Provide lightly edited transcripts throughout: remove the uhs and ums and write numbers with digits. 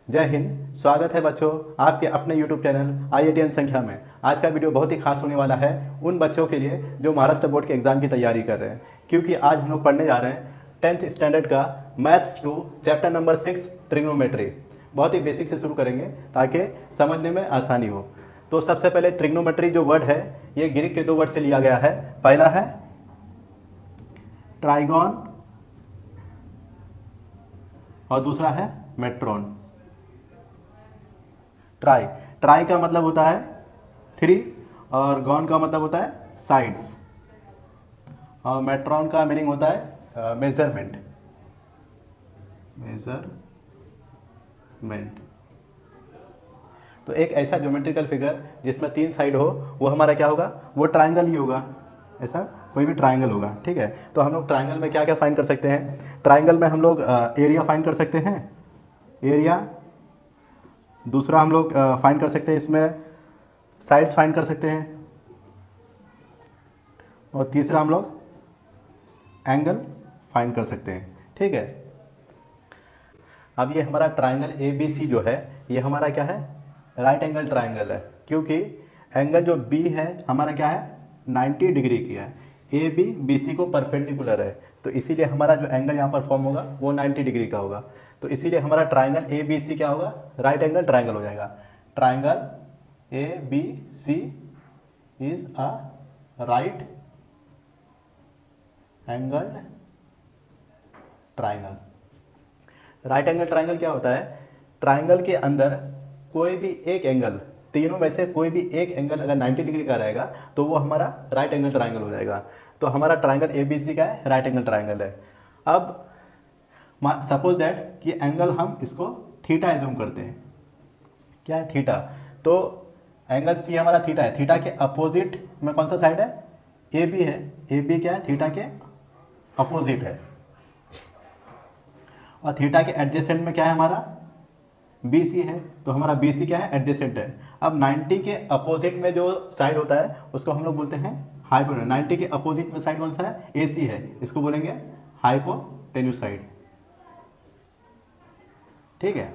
जय हिंद। स्वागत है बच्चों आपके अपने YouTube चैनल IITN संख्या में। आज का वीडियो बहुत ही खास होने वाला है उन बच्चों के लिए जो महाराष्ट्र बोर्ड के एग्ज़ाम की तैयारी कर रहे हैं, क्योंकि आज हम लोग पढ़ने जा रहे हैं 10th स्टैंडर्ड का मैथ्स 2 चैप्टर नंबर 6 ट्रिग्नोमेट्री। बहुत ही बेसिक से शुरू करेंगे ताकि समझने में आसानी हो। तो सबसे पहले ट्रिग्नोमेट्री जो वर्ड है ये ग्रीक के दो वर्ड से लिया गया है। पहला है ट्राइगॉन और दूसरा है मेट्रॉन। ट्राई का मतलब होता है 3 और गॉन का मतलब होता है साइड्स, और मेट्रॉन का मीनिंग होता है मेजरमेंट। तो एक ऐसा ज्योमेट्रिकल फिगर जिसमें 3 साइड हो वो हमारा क्या होगा, वो ट्राइंगल ही होगा। ऐसा कोई भी ट्राइंगल होगा, ठीक है। तो हम लोग ट्राइंगल में क्या क्या फाइंड कर सकते हैं? ट्राइंगल में हम लोग एरिया फाइंड कर सकते हैं, एरिया। दूसरा हम लोग फाइंड कर सकते हैं इसमें साइड्स फाइंड कर सकते हैं, और तीसरा हम लोग एंगल फाइंड कर सकते हैं, ठीक है। अब ये हमारा ट्राइंगल ABC जो है ये हमारा क्या है, राइट एंगल ट्राइंगल है, क्योंकि एंगल जो B है हमारा क्या है 90 डिग्री की है। AB BC को परपेंडिकुलर है, तो इसीलिए हमारा जो एंगल यहाँ पर फॉर्म होगा वो 90 डिग्री का होगा। तो इसीलिए हमारा ट्राइंगल ABC क्या होगा, राइट एंगल ट्राइंगल हो जाएगा। Triangle ABC is a right angle triangle. Right angle triangle क्या होता है, ट्राइंगल के अंदर कोई भी एक एंगल, तीनों में से कोई भी एक एंगल अगर 90 डिग्री का रहेगा तो वो हमारा राइट एंगल ट्राइंगल हो जाएगा। तो हमारा ट्राइंगल ABC का है, राइट एंगल ट्राइंगल है। अब सपोज दैट कि एंगल हम इसको थीटा एज्यूम करते हैं, क्या है थीटा। तो एंगल C हमारा थीटा है, थीटा के अपोजिट में कौन सा साइड है, AB है। AB क्या है, थीटा के अपोजिट है। और थीटा के एडजेसेंट में क्या है हमारा, BC है। तो हमारा BC क्या है, एडजेसेंट है। अब 90 के अपोजिट में जो साइड होता है उसको हम लोग बोलते हैं हाइपोटेन्यूस। 90 के अपोजिट में साइड कौन सा है, AC है, इसको बोलेंगे हाइपोटेन्यूस साइड, ठीक है।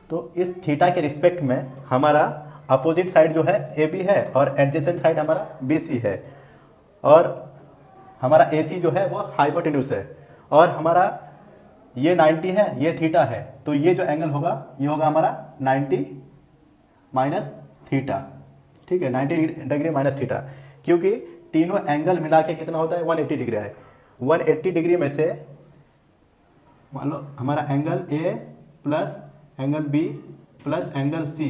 तो इस थीटा के रिस्पेक्ट में हमारा अपोजिट साइड जो है AB है और एडजेसेंट साइड हमारा BC है, और हमारा AC जो है वो हाइपोटेन्यूस है, और हमारा ये 90 है, ये थीटा है। तो ये जो एंगल होगा ये होगा हमारा 90 माइनस थीटा, ठीक है, 90 डिग्री माइनस थीटा, क्योंकि तीनों एंगल मिला के कितना होता है 180 डिग्री है। 180 डिग्री में से मान लो हमारा angle A plus angle B plus angle C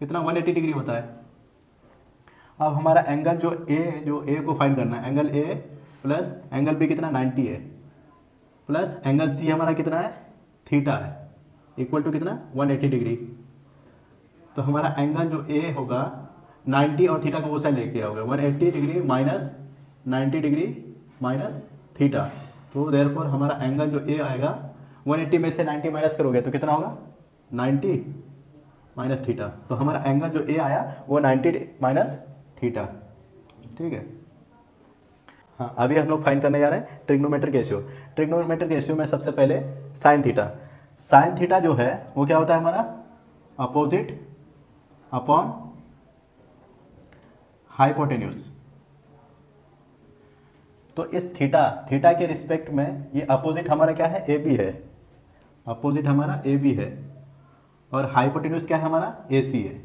कितना 180 डिग्री होता है। अब हमारा एंगल जो A को फाइंड करना है, angle A plus angle B कितना 90 है, प्लस एंगल C हमारा कितना है थीटा है, इक्वल टू कितना 180 डिग्री। तो हमारा एंगल जो A होगा 90 और थीटा को वो साइड लेके आओगे, 180 degree minus 90 degree minus theta. तो देयरफॉर हमारा एंगल जो A आएगा 180 में से 90 माइनस करोगे तो कितना होगा 90 माइनस थीटा। तो हमारा एंगल जो A आया वो 90 माइनस थीटा, ठीक है। हाँ, अभी हम लोग फाइंड करने जा रहे हैं ट्रिग्नोमेट्रिक रेशियो। ट्रिग्नोमेट्रिक रेशियो में सबसे पहले साइन थीटा। साइन थीटा जो है वो क्या होता है हमारा, अपोजिट अपॉन हाइपोटेन्यूस। तो इस थीटा के रिस्पेक्ट में ये अपोजिट हमारा क्या है, AB है, अपोजिट हमारा AB है, और हाइपोटेन्यूस क्या है हमारा AC है,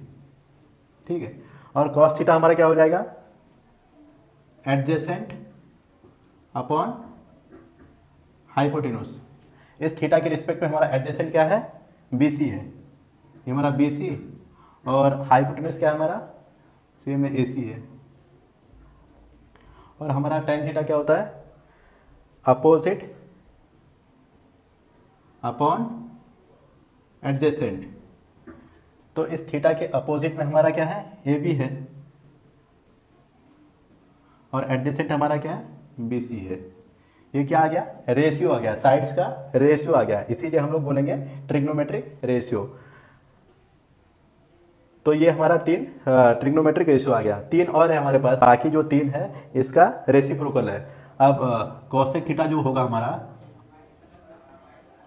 ठीक है। और कॉस थीटा हमारा क्या हो जाएगा, एडजेसेंट अपॉन हाइपोटेन्यूस। इस थीटा के रिस्पेक्ट में हमारा एडजेसेंट क्या है, BC है, ये हमारा BC, और हाइपोटेन्यूस क्या है हमारा, सेम है AC है। और हमारा tan थीटा क्या होता है, अपोजिट अपॉन एडजेसेंट। तो इस थीटा के अपोजिट में हमारा क्या है, AB है, और एडजेसेंट हमारा क्या है, BC है। ये क्या आ गया, रेशियो आ गया, साइड्स का रेशियो आ गया, इसीलिए हम लोग बोलेंगे ट्रिग्नोमेट्रिक रेशियो। तो ये हमारा 3 ट्रिग्नोमेट्रिक रेशियो आ गया। 3 और है हमारे पास, बाकी जो 3 है इसका रेसिप्रोकल है। अब कोसेक थीटा जो होगा हमारा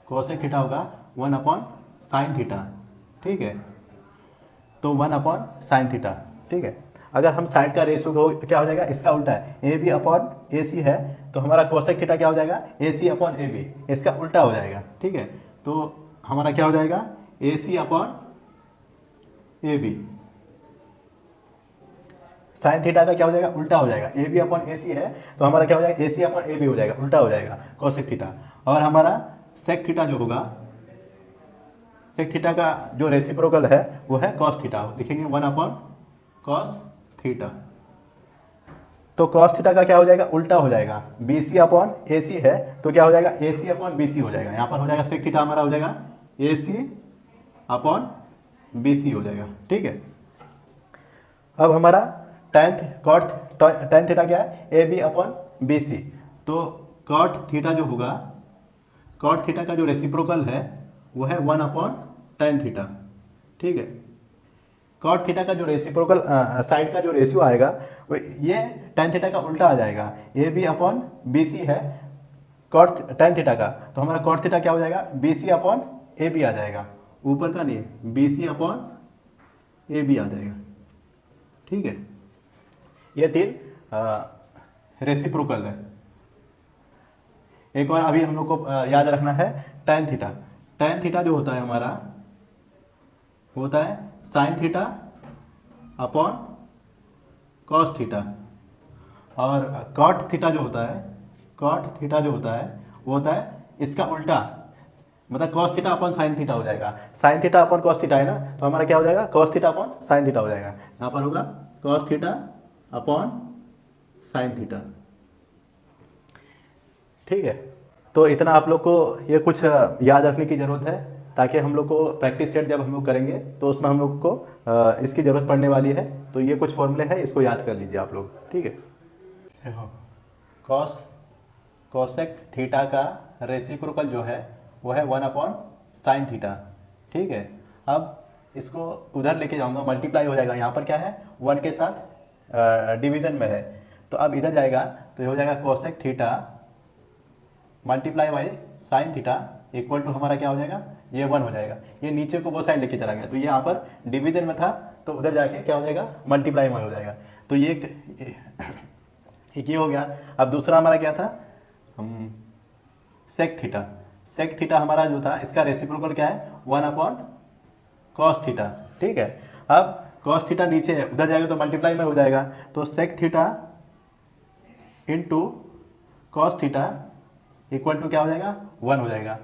कोसेक थीटा होगा 1 अपॉन साइन थीटा, ठीक है। तो 1 अपॉन साइन थीटा, ठीक है। अगर हम साइड का रेशियो हो क्या हो जाएगा, इसका उल्टा है, ए बी अपॉन ए सी है, तो हमारा कोसेक थीटा क्या हो जाएगा, A C upon A B, इसका उल्टा हो जाएगा, ठीक है। तो हमारा क्या हो जाएगा, A C upon A B. Sine theta का क्या हो जाएगा, उल्टा हो जाएगा, ए बी अपॉन ए सी है, तो हमारा क्या हो जाएगा, A C upon A B हो जाएगा, उल्टा हो जाएगा कोसेक थीटा। और हमारा सेक थीटा जो होगा, सेक थीटा का जो रेसिप्रोकल है वो है कॉस थीटा, लिखेंगे 1 अपॉन कॉस थीटा। तो कॉस थीटा का क्या हो जाएगा, उल्टा हो जाएगा, बी सी अपॉन ए सी है, तो क्या हो जाएगा, ए सी अपॉन बी सी हो जाएगा। यहाँ पर हो जाएगा सेक थीटा हमारा हो जाएगा ए सी अपॉन बी सी हो जाएगा, ठीक है। अब हमारा टेन थीटा क्या है, A B upon B C. तो कॉट थीटा जो होगा, कॉट थीटा का जो रेसिप्रोकल है वो है 1 अपॉन टेन थीटा, ठीक है। कॉट थीटा का जो रेसिप्रोकल साइड का जो रेशियो आएगा वो ये टेन थीटा का उल्टा आ जाएगा, A B upon B C है कॉट टेन थीटा का, तो हमारा कॉट थीटा क्या हो जाएगा, B C upon A B आ जाएगा, ऊपर का नहीं, B C upon A B आ जाएगा, ठीक है। ये तीन रेसिप्रोकल है। एक और अभी हम लोग को याद रखना है टेन थीटा। टेन थीटा जो होता है हमारा होता है sine theta upon cos theta, और कॉट थीटा जो होता है, कॉट थीटा जो होता है वो होता है इसका उल्टा, मतलब cos theta upon sine theta हो जाएगा। Sign theta upon cos theta है ना, तो हमारा क्या हो जाएगा, cos theta upon sine theta हो जाएगा। यहाँ पर होगा cos theta upon sine theta, ठीक है। तो इतना आप लोग को ये कुछ याद रखने की ज़रूरत है, ताकि हम लोग को प्रैक्टिस सेट जब हम लोग करेंगे तो उसमें हम लोग को इसकी ज़रूरत पड़ने वाली है। तो ये कुछ फॉर्मूले हैं, इसको याद कर लीजिए आप लोग, ठीक है। कॉस कोसेक थीटा का रेसिप्रोकल जो है वो है 1 अपॉन साइन थीटा, ठीक है। अब इसको उधर लेके जाऊंगा, मल्टीप्लाई हो जाएगा, यहाँ पर क्या है 1 के साथ डिवीज़न में है, तो अब इधर जाएगा तो ये हो जाएगा cosec theta multiply by sine theta equal to हमारा क्या हो जाएगा, ये 1 हो जाएगा। ये नीचे को वो साइड लेके चला गया, तो ये यहाँ पर डिवीजन में था, तो उधर जाके क्या हो जाएगा, मल्टीप्लाई में हो जाएगा। तो ये एक ये हो गया। अब दूसरा हमारा क्या था, सेक थीटा। सेक थीटा हमारा जो था इसका रेसिप्रोकल क्या है, 1 अपॉन कॉस थीटा, ठीक है। अब कॉस थीटा नीचे है, उधर जाएगा तो मल्टीप्लाई में हो जाएगा, तो sec theta into cos theta equal to क्या हो जाएगा, 1 हो जाएगा।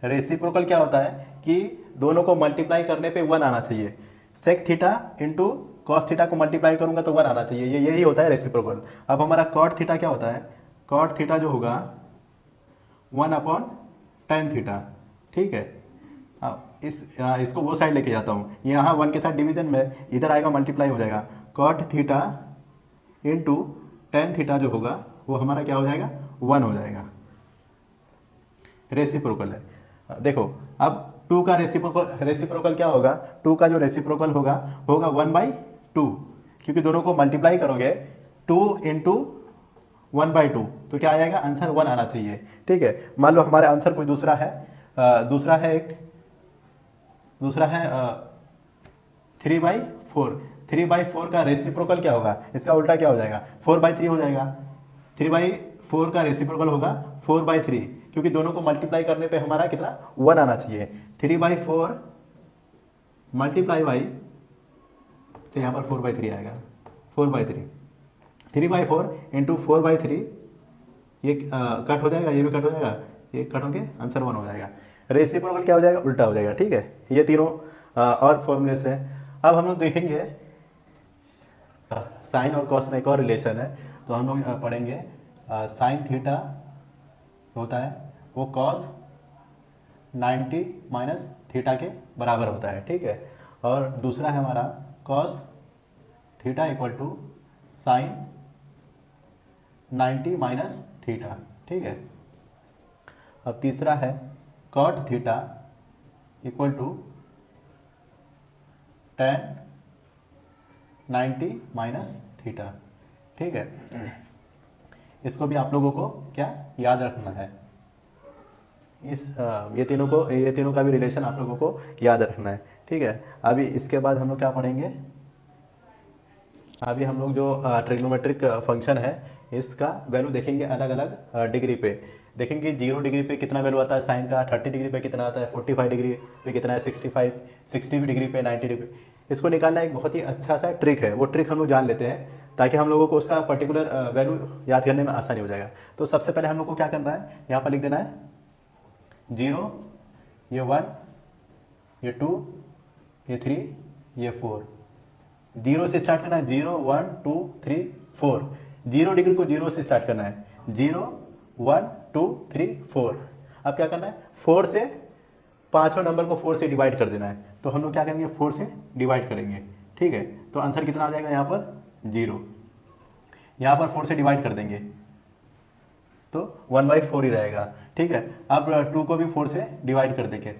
रेसिप्रोकल क्या होता है कि दोनों को मल्टीप्लाई करने पे 1 आना चाहिए। Sec theta into cos theta को मल्टीप्लाई करूंगा तो 1 आना चाहिए, ये यही होता है रेसिप्रोकल। अब हमारा कॉट थीटा क्या होता है, कॉट थीटा जो होगा 1 अपॉन टेन थीटा, ठीक है। अब इसको वो साइड लेके जाता हूँ, यहाँ 1 के साथ डिवीजन में, इधर आएगा मल्टीप्लाई हो जाएगा, cot theta into tan theta जो होगा वो हमारा क्या हो जाएगा, 1 हो जाएगा। रेसिप्रोकल है। देखो अब 2 का रेसिप्रोकल क्या होगा, 2 का जो रेसिप्रोकल होगा 1/2, क्योंकि दोनों को मल्टीप्लाई करोगे 2 इंटू 1/2, तो क्या आ जाएगा, आंसर 1 आना चाहिए, ठीक है। मान लो हमारे आंसर कोई दूसरा है, दूसरा है 3/4। 3/4 का रेसिप्रोकल क्या होगा, इसका उल्टा क्या हो जाएगा, 4/3 हो जाएगा। 3/4 का रेसिप्रोकल होगा 4/3, क्योंकि दोनों को मल्टीप्लाई करने पे हमारा कितना, 1 आना चाहिए। 3/4 मल्टीप्लाई बाई, तो यहाँ पर 4/3 आएगा, 4/3, 3/4 इंटू 4/3, ये कट हो जाएगा, ये भी कट हो जाएगा, ये कट होके आंसर 1 हो जाएगा। रेसिप्रोकल क्या हो जाएगा, उल्टा हो जाएगा, ठीक है। ये तीनों और फॉर्मूले से। अब हम लोग देखेंगे साइन और कॉस में एक और रिलेशन है, तो हम लोग पढ़ेंगे साइन थीटा होता है वो कॉस 90 माइनस थीटा के बराबर होता है, ठीक है। और दूसरा है हमारा cos theta equal to sine 90 minus theta, ठीक है। अब तीसरा है cot theta equal to tan 90 minus theta, ठीक है। इसको भी आप लोगों को क्या याद रखना है। ये तीनों का भी रिलेशन आप लोगों को याद रखना है, ठीक है। अभी इसके बाद हम लोग क्या पढ़ेंगे, अभी हम लोग जो ट्रिग्नोमेट्रिक फंक्शन है इसका वैल्यू देखेंगे अलग अलग डिग्री पे। देखेंगे 0 डिग्री पे कितना वैल्यू आता है साइन का, 30 डिग्री पे कितना आता है, 45 डिग्री पे कितना है, 65, 60 डिग्री पे, 90 डिग्री पे। इसको निकालना एक बहुत ही अच्छा सा ट्रिक है, वो ट्रिक हम लोग जान लेते हैं ताकि हम लोगों को उसका पर्टिकुलर वैल्यू याद करने में आसानी हो जाएगा। तो सबसे पहले हम लोग को क्या करना है, यहाँ पर लिख देना है 0, ये 1, ये 2, ये 3, ये 4। 0 से स्टार्ट करना है, 0, 1, 2, 3, 4। 0 डिग्री को 0 से स्टार्ट करना है, 0, 1, 2, 3, 4। अब क्या करना है, 4 से पाँचों नंबर को 4 से डिवाइड कर देना है। तो हम लोग क्या करेंगे, 4 से डिवाइड करेंगे, ठीक है। तो आंसर कितना आ जाएगा यहाँ पर 0। यहाँ पर 4 से डिवाइड कर देंगे तो 1/4 ही रहेगा, ठीक है। अब 2 को भी 4 से डिवाइड कर देंगे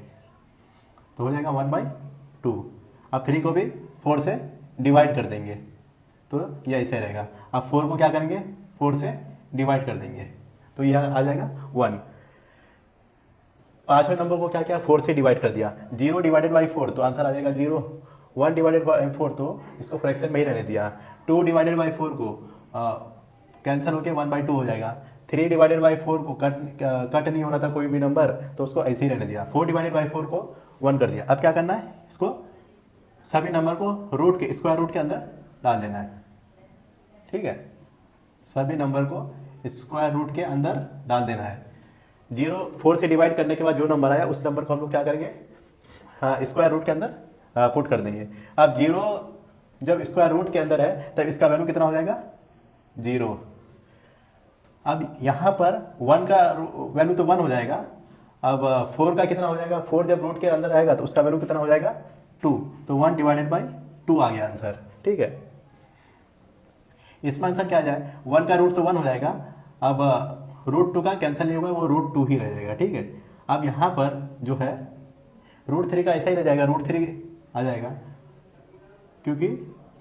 तो हो जाएगा 1/2। अब 3 को भी 4 से डिवाइड कर देंगे तो यह ऐसे रहेगा। अब 4 को क्या करेंगे, 4 से डिवाइड कर देंगे तो यह आ जाएगा 1। पांचवें नंबर को क्या किया, 4 से डिवाइड कर दिया, 0 डिवाइडेड बाई 4 तो आंसर आ जाएगा 0। 1 डिवाइडेड बाई 4 तो इसको फ्रैक्शन में ही रहने दिया। 2 डिवाइडेड बाई 4 को कैंसिल होकर 1/2 हो जाएगा। 3 डिवाइडेड बाई 4 को कट नहीं हो रहा था कोई भी नंबर तो उसको ऐसे ही रहने दिया। 4 डिवाइडेड बाई 4 को 1 कर दिया। अब क्या करना है, इसको सभी नंबर को रूट के स्क्वायर रूट के अंदर डाल देना है, ठीक है। सभी नंबर को स्क्वायर रूट के अंदर डाल देना है। 4 से डिवाइड करने के बाद जो नंबर आया उस नंबर को हम लोग क्या करेंगे, हाँ स्क्वायर रूट के अंदर पुट कर देंगे। अब 0 जब स्क्वायर रूट के अंदर है तब इसका वैल्यू कितना हो जाएगा 0। अब यहाँ पर 1 का वैल्यू तो 1 हो जाएगा। अब 4 का कितना हो जाएगा, 4 जब रूट के अंदर आएगा तो उसका वैल्यू कितना हो जाएगा 2। तो 1 डिवाइडेड बाई 2 आ गया आंसर, ठीक है। इसमें आंसर क्या आ जाए, 1 का रूट तो 1 हो जाएगा। अब रूट 2 का कैंसिल नहीं होगा, वो रूट 2 ही रह जाएगा, ठीक है। अब यहाँ पर जो है रूट 3 का ऐसा ही रह जाएगा, रूट 3 आ जाएगा क्योंकि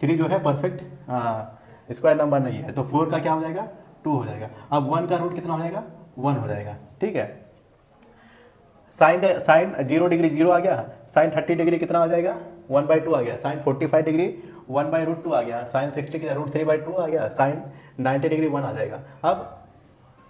3 जो है परफेक्ट स्क्वायर नंबर नहीं है। तो 4 का क्या हो जाएगा 2 हो जाएगा। अब 1 का रूट कितना हो जाएगा 1 हो जाएगा, ठीक है। साइन 0 डिग्री 0 आ गया, साइन 30 डिग्री कितना आ जाएगा 1/2 आ गया, साइन 45 डिग्री 1/√2 आ गया, साइन 60 डिग्री √3/2 आ गया, साइन 90 डिग्री 1 आ जाएगा। अब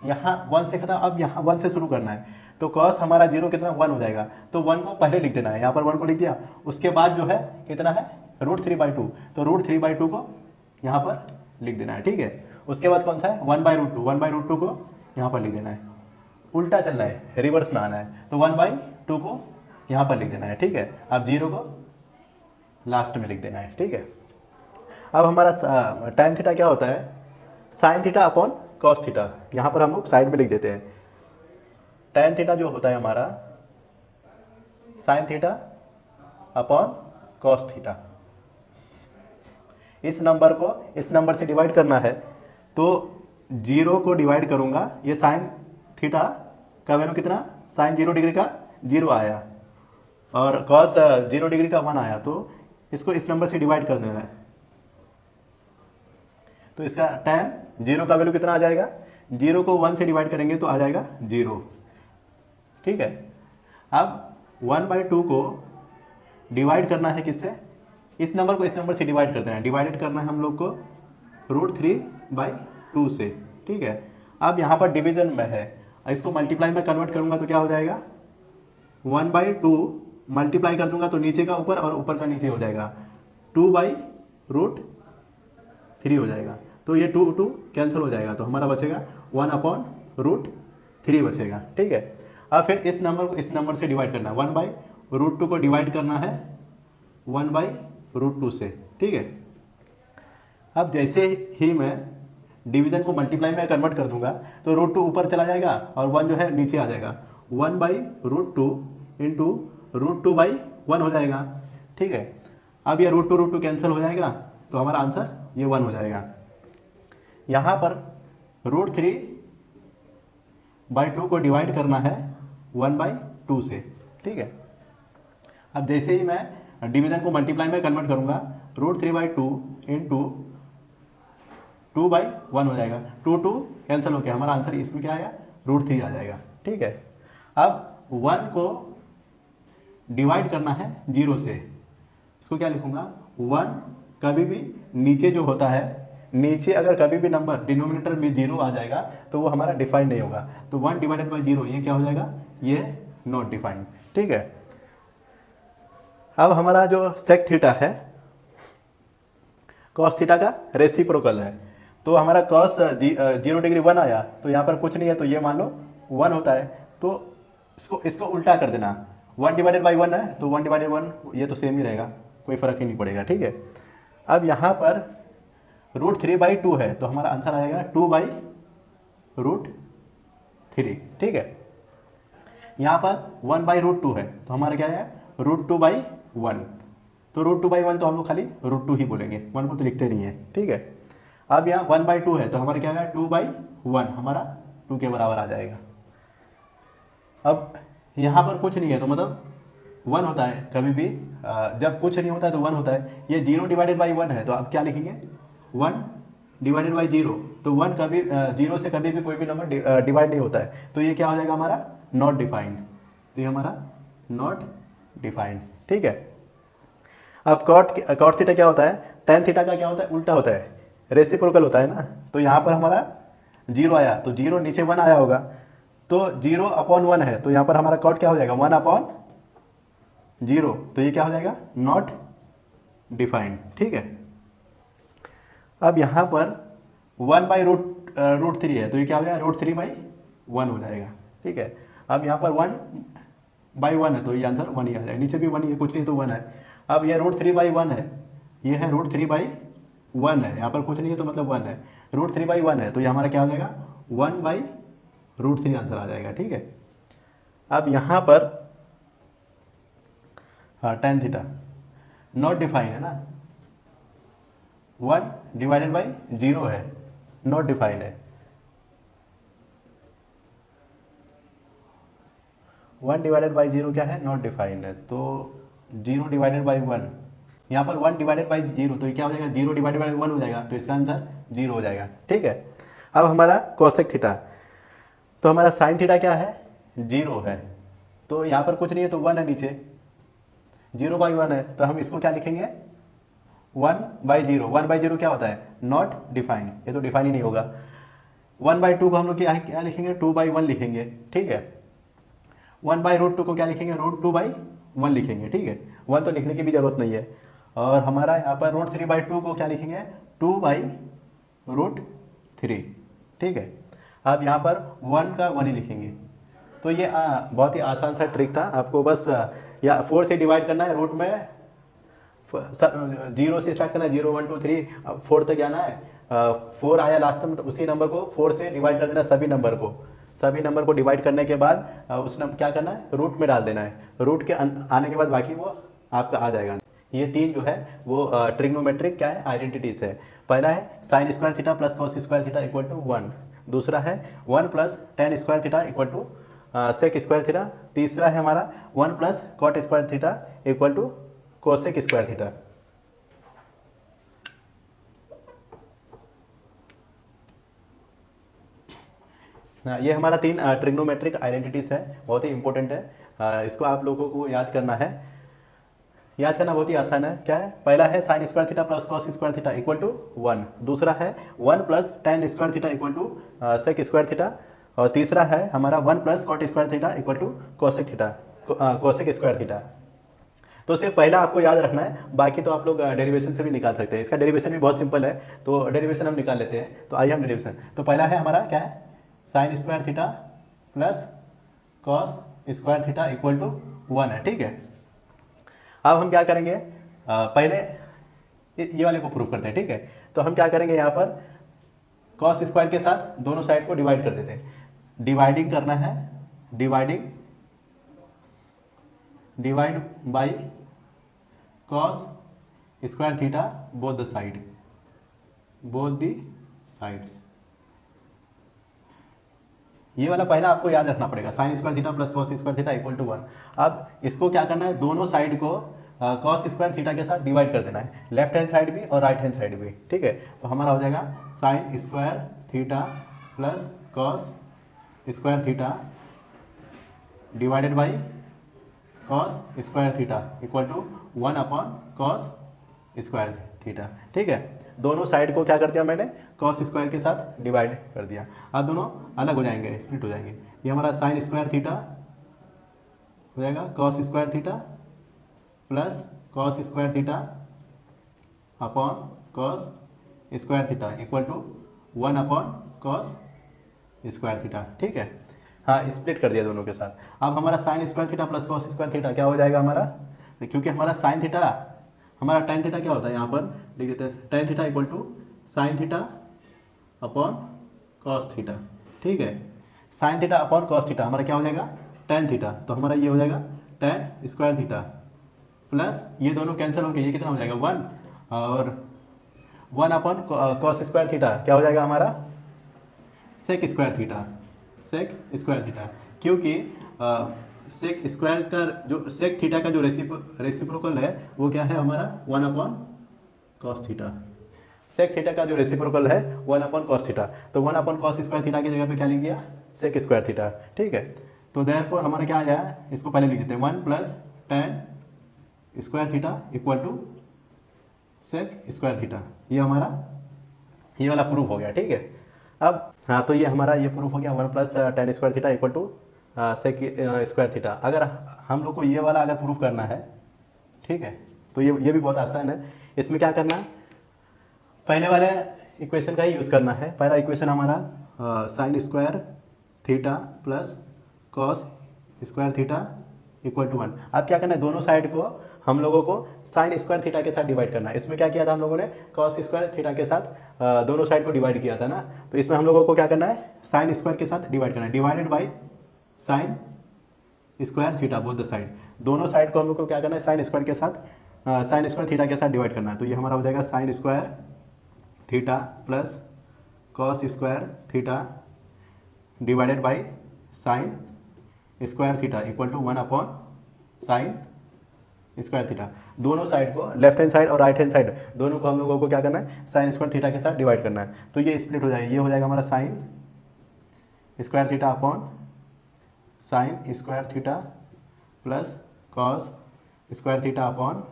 यहाँ 1 से खत्म, अब यहाँ 1 से शुरू करना है तो कॉस हमारा 0 कितना 1 हो जाएगा। तो 1 को पहले लिख देना है, यहाँ पर 1 को लिख दिया, उसके बाद जो है कितना है √3/2 तो √3/2 को यहाँ पर लिख देना है, ठीक है। उसके बाद कौन सा है 1/√2, 1/√2 को यहाँ पर लिख देना है, उल्टा चलना है, रिवर्स में आना है। तो 1/2 को यहाँ पर लिख देना है, ठीक है। अब 0 को लास्ट में लिख देना है, ठीक है। अब हमारा tan थीटा क्या होता है, sine theta upon cos theta. यहाँ पर हम लोग साइड में लिख देते हैं, tan थीटा जो होता है हमारा sine theta upon cos theta. इस नंबर को इस नंबर से डिवाइड करना है तो 0 को डिवाइड करूँगा, ये साइन थीटा का वैल्यू कितना, साइन 0 डिग्री का 0 आया और कॉस 0 डिग्री का 1 आया, तो इसको इस नंबर से डिवाइड कर देना है। तो इसका tan 0 का वैल्यू कितना आ जाएगा, 0 को 1 से डिवाइड करेंगे तो आ जाएगा 0, ठीक है। अब 1/2 को डिवाइड करना है किससे, इस नंबर को इस नंबर से डिवाइड कर देना है, डिवाइडेड करना है हम लोग को √3/2 से, ठीक है। अब यहाँ पर डिवीजन में है, इसको मल्टीप्लाई में कन्वर्ट करूँगा तो क्या हो जाएगा 1/2 मल्टीप्लाई कर दूंगा तो नीचे का ऊपर और ऊपर का नीचे हो जाएगा, 2/√3 हो जाएगा। तो ये 2 कैंसिल हो जाएगा तो हमारा बचेगा 1/√3 बचेगा, ठीक है। अब फिर इस नंबर को इस नंबर से डिवाइड करना है, 1/√2 को डिवाइड करना है 1/√2 से, ठीक है। अब जैसे ही मैं डिवीजन को मल्टीप्लाई में कन्वर्ट कर दूंगा तो √2 ऊपर चला जाएगा और 1 जो है नीचे आ जाएगा, 1/√2 इंटू √2/1 हो जाएगा, ठीक है। अब ये √2 कैंसिल हो जाएगा तो हमारा आंसर ये 1 हो जाएगा। यहाँ पर √3/2 को डिवाइड करना है 1/2 से, ठीक है। अब जैसे ही मैं डिवीजन को मल्टीप्लाई में कन्वर्ट करूँगा, √3/2 इंटू 2/1 हो जाएगा, 2 कैंसिल हो गया, हमारा आंसर इसमें क्या आएगा, √3 आ जाएगा। ठीक है, अब 1 को डिवाइड करना है 0 से, इसको क्या लिखूंगा, 1 कभी भी नीचे जो होता है, नीचे अगर कभी भी नंबर डिनोमिनेटर में 0 आ जाएगा तो वो हमारा डिफाइंड नहीं होगा। तो 1/0 ये क्या हो जाएगा, ये नॉट डिफाइंड। ठीक है, अब हमारा जो सेक थीटा है कॉस थीटा का रेसिप्रोकल है, तो हमारा कॉस 0 डिग्री 1 आया, तो यहाँ पर कुछ नहीं है, तो ये मान लो 1 होता है, तो इसको उल्टा कर देना, 1/1 है तो 1/1 ये तो सेम ही रहेगा, कोई फर्क ही नहीं पड़ेगा। ठीक है, अब यहाँ पर √3/2 है, तो हमारा आंसर आएगा 2/√3। ठीक है, यहाँ पर 1/√2 है, तो हमारा क्या है, √2/1, तो √2/1 तो हम लोग खाली √2 ही बोलेंगे, 1 को तो लिखते नहीं है। ठीक है, अब यहाँ 1/2 है, तो हमारा क्या है, 2/1 हमारा 2 के बराबर आ जाएगा। अब यहाँ पर कुछ नहीं है, तो मतलब 1 होता है कभी भी, जब कुछ नहीं होता है तो 1 होता है, ये 0/1 है, तो आप क्या लिखेंगे, 1/0, तो 1 कभी 0 से कभी भी कोई भी नंबर डिवाइड नहीं होता है, तो ये क्या हो जाएगा हमारा, नॉट डिफाइंड, तो ये हमारा नॉट डिफाइंड। ठीक है, अब कॉट थीटा क्या होता है, टेन थीटा का क्या होता है, उल्टा होता है, रेसिप्रोकल होता है ना, तो यहाँ पर हमारा 0 आया, तो 0 नीचे 1 आया होगा, तो 0/1 है, तो यहाँ पर हमारा कॉट क्या हो जाएगा, 1/0, तो ये क्या हो जाएगा, नॉट डिफाइंड। ठीक है, अब यहाँ पर 1/√3 है, तो ये क्या हो जाएगा, √3/1 हो जाएगा। ठीक है, अब यहाँ पर 1/1 है, तो ये आंसर 1 ही आ जाएगा, नीचे भी 1 ही है, कुछ नहीं तो 1 है। अब ये √3/1 है, ये है √3/1 है, यहाँ पर कुछ नहीं है तो मतलब 1 है, √3/1 है, तो ये हमारा क्या हो जाएगा, 1/√3 आंसर आ जाएगा। ठीक है, अब यहाँ पर हाँ tan थीटा नॉट डिफाइन है ना, 1/0 है, नॉट डिफाइंड है, 1/0 क्या है, नॉट डिफाइंड है, तो 0/1, यहाँ पर 1/0, तो ये क्या हो जाएगा, 0/1 हो जाएगा, तो इसका आंसर 0 हो जाएगा। ठीक है, अब हमारा कोसेक थीटा, तो हमारा साइन थीटा क्या है, 0 है, तो यहाँ पर कुछ नहीं है तो 1 है, नीचे 0/1 है, तो हम इसको क्या लिखेंगे, 1/0, 1/0 क्या होता है, नॉट डिफाइंड, ये तो डिफाइन ही नहीं होगा। 1/2 को हम लोग क्या लिखेंगे, 2/1 लिखेंगे। ठीक है, 1/√2 को क्या लिखेंगे, √2/1 लिखेंगे। ठीक है, 1 तो लिखने की भी जरूरत नहीं है, और हमारा यहाँ पर √3/2 को क्या लिखेंगे, 2/√3। ठीक है, अब यहाँ पर 1 का 1 ही लिखेंगे, तो ये बहुत ही आसान सा ट्रिक था, आपको बस या 4 से डिवाइड करना है, रूट में 0 से स्टार्ट करना है, 0 1 2 3 अब 4 तक जाना है, 4 आया लास्ट में, तो उसी नंबर को 4 से डिवाइड कर देना, सभी नंबर को डिवाइड करने के बाद उस नंबर क्या करना है, रूट में डाल देना है, रूट के आने के बाद बाकी वो आपका आ जाएगा। ये 3 जो है वो ट्रिग्नोमेट्रिक क्या है, आइडेंटिटीज है। पहला है sine square theta plus cos square theta equal to 1, दूसरा है 1 plus tan square theta equal to sec square theta, तीसरा है हमारा 1 plus cot square theta equal to cosec square theta. ये हमारा 3 ट्रिग्नोमेट्रिक आइडेंटिटीज है, बहुत ही इंपॉर्टेंट है, इसको आप लोगों को याद करना है। याद करना बहुत ही आसान है, क्या है, पहला है sine square theta plus cos square theta equal to 1, दूसरा है 1 plus tan square theta equal to sec square theta, और तीसरा है हमारा 1 plus cot square theta equal to cosec theta, cosec square theta. तो सिर्फ पहला आपको याद रखना है, बाकी तो आप लोग डेरिवेशन से भी निकाल सकते हैं। इसका डेरिवेशन भी बहुत सिंपल है, तो डेरिवेशन हम निकाल लेते हैं। तो आइए हम डेरिवेशन, तो पहला है हमारा क्या है, sine square theta plus cos square theta equal to 1 है। ठीक है, अब हम क्या करेंगे, पहले ये वाले को प्रूव करते हैं। ठीक है, तो हम क्या करेंगे, यहाँ पर कॉस स्क्वायर के साथ दोनों साइड को डिवाइड कर देते हैं, डिवाइडिंग करना है, divide by cos square theta both the sides. ये वाला पहला आपको याद रखना पड़ेगा, sine square theta plus cos square theta equal to 1। अब इसको क्या करना है, दोनों साइड को कॉस स्क्वायर थीटा के साथ डिवाइड कर देना है, लेफ्ट हैंड साइड भी और राइट हैंड साइड भी, ठीक है। तो हमारा हो जाएगा sine square theta plus cos square theta divided by cos square theta equal to 1 upon cos square theta, ठीक है। दोनों साइड को क्या कर दिया मैंने, कॉस स्क्वायर के साथ डिवाइड कर दिया। अब दोनों अलग हो जाएंगे, स्प्लिट हो जाएंगे। ये हमारा साइन स्क्वायर थीटा हो जाएगा cos square theta plus cos square theta upon cos square theta equal to 1 upon cos square theta, ठीक है। हाँ, स्प्लिट कर दिया दोनों के साथ। अब हमारा sine square theta plus cos square theta क्या हो जाएगा हमारा, क्योंकि हमारा साइन थीटा, हमारा टेन थीटा क्या होता है यहाँ पर लिख देते हैं, tan theta equal to sine theta upon cos theta, ठीक है। Sine theta upon cos theta हमारा क्या हो जाएगा, टेन थीटा। तो हमारा ये हो जाएगा टेन स्क्वायर थीटा प्लस ये दोनों कैंसिल होकर ये कितना हो जाएगा 1, और 1 अपॉन कॉस स्क्वायर थीटा क्या हो जाएगा हमारा sec square theta, sec square theta. क्योंकि सेक स्क्वायर का जो सेक थीटा का जो रेसिप्रोकल है वो क्या है हमारा 1 upon cos theta. Sec theta का जो रेसिप्रोकल है 1 अपॉन कॉस थीटा, तो 1 अपॉन कॉस स्क्वायर थीटा की जगह पे क्या लिख दिया, सेक स्क्वायर थीटा, ठीक है। तो देयरफॉर हमारा क्या आ जाए, इसको पहले लिख देते हैं 1 plus tan square theta equal to sec square theta. ये हमारा ये वाला प्रूफ हो गया, ठीक है। अब हाँ, तो ये हमारा ये प्रूफ हो गया 1 plus tan square theta equal to sec square theta. अगर हम लोग को ये वाला अगर प्रूफ करना है, ठीक है, तो ये भी बहुत आसान है। इसमें क्या करना है, पहले वाले इक्वेशन का ही यूज़ करना है। पहला इक्वेशन हमारा sine square theta plus cos square theta equal to 1। अब क्या करना है, दोनों साइड को हम लोगों को साइन स्क्वायर थीटा के साथ डिवाइड करना है। इसमें क्या किया था हम लोगों ने, कॉस स्क्वायर थीटा के साथ दोनों साइड को डिवाइड किया था ना। तो इसमें हम लोगों को क्या करना है, साइन स्क्वायर के साथ डिवाइड करना है, divided by sine square theta both the side. दोनों साइड को हम लोग को क्या करना है, साइन स्क्वायर के साथ साइन स्क्वायर थीटा के साथ डिवाइड करना है। तो ये हमारा हो जाएगा sine square theta plus cos square theta divided by sine square theta equal to 1 upon sine square theta. दोनों साइड को, लेफ्ट हैंड साइड और राइट हैंड साइड दोनों को हम लोगों को क्या करना है, साइन स्क्वायर थीटा के साथ डिवाइड करना है। तो ये स्प्लिट हो जाएगा, ये हो जाएगा हमारा sine square theta upon sine square theta plus cos square theta upon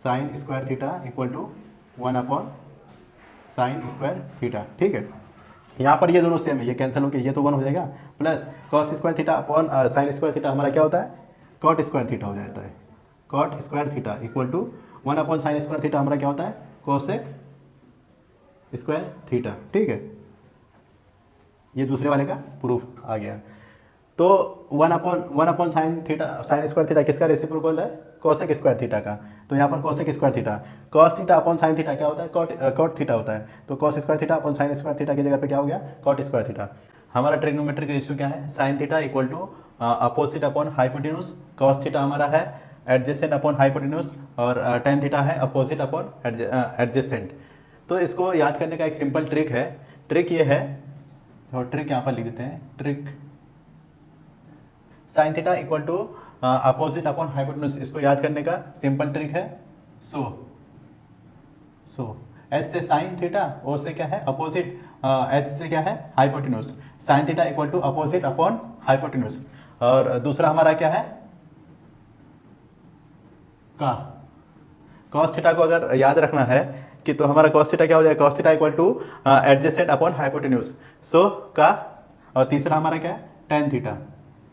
sine square theta equal to 1 upon sine square theta, ठीक है। यहाँ पर ये दोनों सेम है, ये कैंसिल होकर ये तो 1 हो जाएगा, plus cos square theta upon sine square theta हमारा क्या होता है, कॉट स्क्वायर थीटा हो जाता है। Cot square theta equal to 1 upon sine square theta हमारा क्या होता है, कोसेक स्क्वायर थीटा, ठीक है। ये दूसरे वाले का प्रूफ आ गया। तो 1 अपॉन साइन स्क्वायर थीटा किसका रेसिप्रोकल है, कोसेक स्क्वायर थीटा का। तो यहाँ पर cosec square theta, cos theta upon sine theta क्या होता है, कॉट थीटा होता है। तो cos square theta upon sine square theta की जगह पे क्या हो गया, कॉट स्क्वायर थीटा। हमारा ट्रिग्नोमेट्रिक रेशियो क्या है, sine theta equal to opposite upon hypotenuse. Cos theta हमारा है एडजेसेंट अपॉन हाइपोटेन्यूज, और टेन थीटा है अपोजिट अपॉन एडजेसेंट। तो इसको याद करने का एक सिंपल ट्रिक है। ट्रिक ये है, और ट्रिक यहाँ पर लिख देते हैं, trick sine theta equal to opposite upon hypotenuse. इसको याद करने का सिंपल ट्रिक है सो एस से साइन थीटा, ओ से क्या है अपोजिट, एच से क्या है hypotenuse. Sine theta equal to opposite upon hypotenuse. और दूसरा हमारा क्या है, का कॉस थीटा को अगर याद रखना है कि तो हमारा कॉस थीटा क्या हो जाएगा, cos theta equal to adjacent upon hypotenuse. So का, और तीसरा हमारा क्या है टेन थीटा।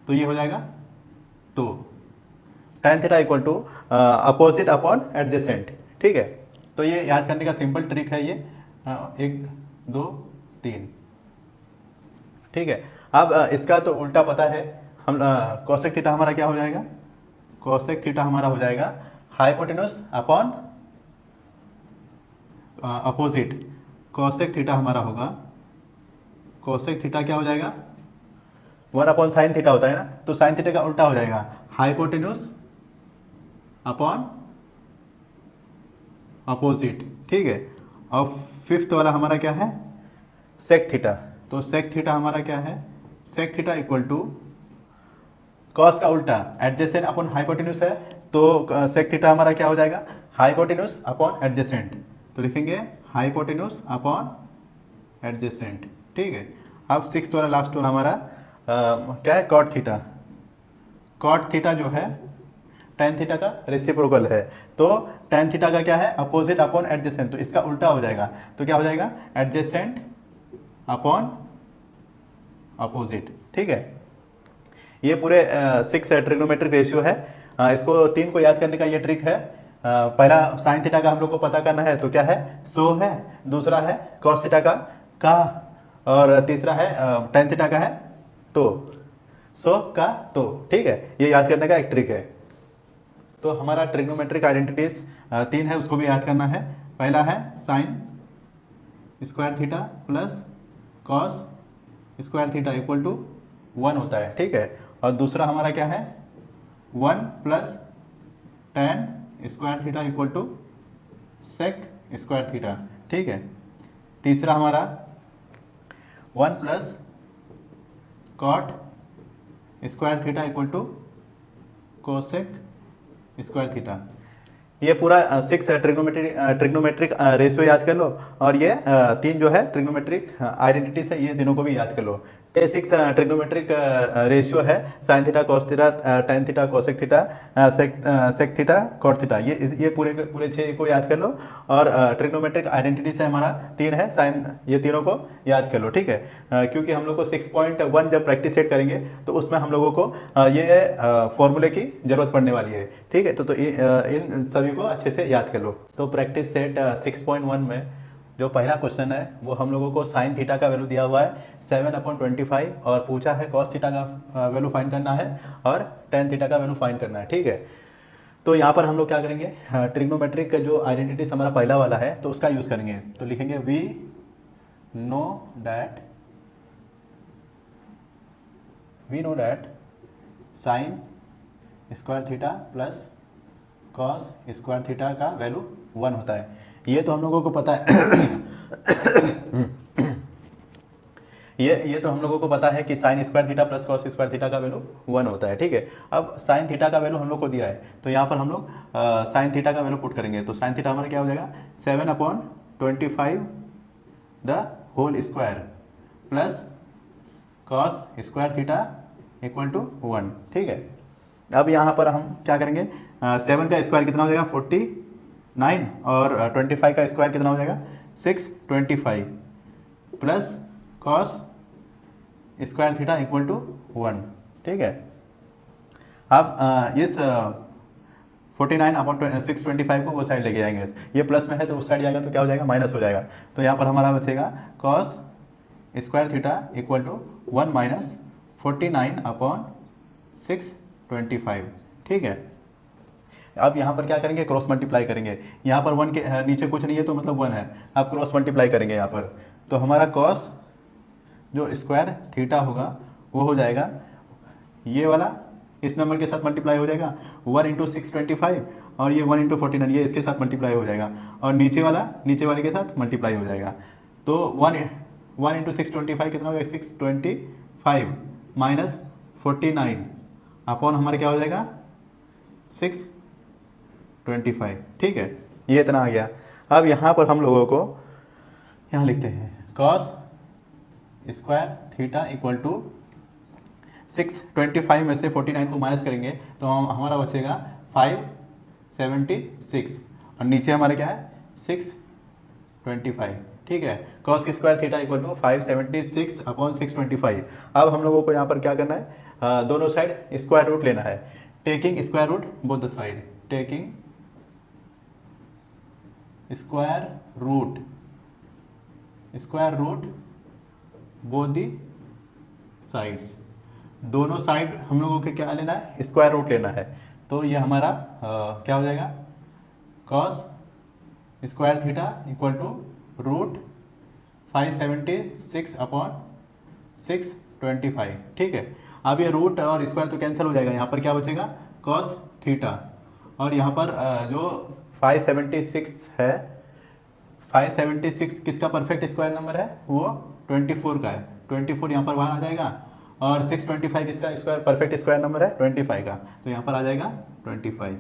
तो ये हो जाएगा, तो tan theta equal to opposite upon adjacent, ठीक है। तो ये याद करने का सिंपल ट्रिक है ये, 1 2 3, ठीक है। अब इसका तो उल्टा पता है, हम कोसेक थीटा हमारा क्या हो जाएगा, कोसेक थीटा हमारा हो जाएगा hypotenuse upon opposite. Cosec theta हमारा होगा, कोसेक थीटा क्या हो जाएगा, 1 अपॉन साइन थीटा होता है ना, तो साइन थीटा का उल्टा हो जाएगा हाइपोटेन्यूज अपॉन अपोजिट, ठीक है। और फिफ्थ वाला हमारा क्या है, सेक थीटा। तो सेक थीटा हमारा क्या है, sec theta equal to cos का उल्टा एडजेसेंट अपॉन हाइपोटेन्यूज है, तो सेक थीटा हमारा क्या हो जाएगा, हाइपोटेन्यूज अपॉन एडजेसेंट। तो लिखेंगे हाइपोटेन्यूज अपॉन एडजेसेंट, ठीक है। अब सिक्स वाला लास्ट वाला हमारा क्या है, कॉट थीटा। कॉट थीटा जो है tan थीटा का रेसिप्रोकल है, तो tan थीटा का क्या है, अपोजिट अपॉन एडजेसेंट, तो इसका उल्टा हो जाएगा। तो क्या हो जाएगा, एडजेसेंट अपॉन अपोजिट, ठीक है। ये पूरे 6 ट्रिग्नोमेट्रिक रेशियो है। इसको 3 को याद करने का ये ट्रिक है। पहला साइन थीटा का हम लोग को पता करना है, तो क्या है, सो है। दूसरा है कॉस थीटा का, और तीसरा है tan थीटा का है तो, सो का तो, ठीक है। ये याद करने का एक ट्रिक है। तो हमारा ट्रिग्नोमेट्रिक आइडेंटिटीज 3 है, उसको भी याद करना है। पहला है sine square theta plus cos square theta equal to 1 होता है, ठीक है। और दूसरा हमारा क्या है, 1 plus tan square theta equal to sec square theta, ठीक है। तीसरा हमारा 1 plus cot square theta equal to cosec square theta. ये पूरा 6 ट्रिग्नोमेट्रिक रेशियो याद कर लो, और ये 3 जो है ट्रिग्नोमेट्रिक आइडेंटिटीज है, ये तीनों को भी याद कर लो। ये 6 ट्रिग्नोमेट्रिक रेशियो है, sine theta, cos theta, tan theta, cosec theta, sec theta, cot theta. ये पूरे 6 को याद कर लो। और ट्रिग्नोमेट्रिक आइडेंटिटीज है हमारा 3 है, साइन, ये तीनों को याद कर लो, ठीक है। क्योंकि हम लोग को 6.1 जब प्रैक्टिस सेट करेंगे तो उसमें हम लोगों को ये फॉर्मूले की जरूरत पड़ने वाली है, ठीक है। तो इन सभी को अच्छे से याद कर लो। तो प्रैक्टिस सेट 6.1 में जो पहला क्वेश्चन है वो हम लोगों को साइन थीटा का वैल्यू दिया हुआ है 7/25, और पूछा है कॉस थीटा का वैल्यू फाइंड करना है और tan थीटा का वैल्यू फाइंड करना है, ठीक है। तो यहाँ पर हम लोग क्या करेंगे, ट्रिग्नोमेट्रिक का जो आइडेंटिटीज हमारा पहला वाला है तो उसका यूज़ करेंगे। तो लिखेंगे we know that sine square theta plus cos square theta का वैल्यू 1 होता है। ये तो हम लोगों को पता है ये तो हम लोगों को पता है कि sign square theta plus cos square theta का वैल्यू 1 होता है, ठीक है। अब साइन थीटा का वैल्यू हम लोग को दिया है, तो यहाँ पर हम लोग साइन थीटा का वैल्यू पुट करेंगे। तो साइन थीटा हमारा क्या हो जाएगा, 7/25 the whole square plus cos square theta equal to 1, ठीक है। अब यहाँ पर हम क्या करेंगे, 7 का स्क्वायर कितना हो जाएगा, 49, और 25 का स्क्वायर कितना हो जाएगा, 625, plus cos square theta equal to 1, ठीक है। अब इस 49/625 को वो साइड लेके जाएंगे, ये प्लस में है तो उस साइड जाएगा तो क्या हो जाएगा, माइनस हो जाएगा। तो यहाँ पर हमारा बचेगा cos square theta equal to 1 minus 49/625, ठीक है। अब यहाँ पर क्या करेंगे, क्रॉस मल्टीप्लाई करेंगे। यहाँ पर 1 के नीचे कुछ नहीं है तो मतलब 1 है, अब क्रॉस मल्टीप्लाई करेंगे यहाँ पर। तो हमारा कॉस जो स्क्वायर थीटा होगा वो हो जाएगा, ये वाला इस नंबर के साथ मल्टीप्लाई हो जाएगा 1 × 625, और ये 1 × 49 ये इसके साथ मल्टीप्लाई हो जाएगा, और नीचे वाले के साथ मल्टीप्लाई हो जाएगा। तो 1 × 625 कितना हो जाएगा, 625 माइनस 49 अपॉन हमारे क्या हो जाएगा, 625, ठीक है। ये इतना आ गया। अब यहाँ पर हम लोगों को यहाँ लिखते हैं cos square theta equal to 625 में से 49 को माइनस करेंगे तो हमारा बचेगा 576, और नीचे हमारा क्या है, 625, ठीक है। Cos square theta equal to 576/625। अब हम लोगों को यहाँ पर क्या करना है, दोनों साइड स्क्वायर रूट लेना है, taking square root both the side, taking square root both the sides. दोनों साइड हम लोगों को क्या लेना है, स्क्वायर रूट लेना है। तो ये हमारा क्या हो जाएगा, cos square theta equal to root 576/625, ठीक है। अब ये रूट और स्क्वायर तो कैंसिल हो जाएगा, यहाँ पर क्या बचेगा, कॉस थीटा, और यहाँ पर जो 576 है, 576 किसका परफेक्ट स्क्वायर नंबर है, वो 24 का है। 24 यहाँ पर बाहर आ जाएगा, और 625 किसका स्क्वायर परफेक्ट स्क्वायर नंबर है, 25 का, तो यहाँ पर आ जाएगा 25,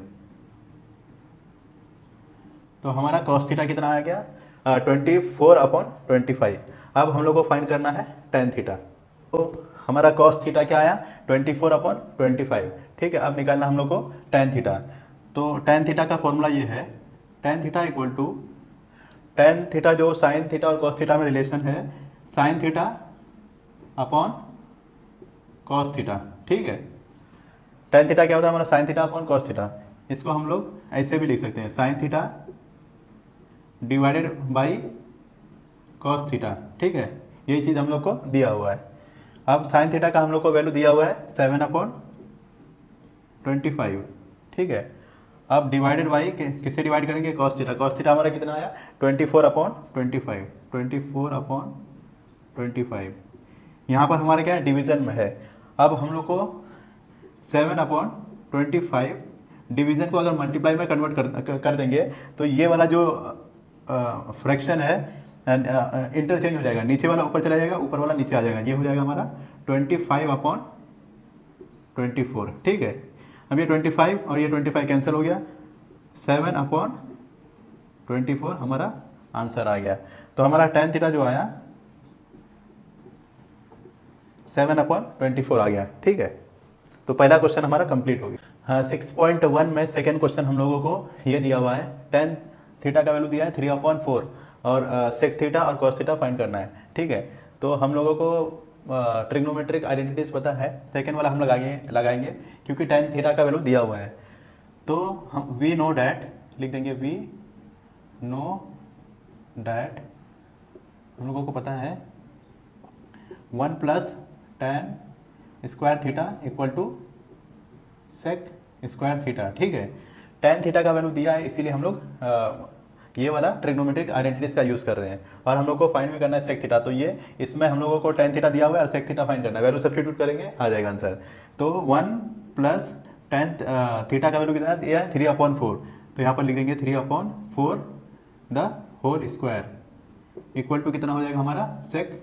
तो हमारा cos थीटा कितना आ गया 24/25। अब हम लोग को फाइंड करना है tan थीटा। तो हमारा cos थीटा क्या आया 24/25। ठीक है, अब निकालना हम लोग को tan थीटा। तो tan थीटा का फॉर्मूला ये है, tan theta equal to tan theta जो sin थीटा और cos थीटा में रिलेशन है, sin theta upon cos theta. ठीक है, tan थीटा क्या होता है हमारा sin theta upon cos theta. इसको हम लोग ऐसे भी लिख सकते हैं, sin theta divided by cos theta. ठीक है, यही चीज़ हम लोग को दिया हुआ है। अब sin थीटा का हम लोग को वैल्यू दिया हुआ है 7/25। ठीक है, अब डिवाइडेड बाई किससे डिवाइड करेंगे, cos थीटा। cos थीटा हमारा कितना आया 24/25। 24/25 यहाँ पर हमारे क्या है डिवीज़न में है। अब हम लोग को 7/25 डिवीज़न को अगर मल्टीप्लाई में कन्वर्ट कर देंगे तो ये वाला जो फ्रैक्शन है इंटरचेंज हो जाएगा, नीचे वाला ऊपर चला जाएगा, ऊपर वाला नीचे आ जाएगा। ये हो जाएगा हमारा 25/24। ठीक है, अब ये 25 और ये 25 कैंसिल हो गया, 7/24 हमारा आंसर आ गया। तो हमारा tan थीटा जो आया 7/24 आ गया। ठीक है, तो पहला क्वेश्चन हमारा कंप्लीट हो गया। हाँ, 6.1 में सेकेंड क्वेश्चन हम लोगों को ये दिया हुआ है, tan थीटा का वैल्यू दिया है 3/4 और sec थीटा और cos थीटा फाइंड करना है। ठीक है, तो हम लोगों को ट्रिग्नोमेट्रिक आइडेंटिटीज पता है, सेकेंड वाला हम लगाएंगे क्योंकि tan थीटा का वैल्यू दिया हुआ है। तो हम वी नो डैट लिख देंगे, वी नो डैट हम लोगों को पता है 1 + tan square theta equal to sec square theta. ठीक है, tan थीटा का वैल्यू दिया है, इसीलिए हम लोग ये वाला ट्रिग्नोमेट्रिक आइडेंटिटीज का यूज़ कर रहे हैं। और हम लोग को फाइंड भी करना है सेक थीटा, तो ये इसमें हम लोगों को tan थीटा दिया हुआ है और सेक थीटा फाइंड करना है। वैल्यू सब्स्टिट्यूट करेंगे, आ जाएगा आंसर। तो 1 + tan थीटा का वैल्यू कितना दिया है 3/4। तो यहाँ पर लिख देंगे 3/4 the whole square equal to कितना हो जाएगा हमारा सेक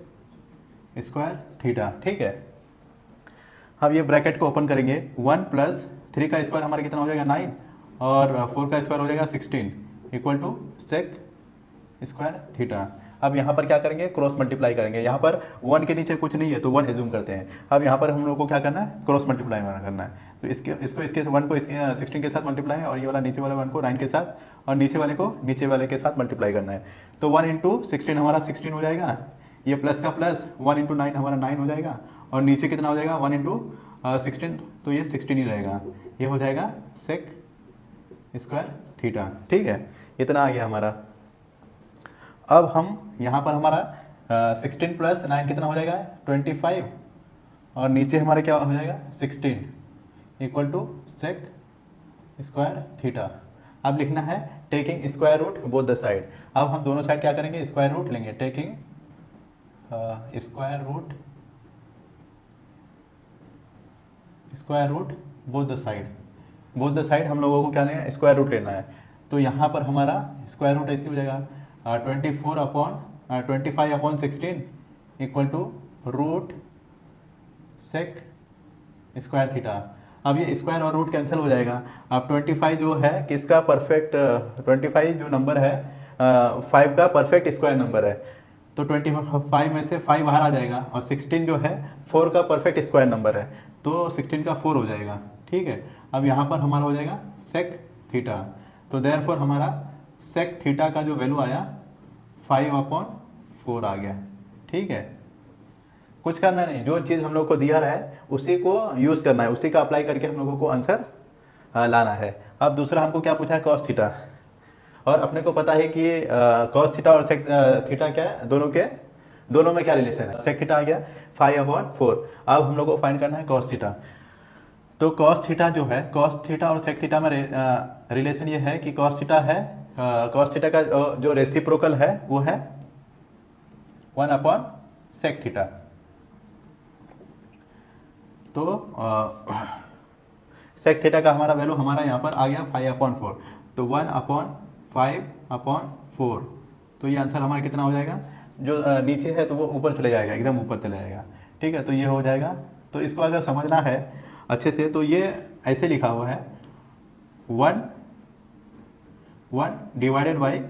स्क्वायर थीटा। ठीक है, अब ये ब्रैकेट को ओपन करेंगे, 1 + 3 का स्क्वायर हमारा कितना हो जाएगा 9 और 4 का स्क्वायर हो जाएगा 16 equal to sec square theta. अब यहाँ पर क्या करेंगे, क्रॉस मल्टीप्लाई करेंगे। यहाँ पर 1 के नीचे कुछ नहीं है तो 1 एज्यूम करते हैं। अब यहाँ पर हम लोग को क्या करना है, क्रॉस मल्टीप्लाई करना है। तो इसके 1 को 16 के साथ मल्टीप्लाई है और ये वाला नीचे वाला 1 को 9 के साथ और नीचे वाले को नीचे वाले के साथ मल्टीप्लाई करना है। तो 1 × 16 हमारा 16 हो जाएगा, ये प्लस का प्लस 1 × 9 हमारा 9 हो जाएगा और नीचे कितना हो जाएगा 1 × 16, तो ये 16 ही रहेगा। ये हो जाएगा सेक स्क्वायर थीटा। ठीक है, इतना आ गया हमारा। अब हम यहाँ पर हमारा 16 + 9 कितना हो जाएगा 25 और नीचे हमारा क्या हो जाएगा 16 equal to sec square theta. अब लिखना है taking square root both the side. अब हम दोनों साइड क्या करेंगे, स्क्वायर रूट लेंगे, taking square root both the side. Both the side हम लोगों को क्या लेना है, स्क्वायर रूट लेना है। तो यहाँ पर हमारा स्क्वायर रूट ऐसे हो जाएगा 25/16 equal to root sec square theta. अब ये स्क्वायर और रूट कैंसिल हो जाएगा। अब 25 जो है किसका परफेक्ट, 25 जो नंबर है 5 का परफेक्ट स्क्वायर नंबर है। तो 25 में से 5 बाहर आ जाएगा और 16 जो है 4 का परफेक्ट स्क्वायर नंबर है, तो 16 का 4 हो जाएगा। ठीक है, अब यहाँ पर हमारा हो जाएगा सेक थीटा। तो देयरफॉर हमारा सेक थीटा का जो वैल्यू आया 5/4 आ गया। ठीक है, कुछ करना नहीं, जो चीज़ हम लोग को दिया रहा है उसी को यूज़ करना है, उसी का अप्लाई करके हम लोगों को आंसर लाना है। अब दूसरा हमको क्या पूछा है, कॉस थीटा। और अपने को पता है कि कॉस थीटा और सेक थीटा क्या है, दोनों में क्या रिलेशन है, सेक थीटा आ गया 5/4। अब हम लोग को फाइंड करना है कॉस थीटा। तो कॉस थीटा जो है, कॉस थीटा और सेक थीटा में रिलेशन ये है कि कॉस थीटा है, कॉस थीटा का जो रेसिप्रोकल है वो है 1/सेक थीटा। तो सेक थीटा का हमारा वैल्यू हमारा यहाँ पर आ गया 5/4। तो 1/5/4, तो ये आंसर हमारा कितना हो जाएगा, जो नीचे है तो वो ऊपर चले जाएगा, एकदम ऊपर चले जाएगा। ठीक है, तो ये हो जाएगा। तो इसको अगर समझना है अच्छे से तो ये ऐसे लिखा हुआ है 1 1 डिवाइडेड बाई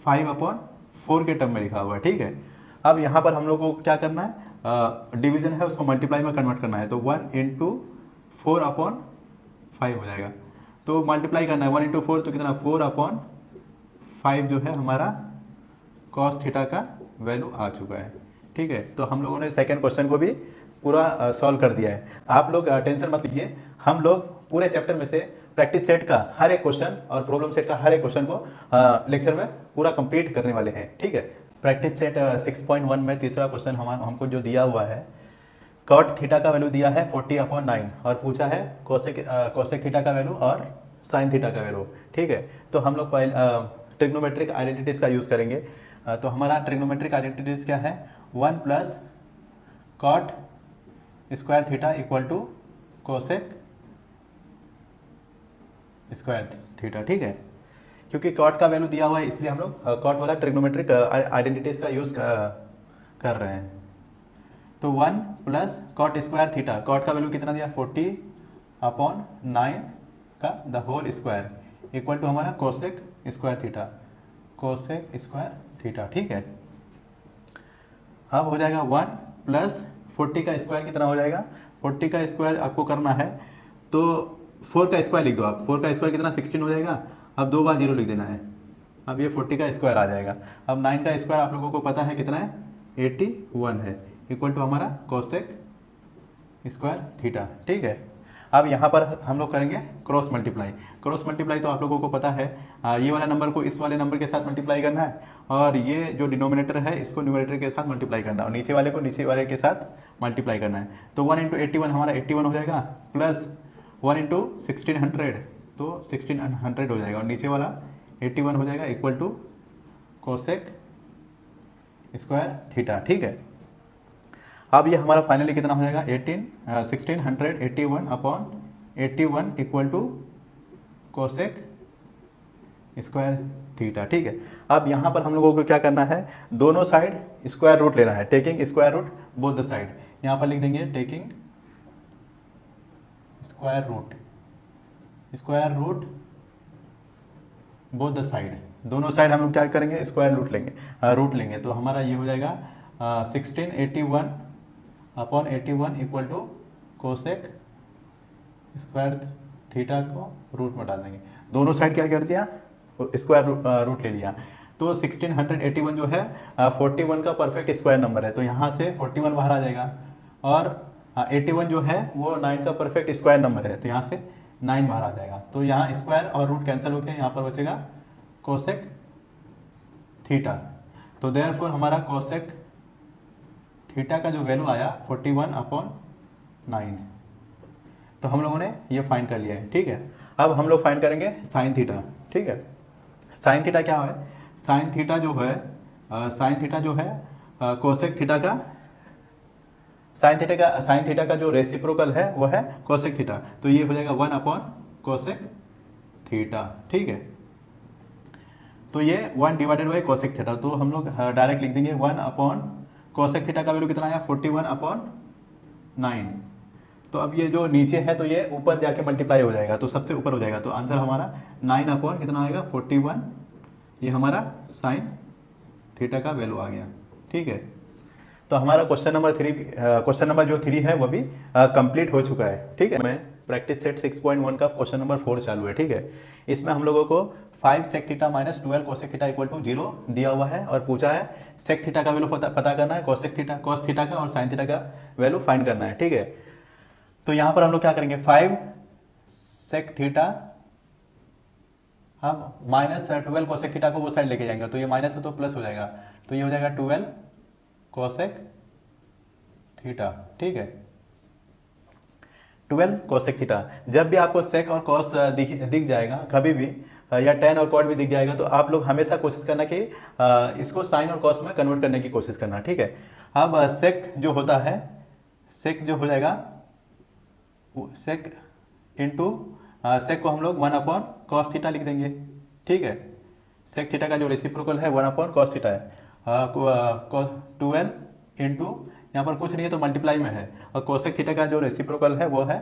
5/4 के टर्म में लिखा हुआ है, ठीक है। अब यहाँ पर हम लोग को क्या करना है, डिवीजन है उसको मल्टीप्लाई में कन्वर्ट करना है, तो 1 इंटू 4/5 हो जाएगा। तो मल्टीप्लाई करना है 1 इंटू 4 तो कितना 4/5 जो है हमारा कॉस थीटा का वैल्यू आ चुका है, ठीक है। तो हम लोगों ने सेकंड क्वेश्चन को भी पूरा सॉल्व कर दिया है। आप लोग टेंशन मत लीजिए, हम लोग पूरे चैप्टर में से प्रैक्टिस सेट का हर एक क्वेश्चन और प्रॉब्लम सेट का हर एक क्वेश्चन को लेक्चर में पूरा कंप्लीट करने वाले हैं, ठीक है। प्रैक्टिस सेट 6.1 में तीसरा क्वेश्चन हमको जो दिया हुआ है, कॉट थीटा का वैल्यू दिया है 40/9 और पूछा है कोसेक थीटा का वैल्यू और साइन थीटा का वैल्यू, ठीक है। तो हम लोग ट्रिग्नोमेट्रिक आइडेंटिटीज का यूज़ करेंगे। तो हमारा ट्रिग्नोमेट्रिक आइडेंटिटीज क्या है, 1 plus cot square theta equal to cosec square theta, ठीक है। क्योंकि कॉट का वैल्यू दिया हुआ है इसलिए हम लोग कॉट वाला ट्रिग्नोमेट्रिक आइडेंटिटीज का यूज़ कर रहे हैं। तो 1 plus cot square theta, cot का वैल्यू कितना दिया 40/9 का the whole square equal to हमारा कोसेक स्क्वायर थीटा, ठीक है। अब हो जाएगा 1 प्लस 40 का स्क्वायर कितना हो जाएगा, 40 का स्क्वायर आपको करना है तो 4 का स्क्वायर लिख दो आप, 4 का स्क्वायर कितना 16 हो जाएगा। अब 2 बार 0 लिख देना है, अब ये 40 का स्क्वायर आ जाएगा। अब 9 का स्क्वायर आप लोगों को पता है कितना है 81 है, इक्वल टू हमारा कोसेक स्क्वायर थीटा, ठीक है। अब यहाँ पर हम लोग करेंगे क्रॉस मल्टीप्लाई तो आप लोगों को पता है ये वाला नंबर को इस वाले नंबर के साथ मल्टीप्लाई करना है और ये जो डिनोमिनेटर है इसको न्यूमरेटर के साथ मल्टीप्लाई करना है और नीचे वाले को नीचे वाले के साथ मल्टीप्लाई करना है। तो 1 इंटू 81 हमारा 81 हो जाएगा, प्लस 1 इंटू 1600 तो 1600 हो जाएगा और नीचे वाला 81 हो जाएगा, equal to cosec square theta, ठीक है। अब ये हमारा फाइनली कितना हो जाएगा 1681/81 equal to cosec square theta, ठीक है। अब यहाँ पर हम लोगों को क्या करना है, दोनों साइड स्क्वायर रूट लेना है, taking square root both the side. यहाँ पर लिख देंगे taking square root both the side, दोनों साइड हम लोग क्या करेंगे स्क्वायर रूट लेंगे। तो हमारा ये हो जाएगा 1681/81 equal to cosec square theta को रूट में डाल देंगे। दोनों साइड क्या कर दिया स्क्वायर रूट ले लिया। तो 1681 जो है 41 का परफेक्ट स्क्वायर नंबर है, तो यहाँ से 41 बाहर आ जाएगा और 81 जो है वो 9 का परफेक्ट स्क्वायर नंबर है, तो यहाँ से 9 बाहर आ जाएगा। तो यहाँ स्क्वायर और रूट कैंसिल होकर यहाँ पर बचेगा कोसेक थीटा। तो देयरफॉर हमारा कोसेक थीटा का जो वैल्यू आया 41/9, तो हम लोगों ने ये फाइंड कर लिया है, ठीक है। अब हम लोग फाइंड करेंगे साइन थीटा, ठीक है। साइन थीटा क्या है, साइन थीटा जो है कोसेक थीटा का साइन थीटा का जो रेसिप्रोकल है वो है कोसेक थीटा, तो ये हो जाएगा 1/कोसेक थीटा, ठीक है। तो ये 1 डिवाइडेड बाई कोसेक थीटा, तो हम लोग डायरेक्ट लिख देंगे 1/कोसेक थीटा का वैल्यू कितना आया 41/9। तो अब ये जो नीचे है तो ये ऊपर जाके मल्टीप्लाई हो जाएगा, तो सबसे ऊपर हो जाएगा, तो आंसर हमारा 9 कितना आएगा 41, ये हमारा साइन थीटा का वैल्यू आ गया, ठीक है। तो हमारा क्वेश्चन नंबर जो 3 है वो भी कंप्लीट हो चुका है, ठीक है। मैं प्रैक्टिस सेट 6.1 का क्वेश्चन नंबर 4 चालू है, ठीक है। इसमें हम लोगों को 5 sec theta minus 12 cosec theta equal to 0 दिया हुआ है और पूछा है सेक थीटा का वैल्यू पता करना है, कॉस थीटा का और साइन थीटा का वैल्यू फाइंड करना है, ठीक है। तो यहाँ पर हम लोग क्या करेंगे 5 सेक थीटा, हम माइनस 12 कोसेक थीटा को वो साइड लेके जाएंगे, तो ये माइनस है तो प्लस हो जाएगा, तो ये हो जाएगा 12 कोसेक थीटा, ठीक है। 12 कोसेक थीटा, जब भी आपको सेक और कॉस दिख जाएगा कभी भी या टेन और कॉट भी दिख जाएगा, तो आप लोग हमेशा कोशिश करना कि इसको साइन और कॉस में कन्वर्ट करने की कोशिश करना, ठीक है। अब सेक जो होता है, सेक जो हो जाएगा सेक इंटू सेक को हम लोग 1/कॉस थीटा लिख देंगे, ठीक है। सेक थीटा का जो रेसिप्रोकल है 1/कॉस थीटा है, 12 इंटू यहाँ पर कुछ नहीं है तो मल्टीप्लाई में है, और कोसेक थीटा का जो रेसिप्रोकल है वो है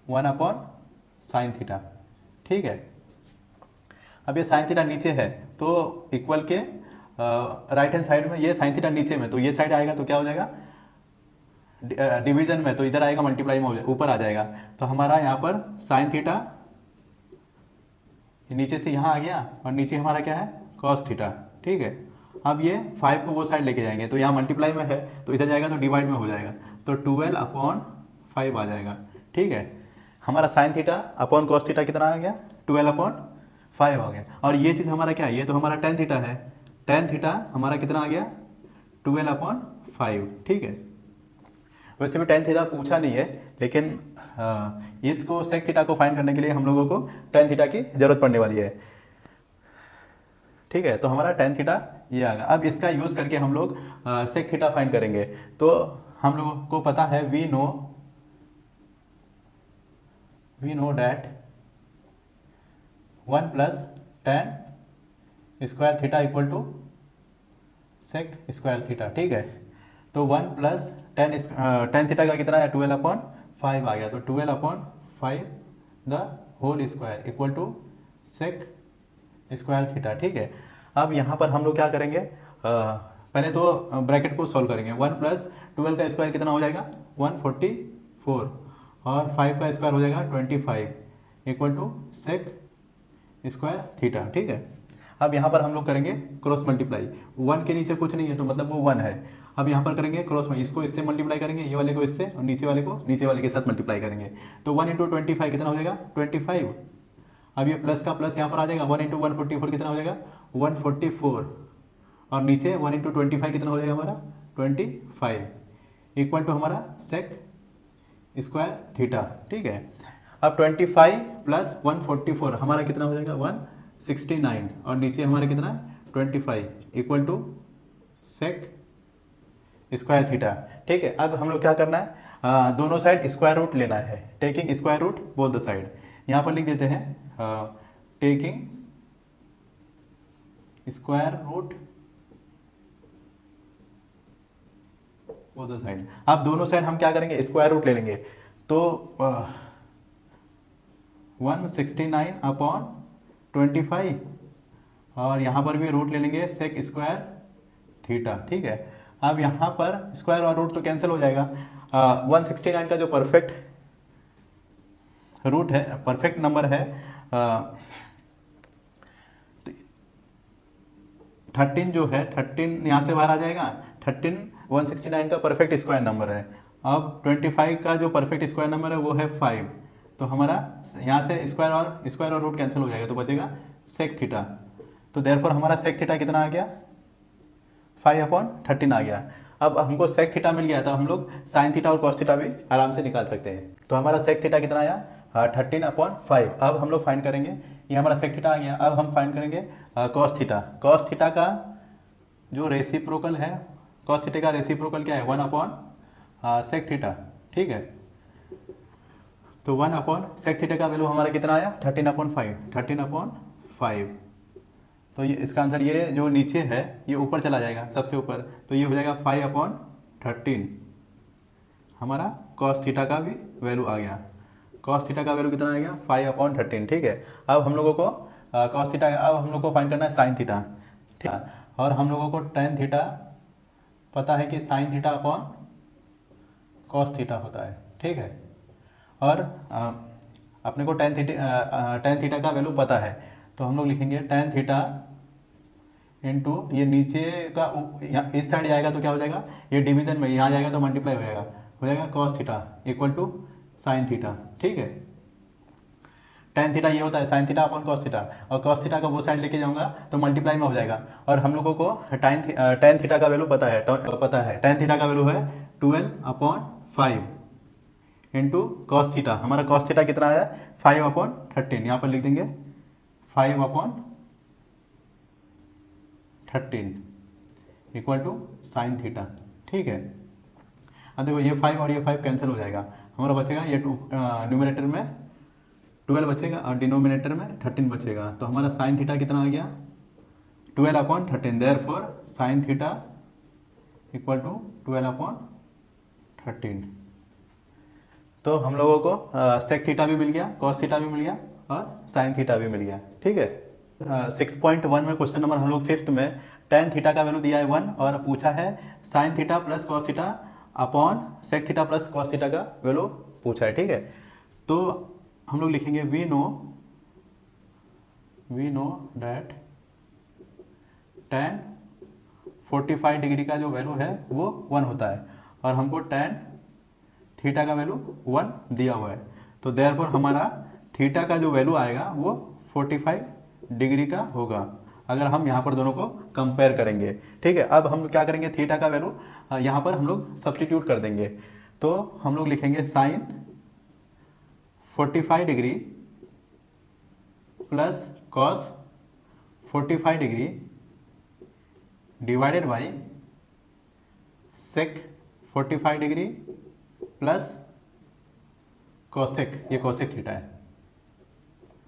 1/साइन थीटा, ठीक है। अब ये साइन थीटा नीचे है तो इक्वल के राइट हैंड साइड में ये साइन थीटा नीचे में, तो ये साइड आएगा तो क्या हो जाएगा डिवीजन में, तो इधर आएगा मल्टीप्लाई में ऊपर आ जाएगा। तो हमारा यहाँ पर साइन थीटा नीचे से यहाँ आ गया और नीचे हमारा क्या है कॉस थीटा। ठीक है, अब ये 5 को वो साइड लेके जाएंगे तो यहाँ मल्टीप्लाई में है तो इधर जाएगा तो डिवाइड में हो जाएगा, तो 12/5 आ जाएगा। ठीक है, हमारा sine theta upon cos theta कितना आ गया 12/5 आ गया। और ये चीज़ हमारा क्या है, ये तो हमारा टेन थीटा है, टेन थीटा हमारा कितना आ गया 12/5। ठीक है, वैसे भी टेन थीटा पूछा नहीं है, लेकिन इसको सेक थीटा को फाइंड करने के लिए हम लोगों को टेन थीटा की जरूरत पड़ने वाली है। ठीक है, तो हमारा टेन थीटा ये आ गया। अब इसका यूज करके हम लोग सेक थीटा फाइंड करेंगे। तो हम लोगों को पता है we know that 1 + tan² theta equal to sec² theta. ठीक है, तो 1 + tan थीटा का कितना है 12/5 आ गया, तो 12/5 the whole square equal to sec² theta. ठीक है, अब यहाँ पर हम लोग क्या करेंगे, पहले तो ब्रैकेट को सॉल्व करेंगे। 1 + 12 का स्क्वायर कितना हो जाएगा 144 और 5 का स्क्वायर हो जाएगा 25 इक्वल टू sec² थीटा। ठीक है, अब यहाँ पर हम लोग करेंगे क्रॉस मल्टीप्लाई, 1 के नीचे कुछ नहीं है तो मतलब वो 1 है। अब यहाँ पर करेंगे क्रॉस, इसको इससे मल्टीप्लाई करेंगे, ये वाले को इससे, और नीचे वाले को नीचे वाले के साथ मल्टीप्लाई करेंगे, तो 1 × 25 कितना हो जाएगा 25। अब ये प्लस का प्लस यहाँ पर आ जाएगा, 1 × 144 कितना हो जाएगा 144 और नीचे 1 × 25 कितना हो जाएगा हमारा 25 इक्वल टू हमारा sec² थीटा। ठीक है, अब 25 + 144 हमारा कितना हो जाएगा 169 और नीचे हमारे कितना 25 इक्वल टू sec² थीटा। ठीक है, अब हम लोग क्या करना है, दोनों साइड स्क्वायर रूट लेना है, taking square root both the side. यहाँ पर लिख देते हैं taking square root both the side. अब दोनों साइड हम क्या करेंगे स्क्वायर रूट ले लेंगे, तो 169/25 और यहाँ पर भी रूट ले लेंगे sec² थीटा। ठीक है, अब यहाँ पर स्क्वायर और रूट तो कैंसिल हो जाएगा। 169 का जो परफेक्ट रूट है, परफेक्ट नंबर है 13 जो है 13 यहाँ से बाहर आ जाएगा, 13 169 का परफेक्ट स्क्वायर नंबर है। अब 25 का जो परफेक्ट स्क्वायर नंबर है वो है 5, तो हमारा यहाँ से स्क्वायर और रूट कैंसिल हो जाएगा तो बचेगा sec थीटा। तो देयरफॉर हमारा sec थीटा कितना आ गया 5/13 आ गया। अब हमको sec थीटा मिल गया, तो हम लोग sin थीटा और cos थीटा भी आराम से निकाल सकते हैं। तो हमारा sec थीटा कितना आया 13/5। अब हम लोग फाइंड करेंगे, ये हमारा sec थीटा आ गया। अब हम फाइंड करेंगे cos थीटा। cos थीटा का जो रेसिप्रोकल है, cos थीटा का रेसिप्रोकल क्या है 1/sec थीटा। ठीक है, तो 1/sec थीटा का वैल्यू हमारा कितना आया 13/5। तो ये इसका आंसर, ये जो नीचे है ये ऊपर चला जाएगा सबसे ऊपर, तो ये हो जाएगा 5/13। हमारा cos थीटा का भी वैल्यू आ गया, cos थीटा का वैल्यू कितना आ गया 5/13। ठीक है, अब हम लोगों को cos थीटा, अब हम लोग को फाइंड करना है sin थीटा। ठीक है, और हम लोगों को tan थीटा पता है कि sin theta upon cos theta होता है। ठीक है, और अपने को tan थीटा का वैल्यू पता है, तो हम लोग लिखेंगे tan थीटा इंटू ये नीचे का इस साइड जाएगा तो क्या हो जाएगा, ये डिवीजन में यहाँ जाएगा तो मल्टीप्लाई हो जाएगा cos theta equal to sin theta. ठीक है, tan थीटा ये होता है sin theta upon cos theta, और cos थीटा का वो साइड लेके जाऊंगा तो मल्टीप्लाई में हो जाएगा। और हम लोगों को tan थीटा का वैल्यू पता है tan थीटा का वैल्यू है 12/5 इंटू cos थीटा। हमारा cos थीटा कितना आया 5/13, यहाँ पर लिख देंगे 5/13 इक्वल टू sin थीटा। ठीक है, अब देखो ये 5 और ये 5 कैंसिल हो जाएगा, हमारा बचेगा ये न्यूमरेटर में 12 बचेगा और डिनोमिनेटर में 13 बचेगा। तो हमारा sin थीटा कितना आ गया 12/13। Therefore sin theta equal to 12/13। तो हम लोगों को sec थीटा भी मिल गया, cos थीटा भी मिल गया और sin थीटा भी मिल गया। ठीक है। 6.1 में क्वेश्चन नंबर हम लोग 5th में टेन थीटा का वैल्यू दिया है 1 और पूछा है sine theta plus cos theta upon sec theta plus cos theta का वैल्यू पूछा है, ठीक है। तो हम लोग लिखेंगे we know that tan 45 degree का जो वैल्यू है वो 1 होता है और हमको टेन थीटा का वैल्यू 1 दिया हुआ है। तो देयरफॉर हमारा थीटा का जो वैल्यू आएगा वो 45 डिग्री का होगा अगर हम यहाँ पर दोनों को कंपेयर करेंगे, ठीक है। अब हम क्या करेंगे, थीटा का वैल्यू यहाँ पर हम लोग सब्सटीट्यूट कर देंगे। तो हम लोग लिखेंगे sine 45 degree plus cos 45 degree divided by sec 45 degree plus cosec, ये कोसेक थीटा है,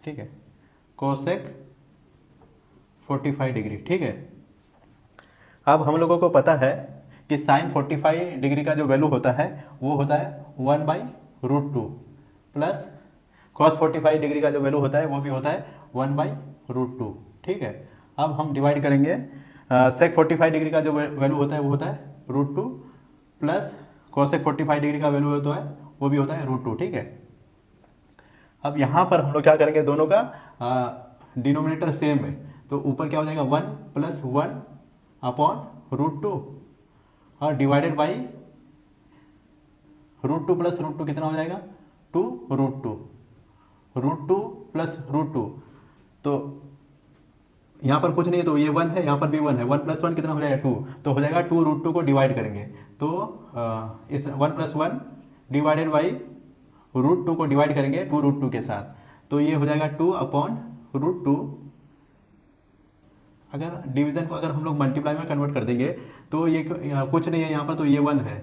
ठीक है, कोसेक 45 डिग्री, ठीक है। अब हम लोगों को पता है कि साइन 45 डिग्री का जो वैल्यू होता है वो होता है 1/√2 प्लस कॉस 45 डिग्री का जो वैल्यू होता है वो भी होता है 1/√2, ठीक है। अब हम डिवाइड करेंगे सेक 45 डिग्री का जो वैल्यू होता है वो होता है √2 प्लस कॉसेक 45 डिग्री का वैल्यू होता है वो भी होता है √2, ठीक है। अब यहाँ पर हम लोग क्या करेंगे, दोनों का डिनोमिनेटर सेम है तो ऊपर क्या हो जाएगा 1 + 1 अपॉन √2 और डिवाइडेड बाई √2 + √2 कितना हो जाएगा 2√2, √2 + √2 तो यहाँ पर कुछ नहीं है तो ये 1 है, यहाँ पर भी 1 है, 1 + 1 कितना हो जाएगा 2, तो हो जाएगा 2√2 को डिवाइड करेंगे तो इस 1 + 1 डिवाइडेड बाई √2 को डिवाइड करेंगे 2√2 के साथ तो ये हो जाएगा 2/√2। अगर डिवीजन को अगर हम लोग मल्टीप्लाई में कन्वर्ट कर देंगे तो ये कुछ नहीं है यहाँ पर, तो ये 1 है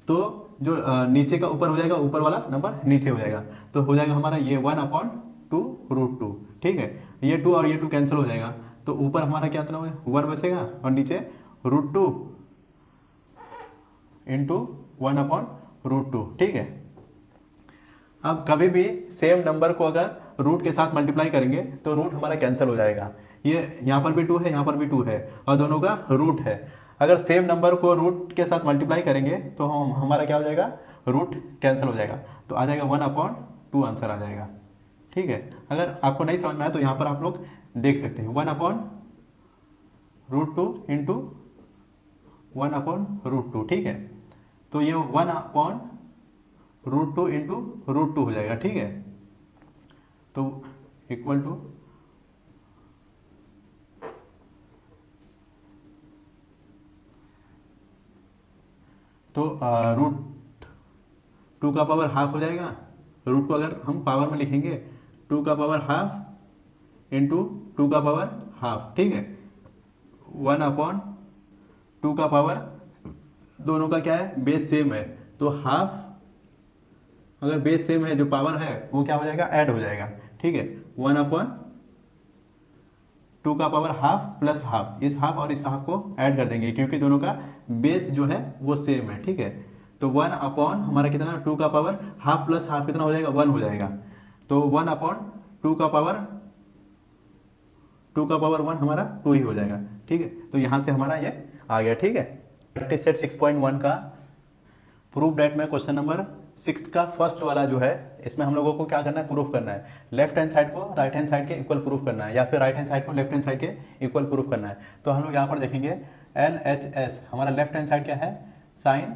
तो जो नीचे का ऊपर हो जाएगा, ऊपर वाला नंबर नीचे हो जाएगा तो हो जाएगा हमारा ये 1/2√2, ठीक है। ये 2 और ये 2 कैंसिल हो जाएगा तो ऊपर हमारा क्या होता है 1 बचेगा और नीचे √2 × 1/√2, ठीक है। अब कभी भी सेम नंबर को अगर रूट के साथ मल्टीप्लाई करेंगे तो रूट हमारा कैंसिल हो जाएगा। ये यहाँ पर भी 2 है, यहाँ पर भी 2 है और दोनों का रूट है। अगर सेम नंबर को रूट के साथ मल्टीप्लाई करेंगे तो हमारा क्या हो जाएगा, रूट कैंसिल हो जाएगा तो आ जाएगा 1/2 आंसर आ जाएगा, ठीक है। अगर आपको नहीं समझ में आया तो यहाँ पर आप लोग देख सकते हैं 1/√2 × 1/√2, ठीक है। तो ये 1/√2 × √2 हो जाएगा, ठीक है। तो इक्वल टू √2 का पावर हाफ हो जाएगा। रूट को अगर हम पावर में लिखेंगे 2 का पावर हाफ × 2 का पावर हाफ, ठीक है। 1/2 का पावर, दोनों का क्या है, बेस सेम है तो हाफ, अगर बेस सेम है जो पावर है वो क्या हो जाएगा, ऐड हो जाएगा, ठीक है। 1/2 का पावर हाफ प्लस हाफ, इस हाफ और इस हाफ को ऐड कर देंगे क्योंकि दोनों का बेस जो है वो सेम है, ठीक है। तो 1 अपॉन हमारा कितना, 2 का पावर हाफ प्लस हाफ कितना हो जाएगा, 1 हो जाएगा। तो 1/2 का पावर 1 हमारा 2 ही हो जाएगा, ठीक है। तो यहाँ से हमारा ये आ गया, ठीक है। प्रैक्टिस सेट 6.1 का प्रूफ डेट में क्वेश्चन नंबर 6 का फर्स्ट वाला जो है, इसमें हम लोगों को क्या करना है, प्रूफ करना है। लेफ्ट हैंड साइड को राइट हैंड साइड के इक्वल प्रूफ करना है या फिर राइट हैंड साइड को लेफ्ट हैंड साइड के इक्वल प्रूफ करना है। तो हम लोग यहाँ पर देखेंगे LHS, हमारा लेफ्ट हैंड साइड क्या है, sine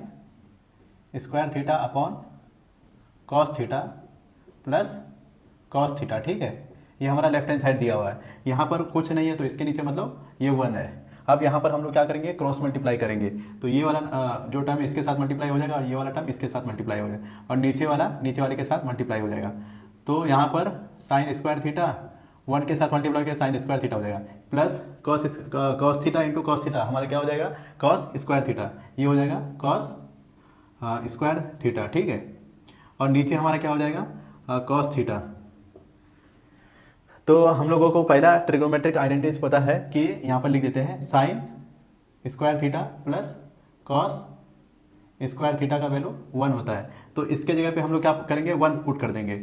square theta upon cos theta plus cos theta, ठीक है। ये हमारा लेफ्ट हैंड साइड दिया हुआ है, यहाँ पर कुछ नहीं है तो इसके नीचे मतलब ये 1 है। अब यहाँ पर हम लोग क्या करेंगे, क्रॉस मल्टीप्लाई करेंगे तो ये वाला जो टर्म इसके साथ मल्टीप्लाई हो जाएगा और ये वाला टर्म इसके साथ मल्टीप्लाई हो जाएगा और नीचे वाले के साथ मल्टीप्लाई हो जाएगा। तो यहाँ पर साइन स्क्वायर थीटा 1 के साथ मल्टीप्लाई करके साइन स्क्वायर थीटा हो जाएगा plus cos theta into cos theta, हमारा क्या हो जाएगा, कॉस स्क्वायर थीटा, ये हो जाएगा कॉस स्क्वायर थीटा, ठीक है। और नीचे हमारा क्या हो जाएगा, कॉस थीटा। तो हम लोगों को पहला ट्रिग्नोमेट्रिक आइडेंटिटीज पता है कि यहाँ पर लिख देते हैं sign square theta plus cos square theta का वैल्यू 1 होता है। तो इसके जगह पे हम लोग क्या करेंगे, 1 पुट कर देंगे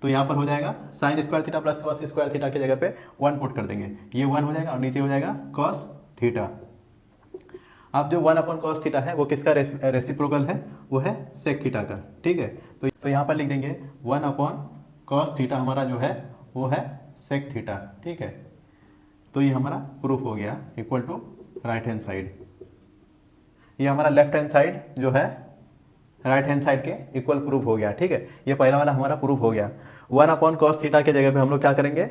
तो यहाँ पर हो जाएगा sine square theta plus cos square theta की जगह पे 1 पुट कर देंगे, ये 1 हो जाएगा और नीचे हो जाएगा कॉस थीटा। अब जो 1 अपॉन कॉस थीटा है वो किसका रेसिप्रोकल है, वो है सेक थीटा का, ठीक है। तो यहाँ पर लिख देंगे 1 अपॉन कॉस थीटा हमारा जो है वो है सेक थीटा, ठीक है। तो ये हमारा प्रूफ हो गया equal to right hand side. ये हमारा लेफ्ट हैंड साइड जो है राइट हैंड साइड के इक्वल प्रूफ हो गया, ठीक है। ये पहला वाला हमारा प्रूफ हो गया। 1 अपॉन कॉस थीटा के जगह पे हम लोग क्या करेंगे,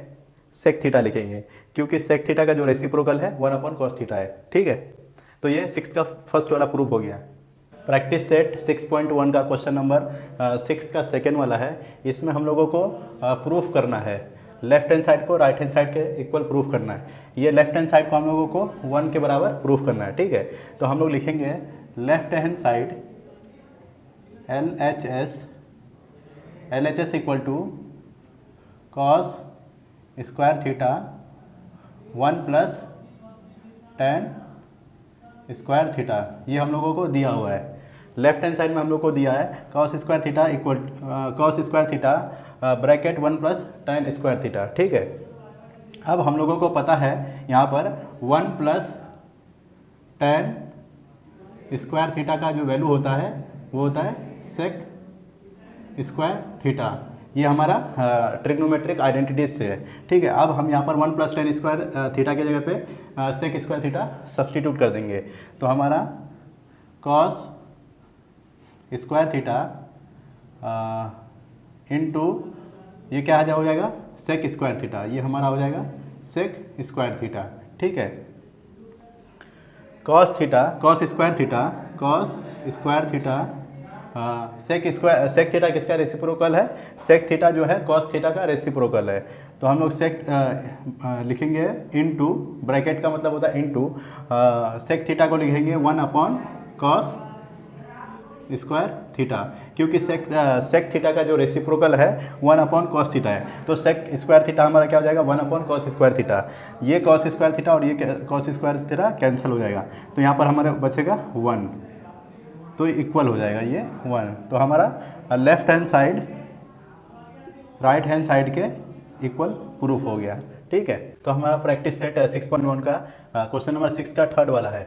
सेक थीटा लिखेंगे, क्योंकि सेक थीटा का जो रेसिप्रोकल है 1 अपॉन कॉस थीटा है, ठीक है। तो ये 6 का फर्स्ट वाला प्रूफ हो गया। प्रैक्टिस सेट 6.1 का क्वेश्चन नंबर 6 का सेकेंड वाला है। इसमें हम लोगों को प्रूफ करना है, लेफ्ट हैंड साइड को राइट हैंड साइड के इक्वल प्रूफ करना है। ये लेफ्ट हैंड साइड को हम लोगों को 1 के बराबर प्रूफ करना है, ठीक है। तो हम लोग लिखेंगे left hand side LHS equal to cos square theta 1 plus tan square theta, ये हम लोगों को दिया हुआ है। लेफ्ट हैंड साइड में हम लोग को दिया है cos square theta equal cos square theta bracket 1 plus tan square theta, ठीक है। अब हम लोगों को पता है यहाँ पर 1 प्लस tan स्क्वायर थीटा का जो वैल्यू होता है वो होता है सेक स्क्वायर थीटा। ये हमारा ट्रिग्नोमेट्रिक आइडेंटिटीज से है, ठीक है। अब हम यहाँ पर 1 प्लस tan स्क्वायर थीटा के जगह पे सेक स्क्वायर थीटा सब्सटीट्यूट कर देंगे। तो हमारा कॉस स्क्वायर थीटा इनटू ये क्या हो जाएगा सेक स्क्वायर थीटा, ये हमारा हो जाएगा सेक स्क्वायर थीटा, ठीक है। Cos square theta sec theta किसका रेसिप्रोकल है, सेक थीटा जो है कॉस थीटा का रेसिप्रोकल है। तो हम लोग सेक लिखेंगे इनटू, ब्रैकेट का मतलब होता है इनटू, सेक थीटा को लिखेंगे 1 अपॉन कॉस स्क्वायर थीटा, क्योंकि सेक थीटा का जो रेसिप्रोकल है 1 अपॉन कॉस थीटा है। तो सेक स्क्वायर थीटा हमारा क्या हो जाएगा 1 अपॉन कॉस स्क्वायर थीटा। ये कॉस स्क्वायर थीटा और ये कॉस स्क्वायर थीटा कैंसिल हो जाएगा, तो यहाँ पर हमारे बचेगा 1, तो इक्वल हो जाएगा ये 1। तो हमारा left hand side right hand side के इक्वल प्रूफ हो गया, ठीक है। तो हमारा प्रैक्टिस सेट 6.1 का क्वेश्चन नंबर 6 का थर्ड वाला है।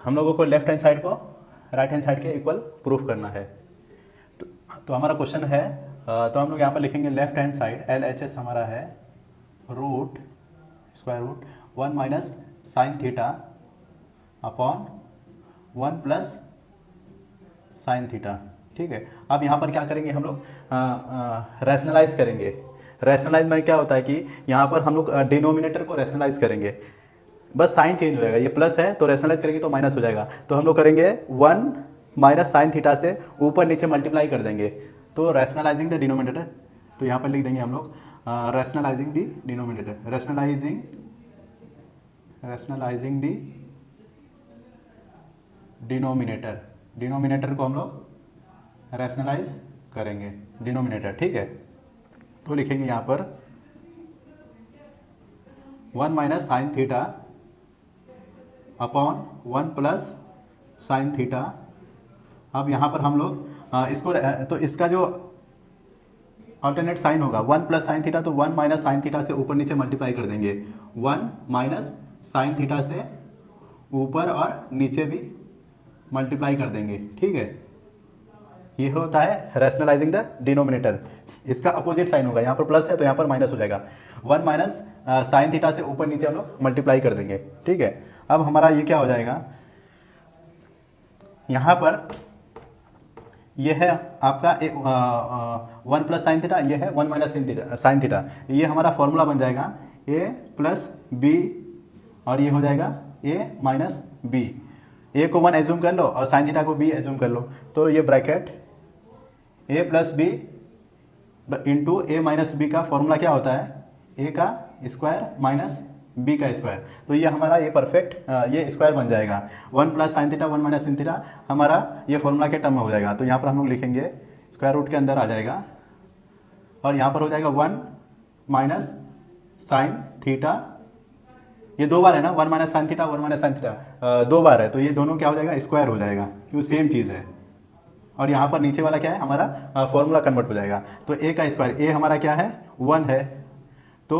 हम लोगों को लेफ्ट हैंड साइड को राइट हैंड साइड के इक्वल प्रूफ करना है। तो हमारा क्वेश्चन है, तो हम लोग यहाँ पर लिखेंगे लेफ्ट हैंड साइड LHS हमारा है root square root 1 minus sine theta upon 1 plus sine theta, ठीक है। अब यहाँ पर क्या करेंगे हम लोग, रैशनलाइज करेंगे। रैशनलाइज में क्या होता है कि यहाँ पर हम लोग डिनोमिनेटर को रैशनलाइज करेंगे, बस साइन चेंज हो जाएगा, ये प्लस है तो रैशनलाइज करेंगे तो माइनस हो जाएगा। तो हम लोग करेंगे 1 माइनस साइन थीटा से ऊपर नीचे मल्टीप्लाई कर देंगे, तो रैशनलाइजिंग द डिनोमिनेटर। तो यहाँ पर लिख देंगे हम लोग rationalising the denominator, rationalising the denominator को हम लोग रैशनलाइज करेंगे डिनोमिनेटर, ठीक है। तो लिखेंगे यहाँ पर 1 minus sine theta upon 1 plus sine theta. अब यहाँ पर हम लोग इसको तो इसका जो अल्टरनेट साइन होगा 1 प्लस साइन थीटा, तो 1 माइनस साइन थीटा से ऊपर नीचे मल्टीप्लाई कर देंगे, 1 माइनस साइन थीटा से ऊपर और नीचे भी मल्टीप्लाई कर देंगे, ठीक है। ये होता है रैशनलाइजिंग द डिनोमिनेटर। इसका अपोजिट साइन होगा, यहाँ पर प्लस है तो यहाँ पर माइनस हो जाएगा। 1 माइनस साइन थीटा से ऊपर नीचे हम लोग मल्टीप्लाई कर देंगे, ठीक है। अब हमारा ये क्या हो जाएगा, यहाँ पर ये है आपका 1 प्लस साइन थीटा, ये है 1 माइनस साइन थीटा। ये हमारा फॉर्मूला बन जाएगा a प्लस बी और ये हो जाएगा a माइनस बी। ए को 1 एज्यूम कर लो और साइन थीटा को b एज्यूम कर लो, तो ये bracket a plus B into A minus B का फॉर्मूला क्या होता है, a का स्क्वायर माइनस b का स्क्वायर। तो ये हमारा ये परफेक्ट ये स्क्वायर बन जाएगा। 1 plus sine theta 1 minus sine theta हमारा ये फॉर्मूला के टर्म में हो जाएगा। तो यहाँ पर हम लोग लिखेंगे स्क्वायर रूट के अंदर आ जाएगा और यहाँ पर हो जाएगा 1 माइनस साइन थीटा। ये 2 बार है ना, 1 minus sine theta 1 minus sine theta 2 बार है, तो ये दोनों क्या हो जाएगा स्क्वायर हो जाएगा, क्योंकि सेम चीज़ है। और यहाँ पर नीचे वाला क्या है हमारा फॉर्मूला कन्वर्ट हो जाएगा। तो ए का स्क्वायर, ए हमारा क्या है 1 है, तो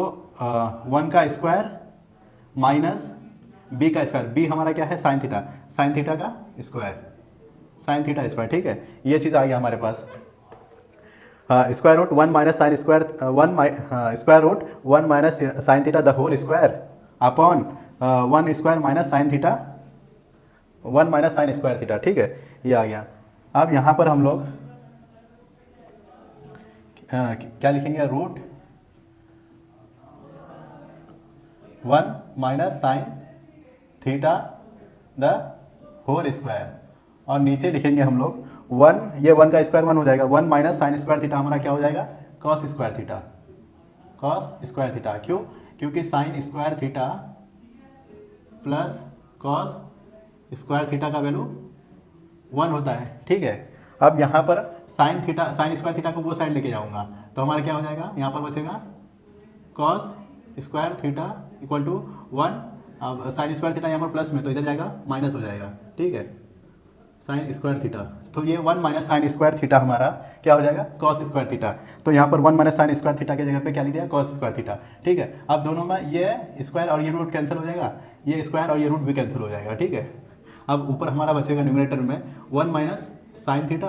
1 का स्क्वायर माइनस बी का स्क्वायर, बी हमारा क्या है साइन थीटा, साइन थीटा का स्क्वायर, साइन थीटा स्क्वायर, ठीक है। ये चीज़ आ गया हमारे पास। Square root 1 minus sine square, square root 1 minus sine theta the whole square upon 1 square minus sine theta, 1 minus sine square theta, ठीक है, ये आ गया। अब यहाँ पर हम लोग क्या लिखेंगे, root 1 minus sine theta the whole square, और नीचे लिखेंगे हम लोग 1, ये 1 का स्क्वायर 1 हो जाएगा, 1 माइनस साइन स्क्वायर थीटा हमारा क्या हो जाएगा cos square theta, cos square theta. क्यों, क्योंकि sign square theta plus cos square theta का वैल्यू 1 होता है, ठीक है। अब यहाँ पर sign theta, sign square theta को वो साइड लेके जाऊँगा तो हमारा क्या हो जाएगा, यहाँ पर बचेगा cos square theta equal to 1, अब साइन स्क्वायर थीटा यहाँ पर प्लस में तो इधर जाएगा माइनस हो जाएगा, ठीक है, साइन स्क्वायर थीटा। तो ये 1 माइनस साइन स्क्वायर थीटा हमारा क्या हो जाएगा कॉस स्क्वायर थीटा। तो यहाँ पर 1 माइनस साइन स्क्वायर थीटा की जगह पे क्या लिख दिया कॉस स्क्वायर थीटा, ठीक है। अब दोनों में ये स्क्वायर और ये रूट कैंसिल हो जाएगा, ये स्क्वायर और ये रूट भी कैंसिल हो जाएगा, ठीक है। अब ऊपर हमारा बचेगा न्यूमरेटर में 1 माइनस साइन थीटा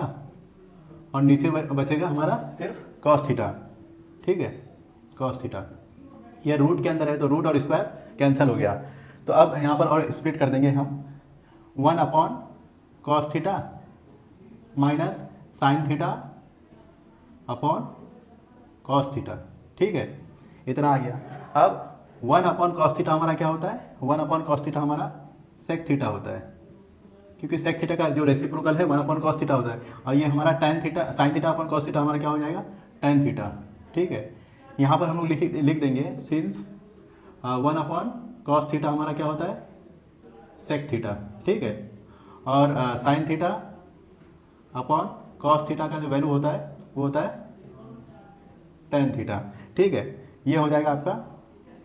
और नीचे बचेगा हमारा सिर्फ कॉस थीटा, ठीक है, कॉस थीटा। ये रूट के अंदर है तो रूट और स्क्वायर कैंसिल हो गया। तो अब यहाँ पर और स्प्लिट कर देंगे हम, 1 upon cos theta minus sine theta upon cos theta, ठीक है, इतना आ गया। अब 1 अपॉन कॉस थीटा हमारा क्या होता है, 1 अपॉन कॉस थीटा हमारा सेक थीटा होता है, क्योंकि सेक थीटा का जो रेसिप्रोकल है 1 अपॉन कॉस थीटा होता है। और ये हमारा tan theta, sine theta upon cos theta हमारा क्या हो जाएगा tan थीटा, ठीक है। यहाँ पर हम लोग लिख देंगे सिंस 1 अपॉन कॉस थीटा हमारा क्या होता है सेक थीटा, ठीक है, और साइन थीटा अपॉन कॉस थीटा का जो वैल्यू होता है वो होता है tan थीटा, ठीक है। ये हो जाएगा आपका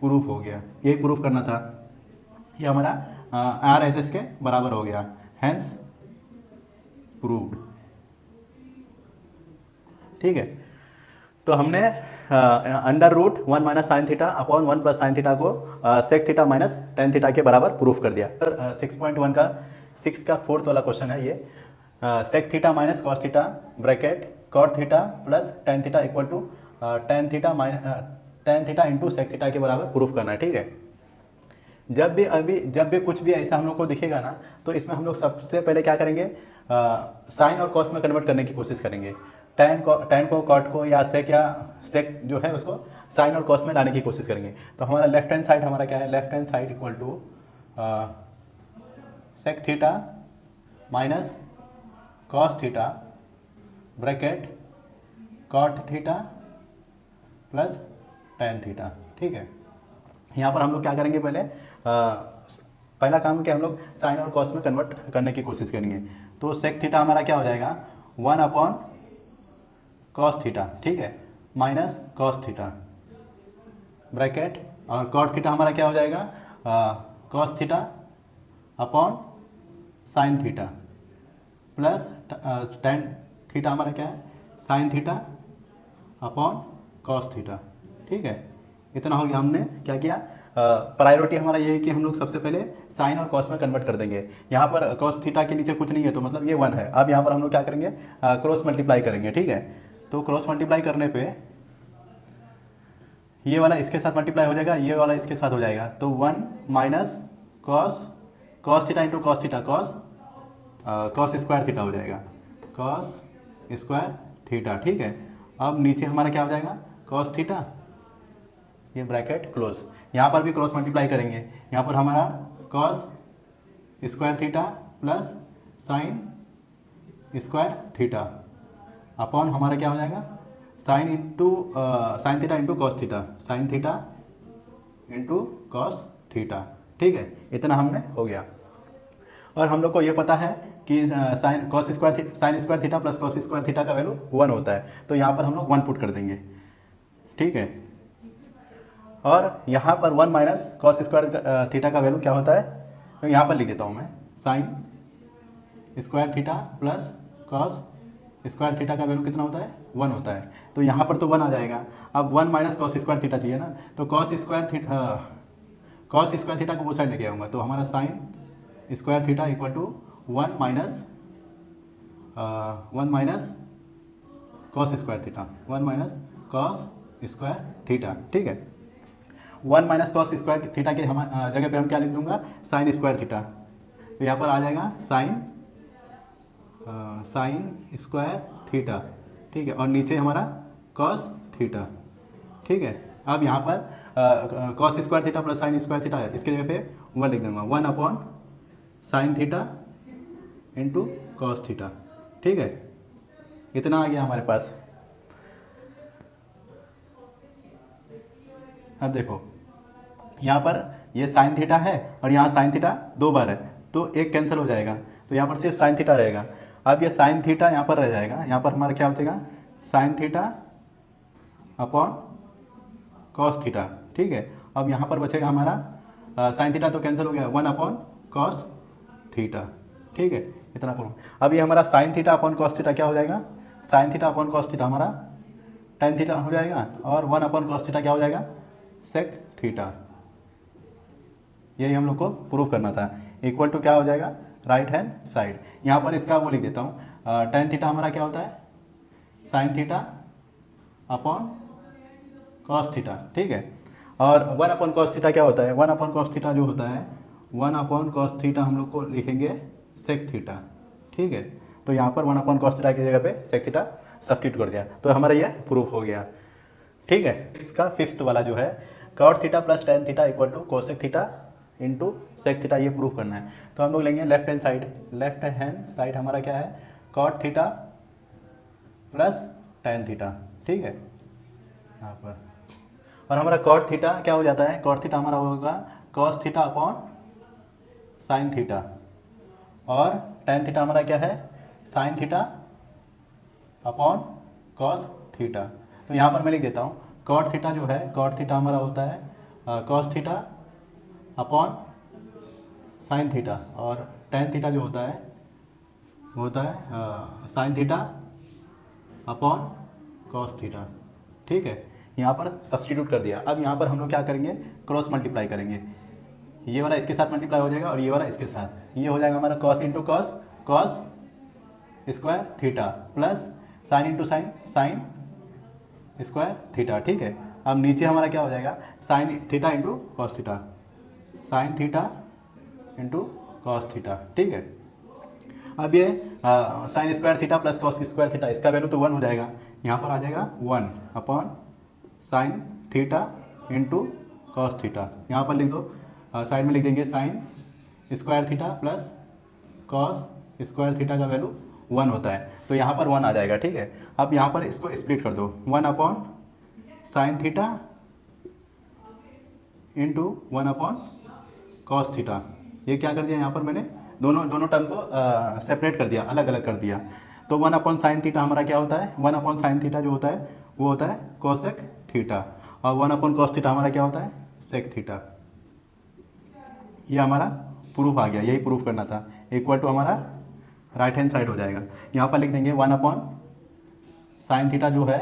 प्रूफ हो गया, यही प्रूफ करना था। ये हमारा RHS के बराबर हो गया, हैंस प्रूव्ड, ठीक है। तो हमने under root 1 minus sine theta upon 1 plus sine theta को sec theta minus tan theta के बराबर प्रूफ कर दिया। 6.1 का 6 का 4th वाला क्वेश्चन है ये, sec theta minus cos theta bracket cot theta plus tan theta equal to tan theta into sec theta के बराबर प्रूफ करना है, ठीक है। जब भी कुछ भी ऐसा हम लोग को दिखेगा ना तो इसमें हम लोग सबसे पहले क्या करेंगे, साइन और कॉस में कन्वर्ट करने की कोशिश करेंगे। tan को कॉट को या सेक जो है उसको साइन और कॉस में लाने की कोशिश करेंगे। तो हमारा लेफ्ट हैंड साइड हमारा क्या है, left hand side equal to sec theta minus cos theta bracket cot theta plus tan theta, ठीक है। यहाँ पर हम लोग क्या करेंगे, पहला काम क्या हम लोग साइन और कॉस में कन्वर्ट करने की कोशिश करेंगे। तो सेक थीटा हमारा क्या हो जाएगा 1 अपॉन कॉस थीटा, ठीक है, माइनस कॉस थीटा ब्रैकेट, और कॉट थीटा हमारा क्या हो जाएगा cos theta upon sine theta plus tan theta हमारा क्या है sine theta upon cos theta, ठीक है। इतना हो गया। हमने क्या किया, प्रायोरिटी हमारा ये है कि हम लोग सबसे पहले साइन और कॉस में कन्वर्ट कर देंगे। यहाँ पर कॉस थीटा के नीचे कुछ नहीं है तो मतलब ये 1 है। अब यहाँ पर हम लोग क्या करेंगे, क्रॉस मल्टीप्लाई करेंगे, ठीक है। तो क्रॉस मल्टीप्लाई करने पे ये वाला इसके साथ मल्टीप्लाई हो जाएगा, ये वाला इसके साथ हो जाएगा। तो 1 minus cos theta into cos theta, cos square theta हो जाएगा, कॉस स्क्वायर थीटा, ठीक है। अब नीचे हमारा क्या हो जाएगा कॉस थीटा, ये ब्रैकेट क्लोज। यहाँ पर भी क्रॉस मल्टीप्लाई करेंगे, यहाँ पर हमारा cos square theta plus sign square theta upon हमारा क्या हो जाएगा sine theta into cos theta, sine theta into cos theta, ठीक है। इतना हमने हो गया। और हम लोग को ये पता है कि sign square theta plus cos square theta का वैल्यू 1 होता है। तो यहाँ पर हम लोग 1 पुट कर देंगे, ठीक है। और यहाँ पर 1 माइनस कॉस स्क्वायर थीटा का वैल्यू क्या होता है, तो यहाँ पर लिख देता हूँ मैं sign square theta plus cos square theta का वैल्यू कितना होता है, 1 होता है। तो यहाँ पर तो 1 आ जाएगा। अब 1 माइनस कॉस स्क्वायर थीटा चाहिए ना, तो कॉस स्क्वायर थीटा को वो साइड लेके आऊँगा, तो हमारा sine square theta equal to 1 minus cos square theta, 1 minus cos square theta, ठीक है। 1 माइनस कॉस स्क्वायर थीटा के हम जगह पे हम क्या लिख दूंगा, साइन स्क्वायर थीटा। तो यहाँ पर आ जाएगा साइन स्क्वायर थीटा, ठीक है, और नीचे हमारा कॉस थीटा, ठीक है। अब यहाँ पर cos square theta plus sign square theta है, इसके जगह पे 1 लिख दूंगा, 1 upon sine theta into cos theta, ठीक है। इतना आ गया हमारे पास। अब देखो यहाँ पर ये साइन थीटा है और यहाँ साइन थीटा 2 बार है, तो एक कैंसिल हो जाएगा, तो यहाँ पर सिर्फ साइन थीटा रहेगा। अब ये साइन थीटा यहाँ पर रह जाएगा, यहाँ पर हमारा क्या बचेगा, sign theta upon cos theta, ठीक है। अब यहाँ पर बचेगा हमारा साइन थीटा तो कैंसिल हो गया, 1 अपॉन कॉस थीटा, ठीक है। इतना करूँ। अब ये हमारा sine theta upon cos theta क्या हो जाएगा, sign theta upon cos theta हमारा टेन थीटा हो जाएगा, और 1 अपॉन कॉस थीटा क्या हो जाएगा, सेक थीटा। यही हम लोग को प्रूव करना था। इक्वल टू क्या हो जाएगा, राइट हैंड साइड। यहाँ पर इसका वो लिख देता हूँ, टेन थीटा हमारा क्या होता है, sine theta upon cos theta, ठीक है। और 1 अपॉन कॉस थीटा क्या होता है, 1 अपॉन कॉस थीटा जो होता है, 1 अपॉन कॉस थीटा हम लोग को लिखेंगे सेक थीटा, ठीक है। तो यहाँ पर 1 अपॉन कॉस थीटा की जगह पे सेक थीटा सब्स्टिट्यूट कर दिया, तो हमारा यह प्रूफ हो गया, ठीक है। इसका फिफ्थ वाला जो है, cot theta plus tan theta equal to cosec theta into sec theta, ये प्रूफ करना है। तो हम लोग लेंगे लेफ्ट हैंड साइड हमारा क्या है, cot theta plus tan theta, ठीक है यहाँ पर। और हमारा कॉट थीटा क्या हो जाता है, कॉट थीटा हमारा होगा cos theta upon sine theta, और टेन थीटा हमारा क्या है, sine theta upon cos theta. तो यहाँ पर मैं लिख देता हूँ, कॉट थीटा जो है, कॉट थीटा हमारा होता है cos theta upon sine theta, और टेन थीटा जो होता है वो होता है sine theta upon cos theta, ठीक है। यहाँ पर सब्स्टिट्यूट कर दिया। अब यहाँ पर हम लोग क्या करेंगे, क्रॉस मल्टीप्लाई करेंगे, ये वाला इसके साथ मल्टीप्लाई हो जाएगा और ये वाला इसके साथ, ये हो जाएगा हमारा cos into cos, cos square theta plus sine into sine, sign square theta, ठीक है। अब नीचे हमारा क्या हो जाएगा, sine theta into cos theta, sine theta into cos theta, ठीक है। अब ये sign square theta plus cos square theta, इसका वैल्यू तो 1 हो जाएगा, यहाँ पर आ जाएगा 1 upon sine theta into cos theta. यहाँ पर लिख दो, साइड में लिख देंगे sign square theta plus cos square theta का वैल्यू 1 होता है, तो यहाँ पर 1 आ जाएगा, ठीक है। अब यहाँ पर इसको स्प्लिट कर दो, 1 upon sine theta into 1 upon cos theta. ये क्या कर दिया, यहाँ पर मैंने दोनों टर्म को सेपरेट कर दिया, अलग अलग कर दिया। तो 1 अपॉन साइन थीटा हमारा क्या होता है, 1 अपॉन साइन थीटा जो होता है वो होता है कोसेक थीटा, और 1 अपॉन कॉस थीटा हमारा क्या होता है, सेक थीटा। ये हमारा प्रूफ आ गया, यही प्रूफ करना था। इक्वल टू हमारा राइट हैंड साइड हो जाएगा। यहाँ पर लिख देंगे 1 अपॉन साइन थीटा जो है,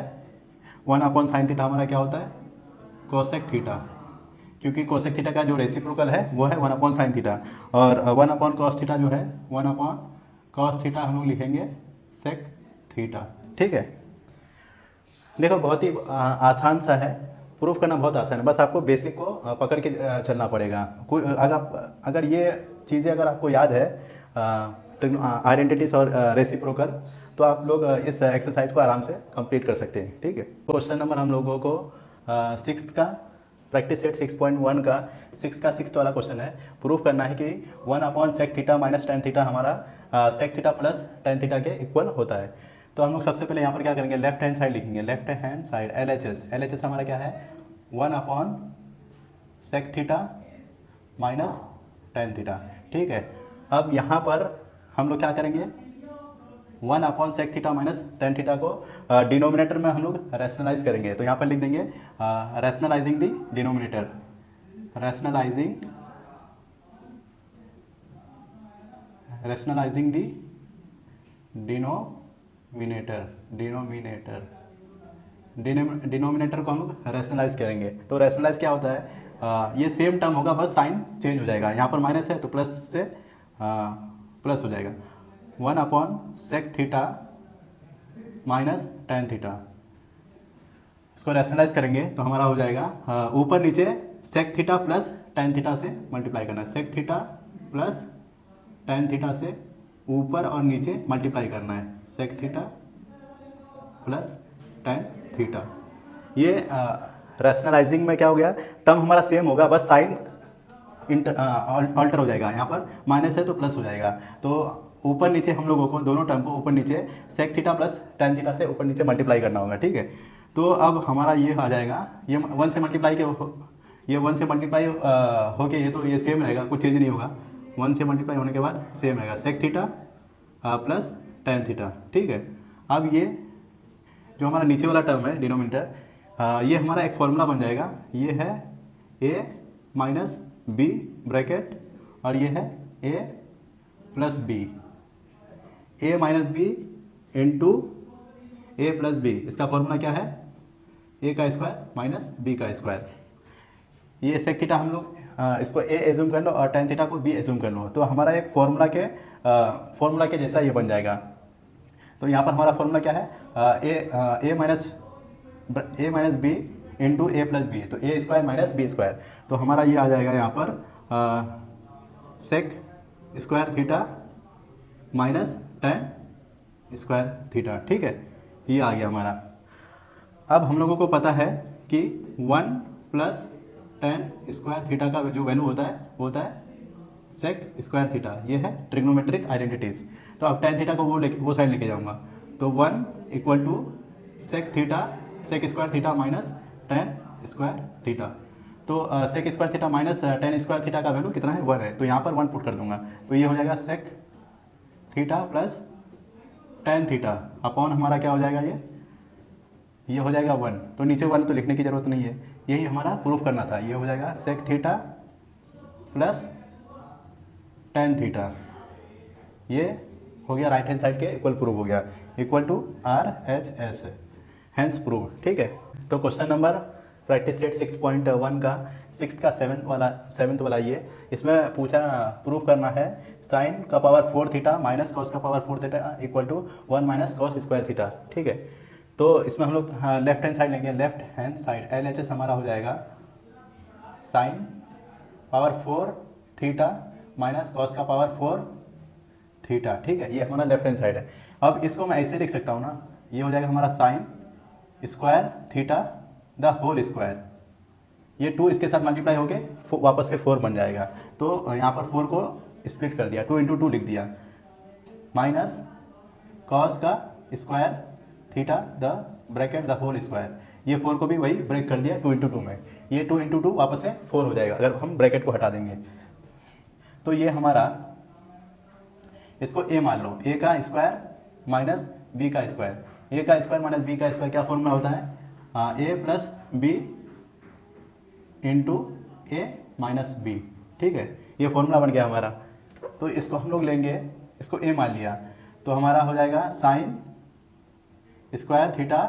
1 अपॉन साइन थीटा हमारा क्या होता है, कोसेक थीटा, क्योंकि कोसेक थीटा का जो रेसिप्रोकल है वो है 1 अपॉन साइन थीटा, और 1 अपॉन कॉस थीटा जो है, 1 अपॉन कॉस थीटा हम लोग लिखेंगे सेक थीटा, ठीक है। देखो बहुत ही आसान सा है, प्रूफ करना बहुत आसान है, बस आपको बेसिक को पकड़ के चलना पड़ेगा। कोई अगर ये चीज़ें अगर आपको याद है, आइडेंटिटीज और रेसिप्रोकल, तो आप लोग इस एक्सरसाइज को आराम से कंप्लीट कर सकते हैं, ठीक है। क्वेश्चन नंबर हम लोगों को 6th का प्रैक्टिस सेट 6.1 का 6th वाला क्वेश्चन है। प्रूफ करना है कि 1 upon sec theta minus tan theta हमारा sec theta plus tan theta के इक्वल होता है। तो हम लोग सबसे पहले यहाँ पर क्या करेंगे, लेफ्ट हैंड साइड लिखेंगे, लेफ्ट हैंड साइड LHS हमारा क्या है, 1 upon sec theta minus tan theta, ठीक है। अब यहाँ पर हम लोग क्या करेंगे, 1 upon sec theta minus tan theta को डिनोमिनेटर में हम लोग रैशनलाइज करेंगे। तो यहाँ पर लिख देंगे रैशनलाइजिंग दी डिनोमिनेटर, रैशनलाइजिंग दी डिनोमिनेटर, डिनोमिनेटर को हम लोग रैशनलाइज करेंगे। तो रैशनलाइज क्या होता है, ये सेम टर्म होगा, बस साइन चेंज हो जाएगा। यहाँ पर माइनस है तो प्लस से प्लस हो जाएगा। 1/sec theta minus tan theta, इसको रैशनलाइज करेंगे तो हमारा हो जाएगा ऊपर नीचे sec theta plus tan theta से मल्टीप्लाई करना है। sec theta plus tan theta से ऊपर और नीचे मल्टीप्लाई करना है। sec theta plus tan theta. ये रैशनलाइजिंग में क्या हो गया, टर्म हमारा सेम होगा, बस साइन अल्टर हो जाएगा। यहाँ पर माइनस है तो प्लस हो जाएगा। तो ऊपर नीचे हम लोगों को दोनों टर्म को ऊपर नीचे sec theta plus tan theta से ऊपर नीचे मल्टीप्लाई करना होगा, ठीक है। तो अब हमारा ये आ जाएगा, ये 1 से मल्टीप्लाई के ये 1 से मल्टीप्लाई होके ये तो ये सेम रहेगा, कुछ चेंज नहीं होगा। 1 से मल्टीप्लाई होने के बाद सेम रहेगा sec theta plus tan theta, ठीक है। अब ये जो हमारा नीचे वाला टर्म है डिनोमिनेटर, ये हमारा एक फॉर्मूला बन जाएगा। ये है a माइनस बी ब्रैकेट और ये है a plus b, a minus b into a plus b. इसका फॉर्मूला क्या है, a का स्क्वायर माइनस b का स्क्वायर। ये sec थीटा हम लोग इसको a एज्यूम कर लो और tan थीटा को b एज्यूम कर लो, तो हमारा एक फॉर्मूला के जैसा ये बन जाएगा। तो यहाँ पर हमारा फॉर्मूला क्या है, a minus b into a plus b, तो a square minus b square. तो हमारा ये आ जाएगा यहाँ पर sec square theta minus tan square theta, ठीक है। ये आ गया हमारा। अब हम लोगों को पता है कि 1 प्लस tan स्क्वायर थीटा का जो वैल्यू होता है वो होता है sec स्क्वायर थीटा। ये है ट्रिग्नोमेट्रिक आइडेंटिटीज। तो अब tan थीटा को वो साइड लेके जाऊंगा, तो 1 equal to sec square theta minus tan square theta. तो sec square theta minus tan square theta का वैल्यू कितना है, 1 है। तो यहाँ पर 1 पुट कर दूंगा, तो ये हो जाएगा sec theta plus tan theta upon हमारा क्या हो जाएगा, ये हो जाएगा 1। तो नीचे 1 तो लिखने की ज़रूरत नहीं है, यही हमारा प्रूफ करना था। ये हो जाएगा sec theta plus tan theta, ये हो गया राइट हैंड साइड के इक्वल प्रूफ हो गया, equal to RHS, hence proof, ठीक है। तो क्वेश्चन नंबर प्रैक्टिस सेट 6.1 का 6th का 7th वाला ये, इसमें पूछा प्रूफ करना है साइन का पावर 4 थीटा माइनस कॉस का power 4 theta equal to 1 minus cos square theta, ठीक है। तो इसमें हम लोग लेफ्ट हैंड साइड लेंगे, लेफ्ट हैंड साइड LHS हमारा हो जाएगा sine power 4 theta minus cos का पावर 4 थीटा, ठीक है। ये हमारा लेफ्ट हैंड साइड है। अब इसको मैं ऐसे लिख सकता हूँ ना, ये हो जाएगा हमारा sine square theta the whole square, ये 2 इसके साथ मल्टीप्लाई होके वापस से 4 बन जाएगा। तो यहाँ पर 4 को स्प्लिट कर दिया, 2 इंटू 2 लिख दिया, माइनस कॉस का square theta the bracket the whole square. ये 4 को भी वही ब्रेक कर दिया 2 इंटू 2 में, ये 2 इंटू 2 वापस से 4 हो जाएगा अगर हम ब्रैकेट को हटा देंगे। तो ये हमारा, इसको a मान लो, a का स्क्वायर माइनस b का स्क्वायर। a का स्क्वायर माइनस b का स्क्वायर क्या फॉर्मूला होता है, a plus B into A minus b, ठीक है। ये फॉर्मूला बन गया हमारा। तो इसको हम लोग लेंगे, इसको a मान लिया, तो हमारा हो जाएगा sine square theta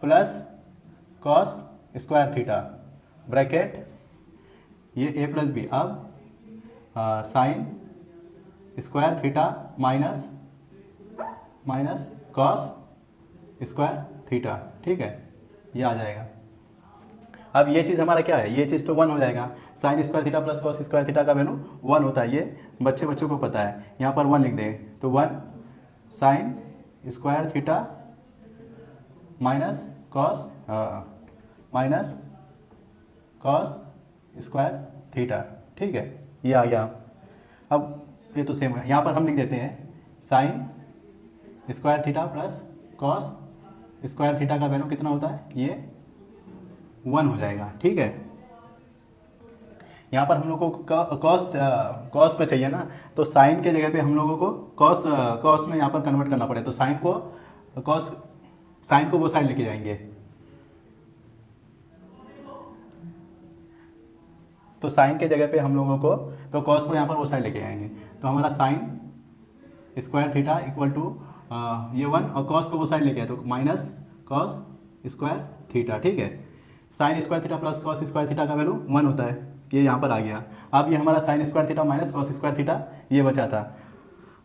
plus cos square theta bracket ये a प्लस बी। अब sign square theta minus cos square theta, ठीक है। ये आ जाएगा। अब ये चीज़ हमारा क्या है, ये चीज़ तो 1 हो जाएगा। Sine square theta plus cos square theta का वैल्यू 1 होता है, ये बच्चों को पता है। यहाँ पर 1 लिख देंगे, तो 1 sign square theta minus cos square theta, ठीक है। ये आ गया। अब ये तो सेम है, यहाँ पर हम लिख देते हैं sign square theta plus cos square theta का वैल्यू कितना होता है, ये 1 हो जाएगा, ठीक है। यहाँ पर हम लोगों को कॉस पे चाहिए ना, तो साइन के जगह पे हम लोगों को कॉस में यहाँ पर कन्वर्ट करना पड़े, तो साइन को वो साइड लेके जाएंगे। तो साइन के जगह पे हम लोगों को, तो कॉस को यहाँ पर वो साइड लेके आएंगे, तो हमारा sine square theta equal to ये 1 और कॉस को वो साइड लेके आए तो माइनस कॉस स्क्वायर थीटा, ठीक है। Sine square theta plus cos square theta का वैल्यू 1 होता है, ये यहाँ पर आ गया। अब ये हमारा sine square theta minus cos square theta ये बचा था।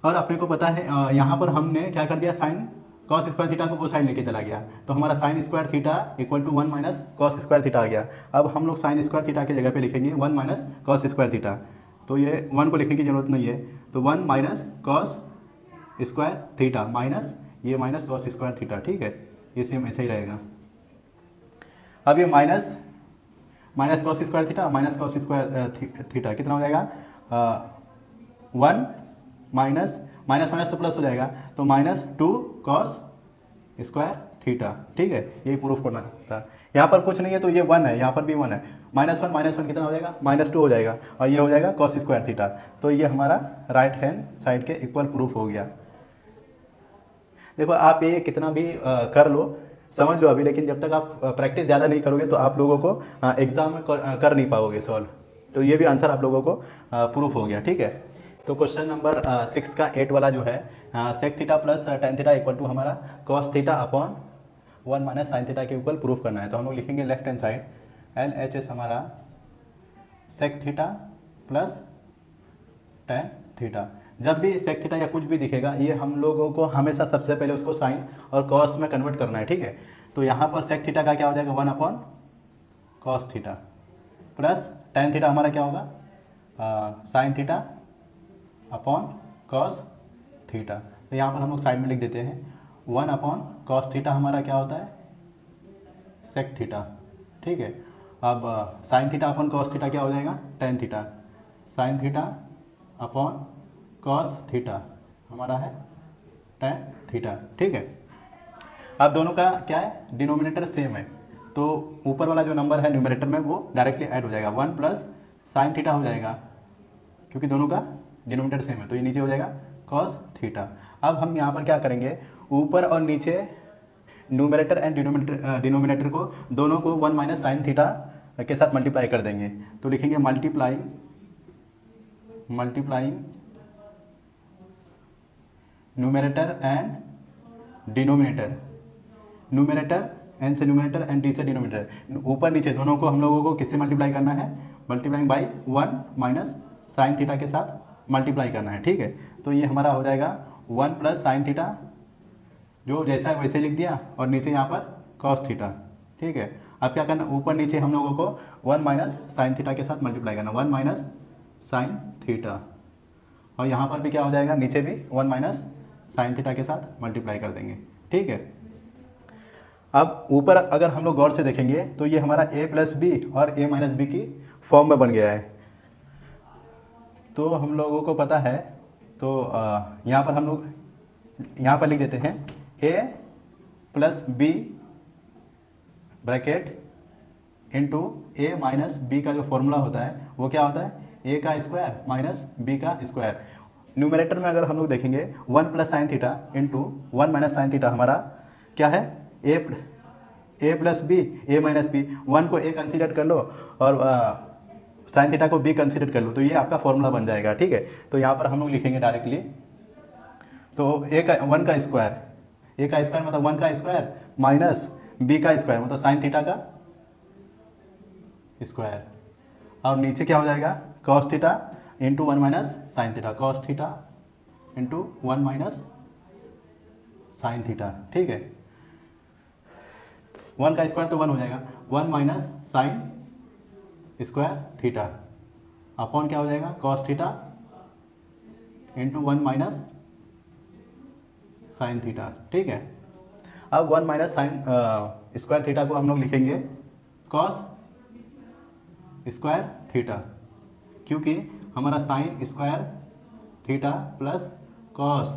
और अपने को पता है यहाँ पर हमने क्या कर दिया, साइन कॉस स्क्वायर थीटा को वो साइड लेके चला गया, तो हमारा sine square theta equal to 1 minus cos square theta आ गया। अब हम लोग साइन स्क्वायर थीटा की जगह पे लिखेंगे 1 माइनस कॉस स्क्वायर थीटा, तो ये 1 को लिखने की जरूरत नहीं है, तो 1 minus cos square theta minus ये माइनस कॉस स्क्वायर थीटा, ठीक है, ये सेम ऐसे ही रहेगा। अब ये minus minus cos square theta minus cos square theta कितना हो जाएगा, 1 माइनस माइनस माइनस तो प्लस हो जाएगा, तो माइनस 2 कॉस स्क्वायर थीटा, ठीक है, यही प्रूफ करना था। यहाँ पर कुछ नहीं है तो ये 1 है, यहाँ पर भी 1 है, माइनस वन कितना हो जाएगा, -2 हो जाएगा, और ये हो जाएगा कॉस स्क्वायर थीटा। तो ये हमारा राइट हैंड साइड के इक्वल प्रूफ हो गया। देखो आप ये कितना भी कर लो, समझ लो अभी, लेकिन जब तक आप प्रैक्टिस ज़्यादा नहीं करोगे तो आप लोगों को एग्जाम में कर नहीं पाओगे सॉल्व। तो ये भी आंसर आप लोगों को प्रूफ हो गया, ठीक है। तो क्वेश्चन नंबर 6 का 8 वाला जो है, sec theta plus tan theta equal to हमारा cos theta upon 1 minus sine theta के इक्वल प्रूफ करना है। तो हम लोग लिखेंगे लेफ्ट हैंड साइड LHS हमारा sec theta plus tan theta. जब भी सेक थीटा या कुछ भी दिखेगा, ये हम लोगों को हमेशा सबसे पहले उसको साइन और कॉस में कन्वर्ट करना है, ठीक है। तो यहाँ पर सेक थीटा का क्या हो जाएगा, 1 upon cos theta plus tan theta हमारा क्या होगा, sign theta upon cos theta. तो यहाँ पर हम लोग साइड में लिख देते हैं 1 अपॉन कॉस थीटा हमारा क्या होता है, सेक थीटा, ठीक है। अब sign theta upon cos theta क्या हो जाएगा, tan theta, sine theta upon cos theta हमारा है टेन थीटा, ठीक है। अब दोनों का क्या है, डिनोमिनेटर सेम है, तो ऊपर वाला जो नंबर है न्यूमरेटर में वो डायरेक्टली ऐड हो जाएगा, 1 प्लस साइन थीटा हो जाएगा, क्योंकि दोनों का डिनोमिनेटर सेम है, तो ये नीचे हो जाएगा कॉस थीटा। अब हम यहाँ पर क्या करेंगे, ऊपर और नीचे न्यूमरेटर एंड डिनोमिनेटर को दोनों को 1 माइनस साइन थीटा के साथ मल्टीप्लाई कर देंगे। तो लिखेंगे multiplying numerator and denominator, numerator n से न्यूमरेटर एंड डी से डिनोमिनेटर, ऊपर नीचे दोनों को हम लोगों को किससे मल्टीप्लाई करना है, multiplying by 1 minus sine theta के साथ मल्टीप्लाई करना है, ठीक है। तो ये हमारा हो जाएगा 1 प्लस साइन थीटा, जो जैसा है वैसे लिख दिया, और नीचे यहाँ पर कॉस थीटा, ठीक है। अब क्या करना, ऊपर नीचे हम लोगों को 1 माइनस साइन थीटा के साथ मल्टीप्लाई करना, 1 माइनस साइन थीटा, और यहाँ पर भी क्या हो जाएगा, नीचे भी 1 माइनस साइन थीटा के साथ मल्टीप्लाई कर देंगे, ठीक है। अब ऊपर अगर हम लोग गौर से देखेंगे तो ये हमारा a प्लस बी और a माइनस बी की फॉर्म में बन गया है, तो हम लोगों को पता है, तो यहाँ पर हम लोग यहाँ पर लिख देते हैं a plus b bracket into A minus B का जो फॉर्मूला होता है वो क्या होता है, a का स्क्वायर माइनस b का स्क्वायर। न्यूमरेटर में अगर हम लोग देखेंगे 1 plus sine theta into 1 minus sine theta हमारा क्या है, ए प्लस बी ए माइनस बी, 1 को a कंसीडर कर लो और साइन थीटा को b कंसीडर कर लो, तो ये आपका फॉर्मूला बन जाएगा, ठीक है। तो यहाँ पर हम लोग लिखेंगे डायरेक्टली, तो a का 1 का स्क्वायर मतलब 1 का स्क्वायर माइनस b का स्क्वायर मतलब साइन थीटा का स्क्वायर, और नीचे क्या हो जाएगा, cos theta into 1 minus sine theta, cos theta into 1 minus sine theta, ठीक है। 1 का स्क्वायर तो 1 हो जाएगा, 1 minus sine square theta upon क्या हो जाएगा, cos theta into 1 minus sine theta, ठीक है। अब 1 माइनस साइन स्क्वायर थीटा को हम लोग लिखेंगे कॉस स्क्वायर थीटा, क्योंकि हमारा sine square theta plus cos